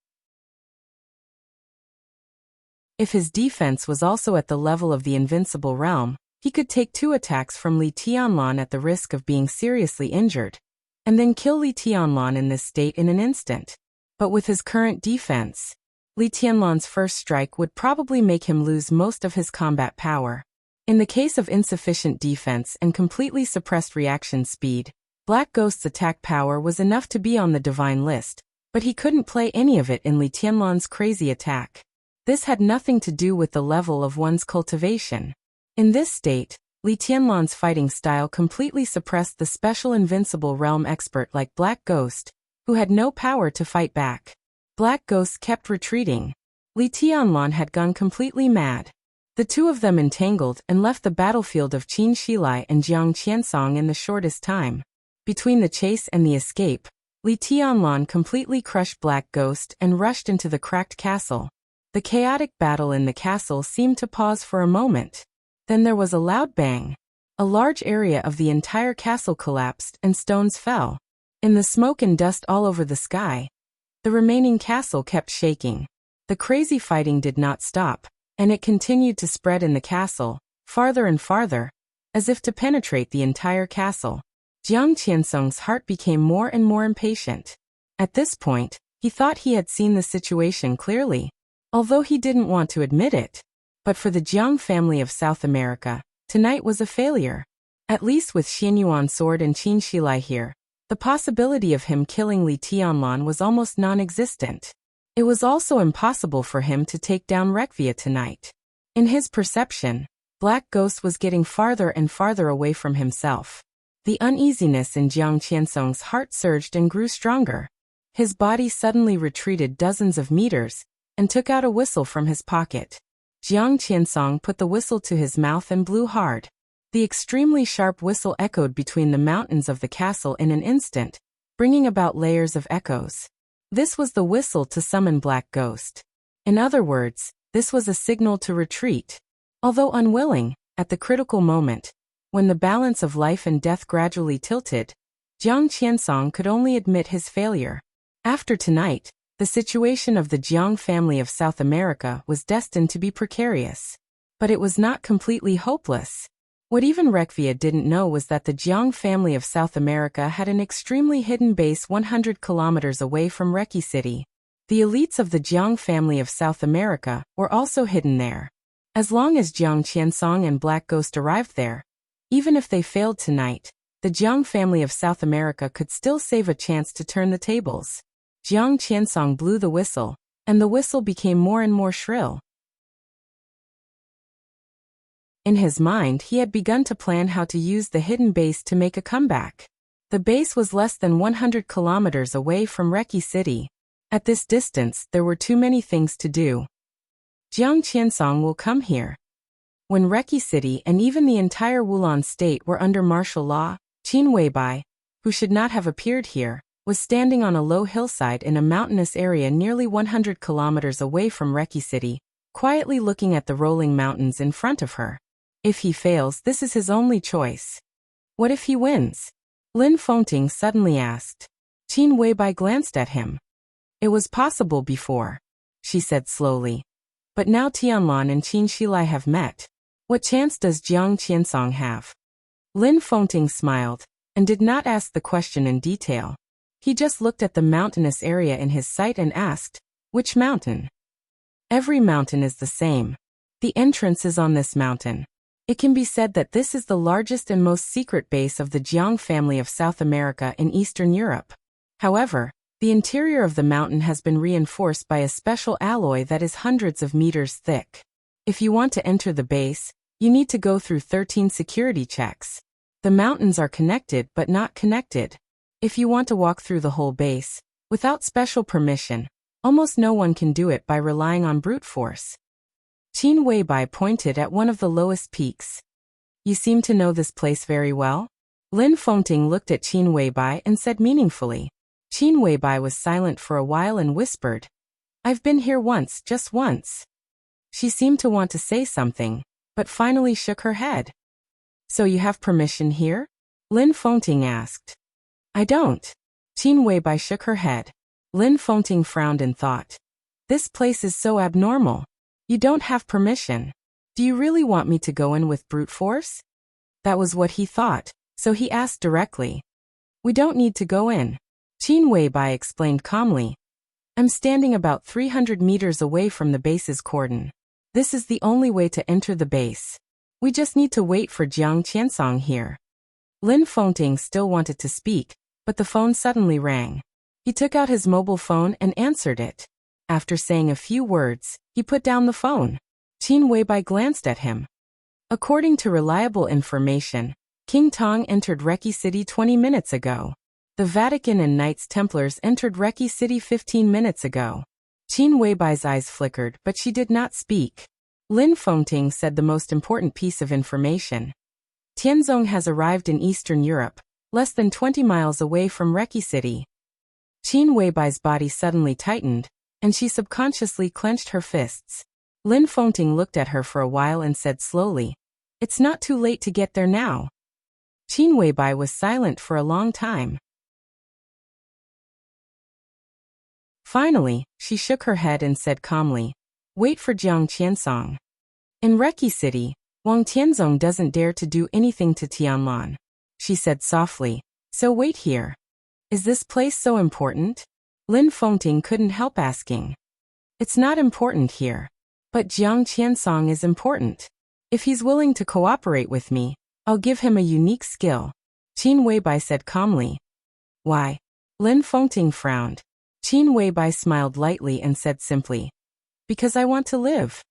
If his defense was also at the level of the Invincible Realm, he could take 2 attacks from Li Tianlan at the risk of being seriously injured, and then kill Li Tianlan in this state in an instant. But with his current defense, Li Tianlan's first strike would probably make him lose most of his combat power. In the case of insufficient defense and completely suppressed reaction speed, Black Ghost's attack power was enough to be on the divine list, but he couldn't play any of it in Li Tianlan's crazy attack. This had nothing to do with the level of one's cultivation. In this state, Li Tianlan's fighting style completely suppressed the special Invincible Realm expert like Black Ghost, who had no power to fight back. Black Ghost kept retreating. Li Tianlan had gone completely mad. The two of them entangled and left the battlefield of Qin Shilai and Jiang Qiansong in the shortest time. Between the chase and the escape, Li Tianlan completely crushed Black Ghost and rushed into the cracked castle. The chaotic battle in the castle seemed to pause for a moment. Then there was a loud bang. A large area of the entire castle collapsed and stones fell. In the smoke and dust all over the sky, The remaining castle kept shaking. The crazy fighting did not stop, and it continued to spread in the castle, farther and farther, as if to penetrate the entire castle. Jiang Qiansong's heart became more and more impatient. At this point, he thought he had seen the situation clearly, although he didn't want to admit it. But for the Jiang family of South America, tonight was a failure. At least with Xianyuan sword and Qin Shilai here, the possibility of him killing Li Tianlan was almost non-existent. It was also impossible for him to take down Rekvia tonight. In his perception, Black Ghost was getting farther and farther away from himself. The uneasiness in Jiang Qiansong's heart surged and grew stronger. His body suddenly retreated dozens of meters and took out a whistle from his pocket. Jiang Qiansong put the whistle to his mouth and blew hard. The extremely sharp whistle echoed between the mountains of the castle in an instant, bringing about layers of echoes. This was the whistle to summon Black Ghost. In other words, this was a signal to retreat. Although unwilling, at the critical moment, when the balance of life and death gradually tilted, Jiang Qiansong could only admit his failure. After tonight, the situation of the Jiang family of South America was destined to be precarious. But it was not completely hopeless. What even Rekvia didn't know was that the Jiang family of South America had an extremely hidden base 100 kilometers away from Reki City. The elites of the Jiang family of South America were also hidden there. As long as Jiang Qiansong and Black Ghost arrived there, even if they failed tonight, the Jiang family of South America could still save a chance to turn the tables. Jiang Qiansong blew the whistle, and the whistle became more and more shrill. In his mind, he had begun to plan how to use the hidden base to make a comeback. The base was less than 100 kilometers away from Reki City. At this distance, there were too many things to do. Jiang Qiansong will come here. When Reki City and even the entire Wulan state were under martial law, Qin Weibai, who should not have appeared here, was standing on a low hillside in a mountainous area nearly 100 kilometers away from Reki City, quietly looking at the rolling mountains in front of her. If he fails, this is his only choice. What if he wins? Lin Fengting suddenly asked. Qin Weibai glanced at him. It was possible before, she said slowly. But now Tianlan and Qin Shilai have met. What chance does Jiang Qiansong have? Lin Fengting smiled, and did not ask the question in detail. He just looked at the mountainous area in his sight and asked, which mountain? Every mountain is the same. The entrance is on this mountain. It can be said that this is the largest and most secret base of the Jiang family of South America in Eastern Europe. However, the interior of the mountain has been reinforced by a special alloy that is hundreds of meters thick. If you want to enter the base, you need to go through 13 security checks. The mountains are connected but not connected. If you want to walk through the whole base, without special permission, almost no one can do it by relying on brute force. Qin Weibai pointed at one of the lowest peaks. You seem to know this place very well? Lin Fengting looked at Qin Weibai and said meaningfully. Qin Weibai was silent for a while and whispered, I've been here once, just once. She seemed to want to say something, but finally shook her head. So you have permission here? Lin Fengting asked. I don't. Qin Weibai shook her head. Lin Fengting frowned and thought. This place is so abnormal. You don't have permission. Do you really want me to go in with brute force? That was what he thought, so he asked directly. We don't need to go in. Qin Weibai explained calmly. I'm standing about 300 meters away from the base's cordon. This is the only way to enter the base. We just need to wait for Jiang Qiansong here. Lin Fengting still wanted to speak, but the phone suddenly rang. He took out his mobile phone and answered it. After saying a few words, he put down the phone. Qin Weibai glanced at him. According to reliable information, King Tong entered Reki City 20 minutes ago. The Vatican and Knights Templars entered Reki City 15 minutes ago. Qin Weibai's eyes flickered, but she did not speak. Lin Fengting said the most important piece of information. Tianzong has arrived in Eastern Europe, less than 20 miles away from Reki City. Qin Weibai's body suddenly tightened, and she subconsciously clenched her fists. Lin Fengting looked at her for a while and said slowly, It's not too late to get there now. Qin Weibai was silent for a long time. Finally, she shook her head and said calmly, "Wait for Jiang Qiansong." In Reki City, Wang Tianzong doesn't dare to do anything to Tianlan. She said softly, "So wait here. Is this place so important?" Lin Fengting couldn't help asking. "It's not important here. But Jiang Qiansong is important. If he's willing to cooperate with me, I'll give him a unique skill," Qin Weibai said calmly. "Why?" Lin Fengting frowned. Qin Weibai smiled lightly and said simply, "Because I want to live."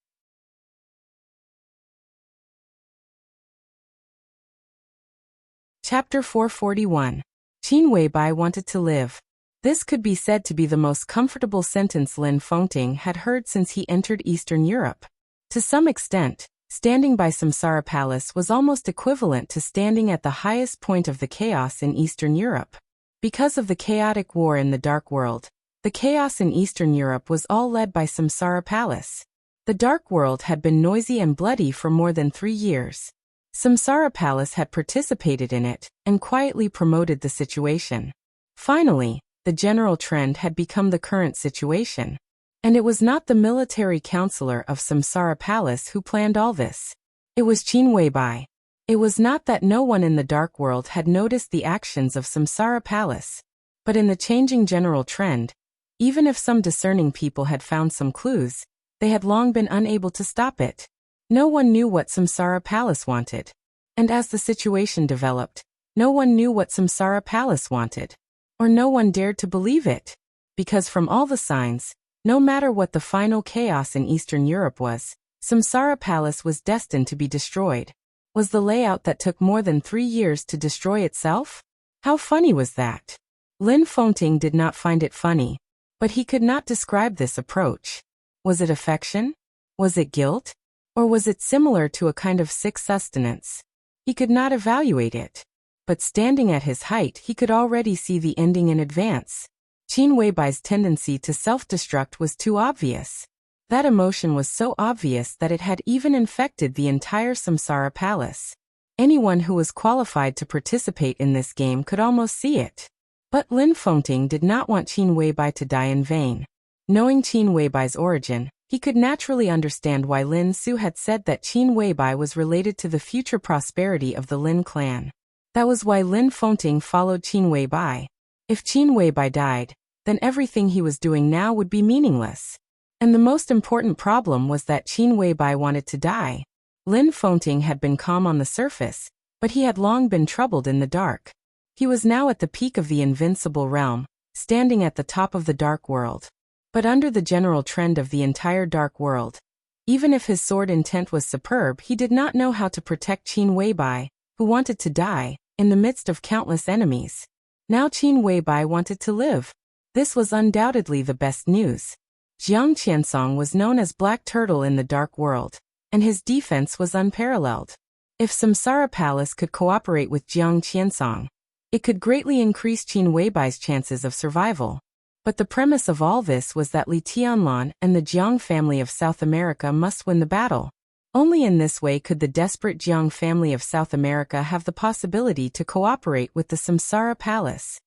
Chapter 441. Qin Weibai wanted to live. This could be said to be the most comfortable sentence Lin Fengting had heard since he entered Eastern Europe. To some extent, standing by Samsara Palace was almost equivalent to standing at the highest point of the chaos in Eastern Europe. Because of the chaotic war in the Dark World, the chaos in Eastern Europe was all led by Samsara Palace. The Dark World had been noisy and bloody for more than 3 years. Samsara Palace had participated in it and quietly promoted the situation. Finally, the general trend had become the current situation. And it was not the military counselor of Samsara Palace who planned all this. It was Qin Weibai. It was not that no one in the Dark World had noticed the actions of Samsara Palace. But in the changing general trend, even if some discerning people had found some clues, they had long been unable to stop it. No one knew what Samsara Palace wanted. And as the situation developed, no one knew what Samsara Palace wanted. Or no one dared to believe it. Because from all the signs, no matter what the final chaos in Eastern Europe was, Samsara Palace was destined to be destroyed. Was the layout that took more than 3 years to destroy itself? How funny was that? Lin Fengting did not find it funny. But he could not describe this approach. Was it affection? Was it guilt? Or was it similar to a kind of sick sustenance? He could not evaluate it. But standing at his height, he could already see the ending in advance. Qin Weibai's tendency to self-destruct was too obvious. That emotion was so obvious that it had even infected the entire Samsara Palace. Anyone who was qualified to participate in this game could almost see it. But Lin Fengting did not want Qin Weibai to die in vain. Knowing Qin Weibai's origin, he could naturally understand why Lin Su had said that Qin Weibai was related to the future prosperity of the Lin clan. That was why Lin Fengting followed Qin Weibai. If Qin Weibai died, then everything he was doing now would be meaningless. And the most important problem was that Qin Weibai wanted to die. Lin Fengting had been calm on the surface, but he had long been troubled in the dark. He was now at the peak of the invincible realm, standing at the top of the Dark World. But under the general trend of the entire Dark World, even if his sword intent was superb, he did not know how to protect Qin Weibai, who wanted to die, in the midst of countless enemies. Now Qin Weibai wanted to live. This was undoubtedly the best news. Jiang Qiansong was known as Black Turtle in the Dark World, and his defense was unparalleled. If Samsara Palace could cooperate with Jiang Qiansong, it could greatly increase Qin Weibai's chances of survival. But the premise of all this was that Li Tianlan and the Jiang family of South America must win the battle. Only in this way could the desperate Jiang family of South America have the possibility to cooperate with the Samsara Palace.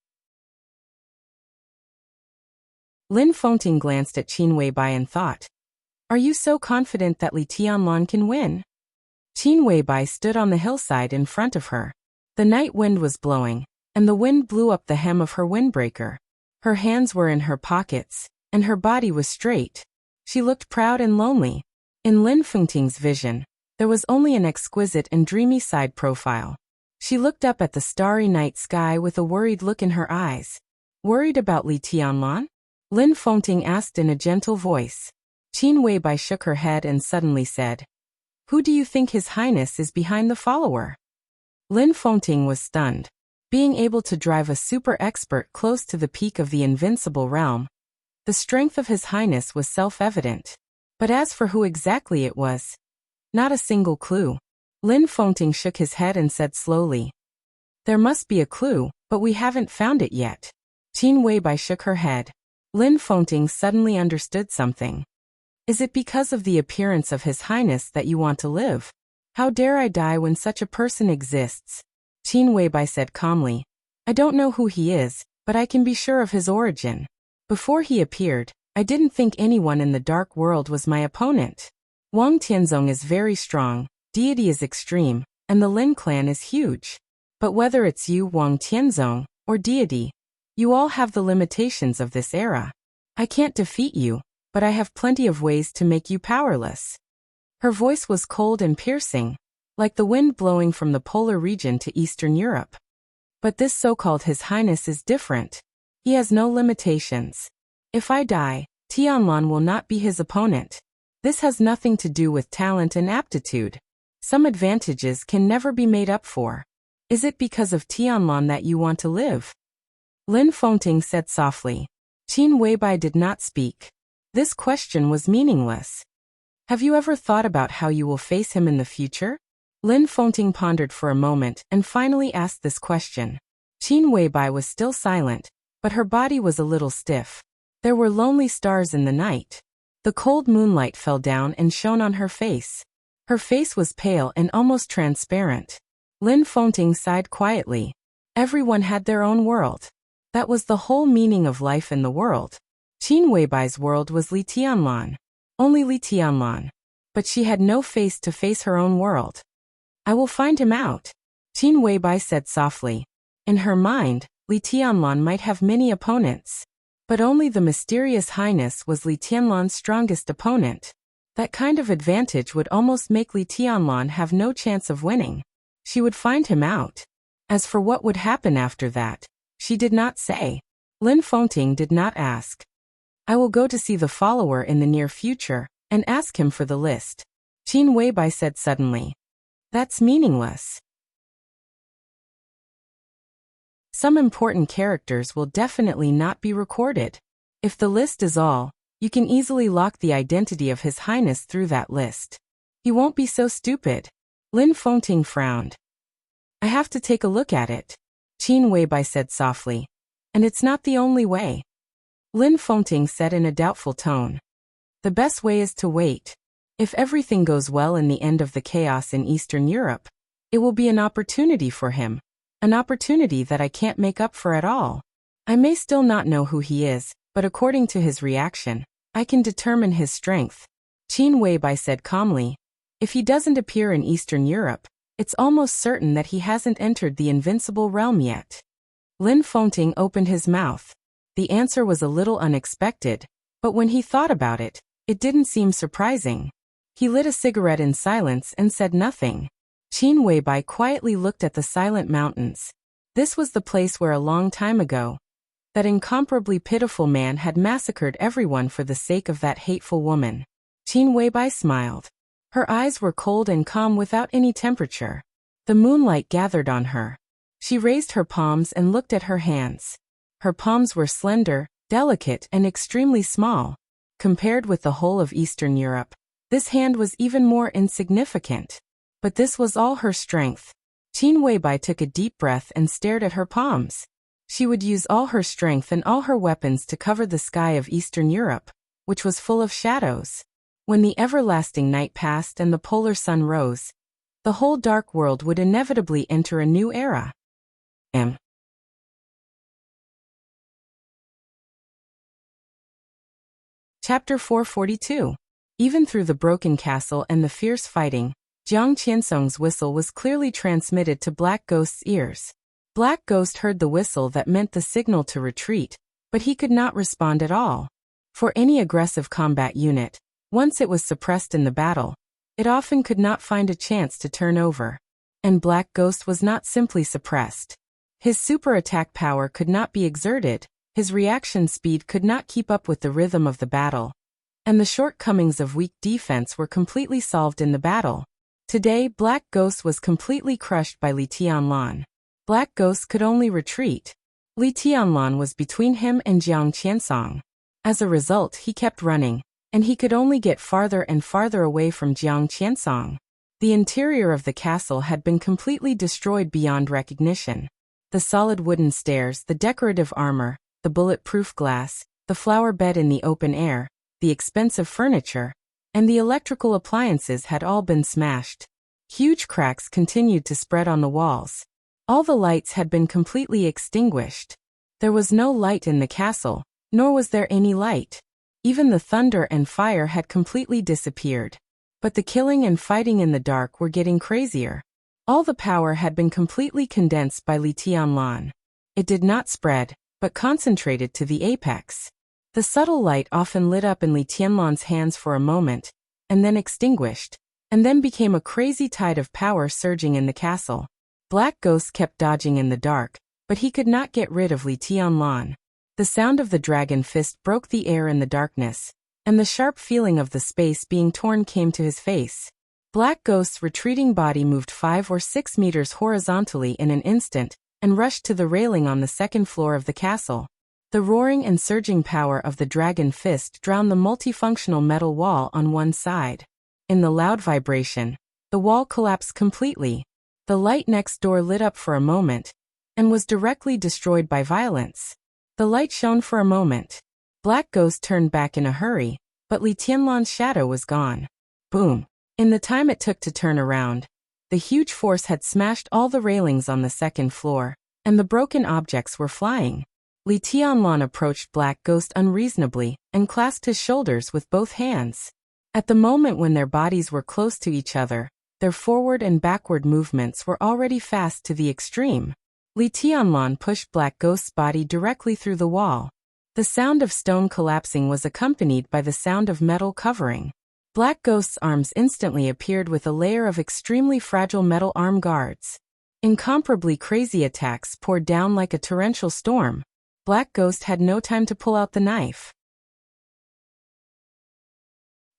Lin Fengting glanced at Qin Weibai and thought, "Are you so confident that Li Tianlan can win?" Qin Weibai stood on the hillside in front of her. The night wind was blowing, and the wind blew up the hem of her windbreaker. Her hands were in her pockets, and her body was straight. She looked proud and lonely. In Lin Fengting's vision, there was only an exquisite and dreamy side profile. She looked up at the starry night sky with a worried look in her eyes. Worried about Li Tianlan? Lin Fengting asked in a gentle voice. Qin Weibai shook her head and suddenly said, "Who do you think His Highness is behind the follower?" Lin Fengting was stunned. Being able to drive a super expert close to the peak of the invincible realm, the strength of His Highness was self-evident. But as for who exactly it was, not a single clue. Lin Fengting shook his head and said slowly, "There must be a clue, but we haven't found it yet." Qin Weibai shook her head. Lin Fengting suddenly understood something. "Is it because of the appearance of His Highness that you want to live? How dare I die when such a person exists?" Qin Weibai said calmly, "I don't know who he is, but I can be sure of his origin." Before he appeared, I didn't think anyone in the dark world was my opponent. Wang Tianzong is very strong, deity is extreme, and the Lin clan is huge. But whether it's you, Wang Tianzong, or deity, you all have the limitations of this era. I can't defeat you, but I have plenty of ways to make you powerless. Her voice was cold and piercing, like the wind blowing from the polar region to Eastern Europe. But this so-called His Highness is different. He has no limitations. If I die, Tianlan will not be his opponent. This has nothing to do with talent and aptitude. Some advantages can never be made up for. Is it because of Tianlan that you want to live? Lin Fengting said softly. Qin Weibai did not speak. This question was meaningless. Have you ever thought about how you will face him in the future? Lin Fengting pondered for a moment and finally asked this question. Qin Weibai was still silent, but her body was a little stiff. There were lonely stars in the night. The cold moonlight fell down and shone on her face. Her face was pale and almost transparent. Lin Fengting sighed quietly. Everyone had their own world. That was the whole meaning of life in the world. Qin Weibai's world was Li Tianlan. Only Li Tianlan. But she had no face to face her own world. I will find him out, Qin Weibai said softly. In her mind, Li Tianlan might have many opponents. But only the mysterious highness was Li Tianlan's strongest opponent. That kind of advantage would almost make Li Tianlan have no chance of winning. She would find him out. As for what would happen after that, she did not say. Lin Fengting did not ask. I will go to see the follower in the near future, and ask him for the list, Qin Weibai said suddenly. That's meaningless. Some important characters will definitely not be recorded. If the list is all, you can easily lock the identity of His Highness through that list. He won't be so stupid. Lin Fengting frowned. I have to take a look at it, Qin Weibai said softly. And it's not the only way. Lin Fengting said in a doubtful tone. The best way is to wait. If everything goes well in the end of the chaos in Eastern Europe, it will be an opportunity for him. An opportunity that I can't make up for at all. I may still not know who he is, but according to his reaction, I can determine his strength. Qin Weibai said calmly. If he doesn't appear in Eastern Europe, it's almost certain that he hasn't entered the invincible realm yet. Lin Fengting opened his mouth. The answer was a little unexpected, but when he thought about it, it didn't seem surprising. He lit a cigarette in silence and said nothing. Qin Weibai quietly looked at the silent mountains. This was the place where a long time ago, that incomparably pitiful man had massacred everyone for the sake of that hateful woman. Qin Weibai smiled. Her eyes were cold and calm without any temperature. The moonlight gathered on her. She raised her palms and looked at her hands. Her palms were slender, delicate, and extremely small. Compared with the whole of Eastern Europe, this hand was even more insignificant. But this was all her strength. Qin Weibai took a deep breath and stared at her palms. She would use all her strength and all her weapons to cover the sky of Eastern Europe, which was full of shadows. When the everlasting night passed and the polar sun rose, the whole dark world would inevitably enter a new era. Chapter 442. Even through the broken castle and the fierce fighting, Jiang Qiansong's whistle was clearly transmitted to Black Ghost's ears. Black Ghost heard the whistle that meant the signal to retreat, but he could not respond at all. For any aggressive combat unit, once it was suppressed in the battle, it often could not find a chance to turn over. And Black Ghost was not simply suppressed. His super attack power could not be exerted, his reaction speed could not keep up with the rhythm of the battle. And the shortcomings of weak defense were completely solved in the battle. Today, Black Ghost was completely crushed by Li Tianlan. Black Ghost could only retreat. Li Tianlan was between him and Jiang Qiansong. As a result, he kept running, and he could only get farther and farther away from Jiang Qiansong. The interior of the castle had been completely destroyed beyond recognition. The solid wooden stairs, the decorative armor, the bulletproof glass, the flower bed in the open air, the expensive furniture, and the electrical appliances had all been smashed. Huge cracks continued to spread on the walls. All the lights had been completely extinguished. There was no light in the castle, Nor was there any light. Even the thunder and fire had completely disappeared. But the killing and fighting in the dark were getting crazier. All the power had been completely condensed by Li Tianlan. It did not spread, but concentrated to the apex. The subtle light often lit up in Li Tianlan's hands for a moment, and then extinguished, and then became a crazy tide of power surging in the castle. Black Ghost kept dodging in the dark, but he could not get rid of Li Tianlan. The sound of the dragon fist broke the air in the darkness, and the sharp feeling of the space being torn came to his face. Black Ghost's retreating body moved 5 or 6 meters horizontally in an instant, and rushed to the railing on the second floor of the castle. The roaring and surging power of the dragon fist drowned the multifunctional metal wall on one side. In the loud vibration, the wall collapsed completely. The light next door lit up for a moment, and was directly destroyed by violence. The light shone for a moment. Black Ghost turned back in a hurry, but Li Tianlan's shadow was gone. Boom! In the time it took to turn around, the huge force had smashed all the railings on the second floor, and the broken objects were flying. Li Tianlan approached Black Ghost unreasonably and clasped his shoulders with both hands. At the moment when their bodies were close to each other, their forward and backward movements were already fast to the extreme. Li Tianlan pushed Black Ghost's body directly through the wall. The sound of stone collapsing was accompanied by the sound of metal covering. Black Ghost's arms instantly appeared with a layer of extremely fragile metal arm guards. Incomparably crazy attacks poured down like a torrential storm. Black Ghost had no time to pull out the knife.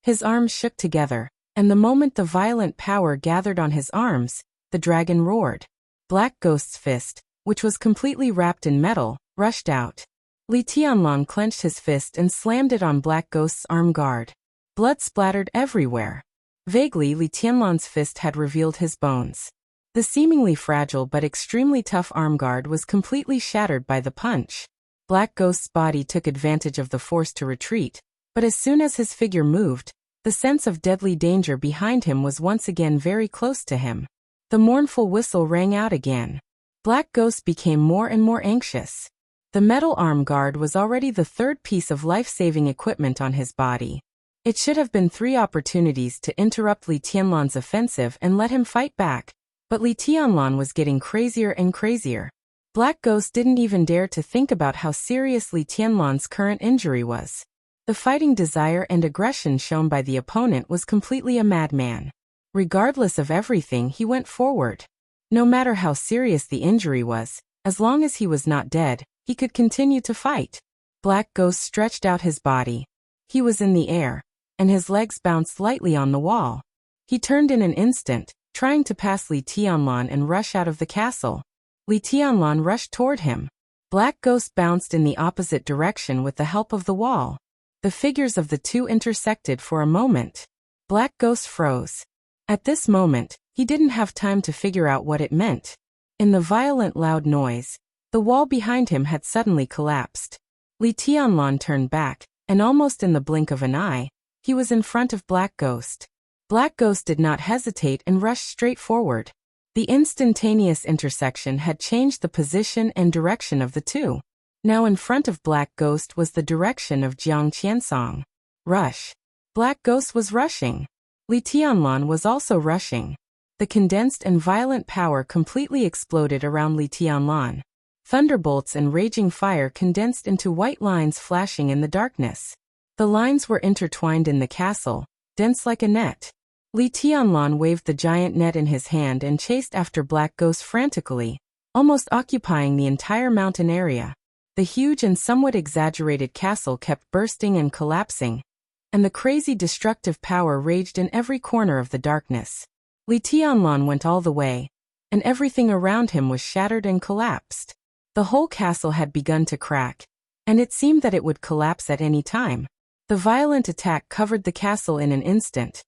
His arms shook together, and the moment the violent power gathered on his arms, the dragon roared. Black Ghost's fist, which was completely wrapped in metal, rushed out. Li Tianlan clenched his fist and slammed it on Black Ghost's arm guard. Blood splattered everywhere. Vaguely, Li Tianlan's fist had revealed his bones. The seemingly fragile but extremely tough arm guard was completely shattered by the punch. Black Ghost's body took advantage of the force to retreat, but as soon as his figure moved, the sense of deadly danger behind him was once again very close to him. The mournful whistle rang out again. Black Ghost became more and more anxious. The metal arm guard was already the third piece of life-saving equipment on his body. It should have been 3 opportunities to interrupt Li Tianlan's offensive and let him fight back, but Li Tianlan was getting crazier and crazier. Black Ghost didn't even dare to think about how serious Li Tianlan's current injury was. The fighting desire and aggression shown by the opponent was completely a madman. Regardless of everything, he went forward. No matter how serious the injury was, as long as he was not dead, he could continue to fight. Black Ghost stretched out his body. He was in the air, and his legs bounced lightly on the wall. He turned in an instant, trying to pass Li Tianlan and rush out of the castle. Li Tianlan rushed toward him. Black Ghost bounced in the opposite direction with the help of the wall. The figures of the two intersected for a moment. Black Ghost froze. At this moment, he didn't have time to figure out what it meant. In the violent loud noise, the wall behind him had suddenly collapsed. Li Tianlan turned back, and almost in the blink of an eye, he was in front of Black Ghost. Black Ghost did not hesitate and rushed straight forward. The instantaneous intersection had changed the position and direction of the two. Now in front of Black Ghost was the direction of Jiang Qiansong. Rush. Black Ghost was rushing. Li Tianlan was also rushing. The condensed and violent power completely exploded around Li Tianlan. Thunderbolts and raging fire condensed into white lines flashing in the darkness. The lines were intertwined in the castle, dense like a net. Li Tianlan waved the giant net in his hand and chased after Black Ghost frantically, almost occupying the entire mountain area. The huge and somewhat exaggerated castle kept bursting and collapsing, and the crazy destructive power raged in every corner of the darkness. Li Tianlan went all the way, and everything around him was shattered and collapsed. The whole castle had begun to crack, and it seemed that it would collapse at any time. The violent attack covered the castle in an instant,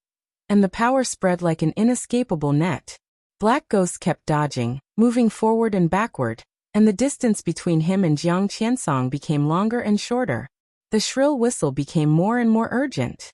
and the power spread like an inescapable net. Black Ghost kept dodging, moving forward and backward, and the distance between him and Jiang Qiansong became longer and shorter. The shrill whistle became more and more urgent.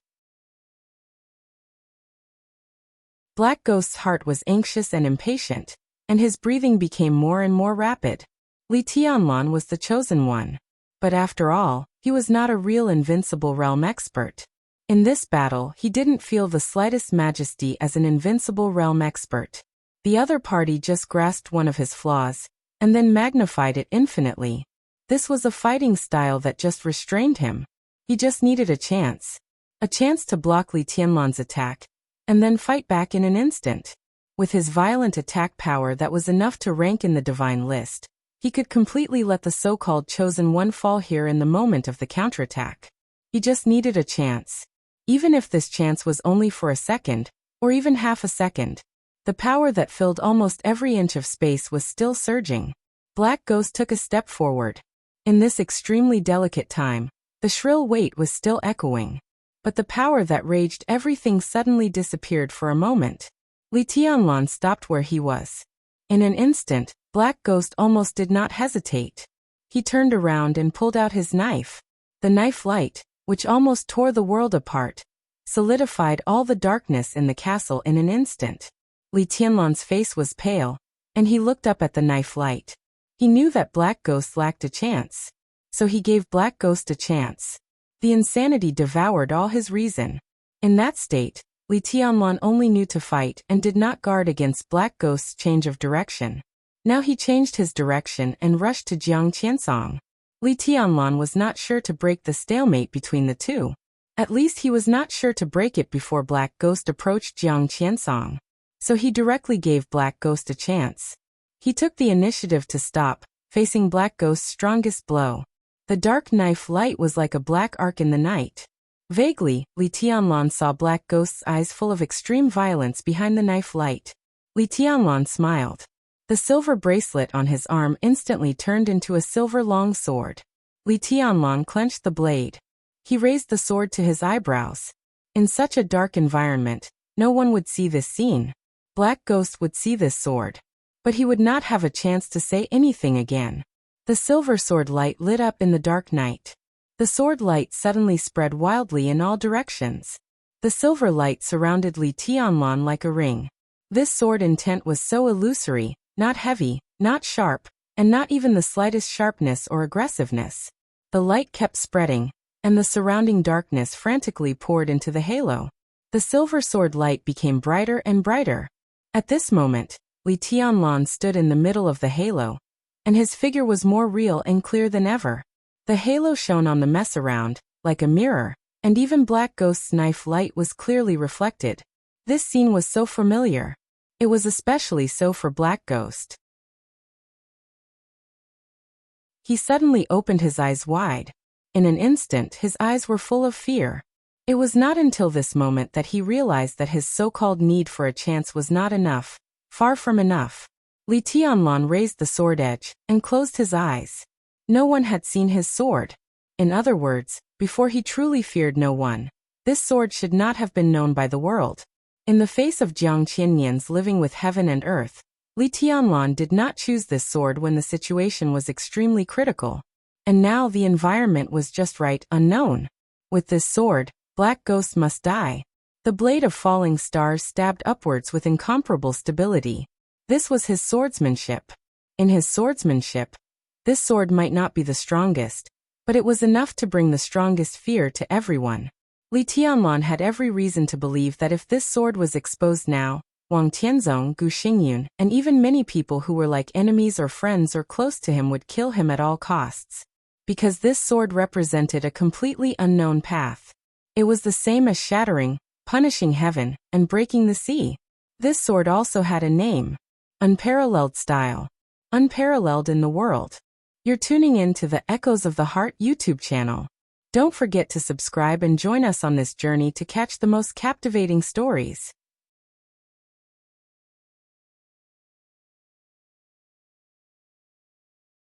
Black Ghost's heart was anxious and impatient, and his breathing became more and more rapid. Li Tianlan was the chosen one. But after all, he was not a real invincible realm expert. In this battle, he didn't feel the slightest majesty as an invincible realm expert. The other party just grasped one of his flaws, and then magnified it infinitely. This was a fighting style that just restrained him. He just needed a chance. A chance to block Li Tianlan's attack, and then fight back in an instant. With his violent attack power that was enough to rank in the divine list, he could completely let the so-called chosen one fall here in the moment of the counterattack. He just needed a chance. Even if this chance was only for a second, or even half a second. The power that filled almost every inch of space was still surging. Black Ghost took a step forward. In this extremely delicate time, the shrill wait was still echoing. But the power that raged everything suddenly disappeared for a moment. Li Tianlan stopped where he was. In an instant, Black Ghost almost did not hesitate. He turned around and pulled out his knife. The knife light, which almost tore the world apart, solidified all the darkness in the castle in an instant. Li Tianlan's face was pale, and he looked up at the knife light. He knew that Black Ghost lacked a chance. So he gave Black Ghost a chance. The insanity devoured all his reason. In that state, Li Tianlan only knew to fight and did not guard against Black Ghost's change of direction. Now he changed his direction and rushed to Jiang Qiansong. Li Tianlan was not sure to break the stalemate between the two. At least he was not sure to break it before Black Ghost approached Jiang Qiansong. So he directly gave Black Ghost a chance. He took the initiative to stop, facing Black Ghost's strongest blow. The dark knife light was like a black arc in the night. Vaguely, Li Tianlan saw Black Ghost's eyes full of extreme violence behind the knife light. Li Tianlan smiled. The silver bracelet on his arm instantly turned into a silver long sword. Li Tianlan clenched the blade. He raised the sword to his eyebrows. In such a dark environment, no one would see this scene. Black Ghost would see this sword. But he would not have a chance to say anything again. The silver sword light lit up in the dark night. The sword light suddenly spread wildly in all directions. The silver light surrounded Li Tianlan like a ring. This sword intent was so illusory, not heavy, not sharp, and not even the slightest sharpness or aggressiveness. The light kept spreading, and the surrounding darkness frantically poured into the halo. The silver sword light became brighter and brighter. At this moment, Li Tianlan stood in the middle of the halo, and his figure was more real and clear than ever. The halo shone on the mess around, like a mirror, and even Black Ghost's knife light was clearly reflected. This scene was so familiar. It was especially so for Black Ghost. He suddenly opened his eyes wide. In an instant, his eyes were full of fear. It was not until this moment that he realized that his so-called need for a chance was not enough, far from enough. Li Tianlan raised the sword edge and closed his eyes. No one had seen his sword. In other words, before he truly feared no one. This sword should not have been known by the world. In the face of Jiang Qianyan's living with heaven and earth, Li Tianlan did not choose this sword when the situation was extremely critical. And now the environment was just right, unknown. With this sword, Black Ghost must die. The blade of falling stars stabbed upwards with incomparable stability. This was his swordsmanship. In his swordsmanship, this sword might not be the strongest, but it was enough to bring the strongest fear to everyone. Li Tianlan had every reason to believe that if this sword was exposed now, Wang Tianzong, Gu Xingyun, and even many people who were like enemies or friends or close to him would kill him at all costs. Because this sword represented a completely unknown path. It was the same as shattering, punishing heaven, and breaking the sea. This sword also had a name. Unparalleled style. Unparalleled in the world. You're tuning in to the Echoes of the Heart YouTube channel. Don't forget to subscribe and join us on this journey to catch the most captivating stories.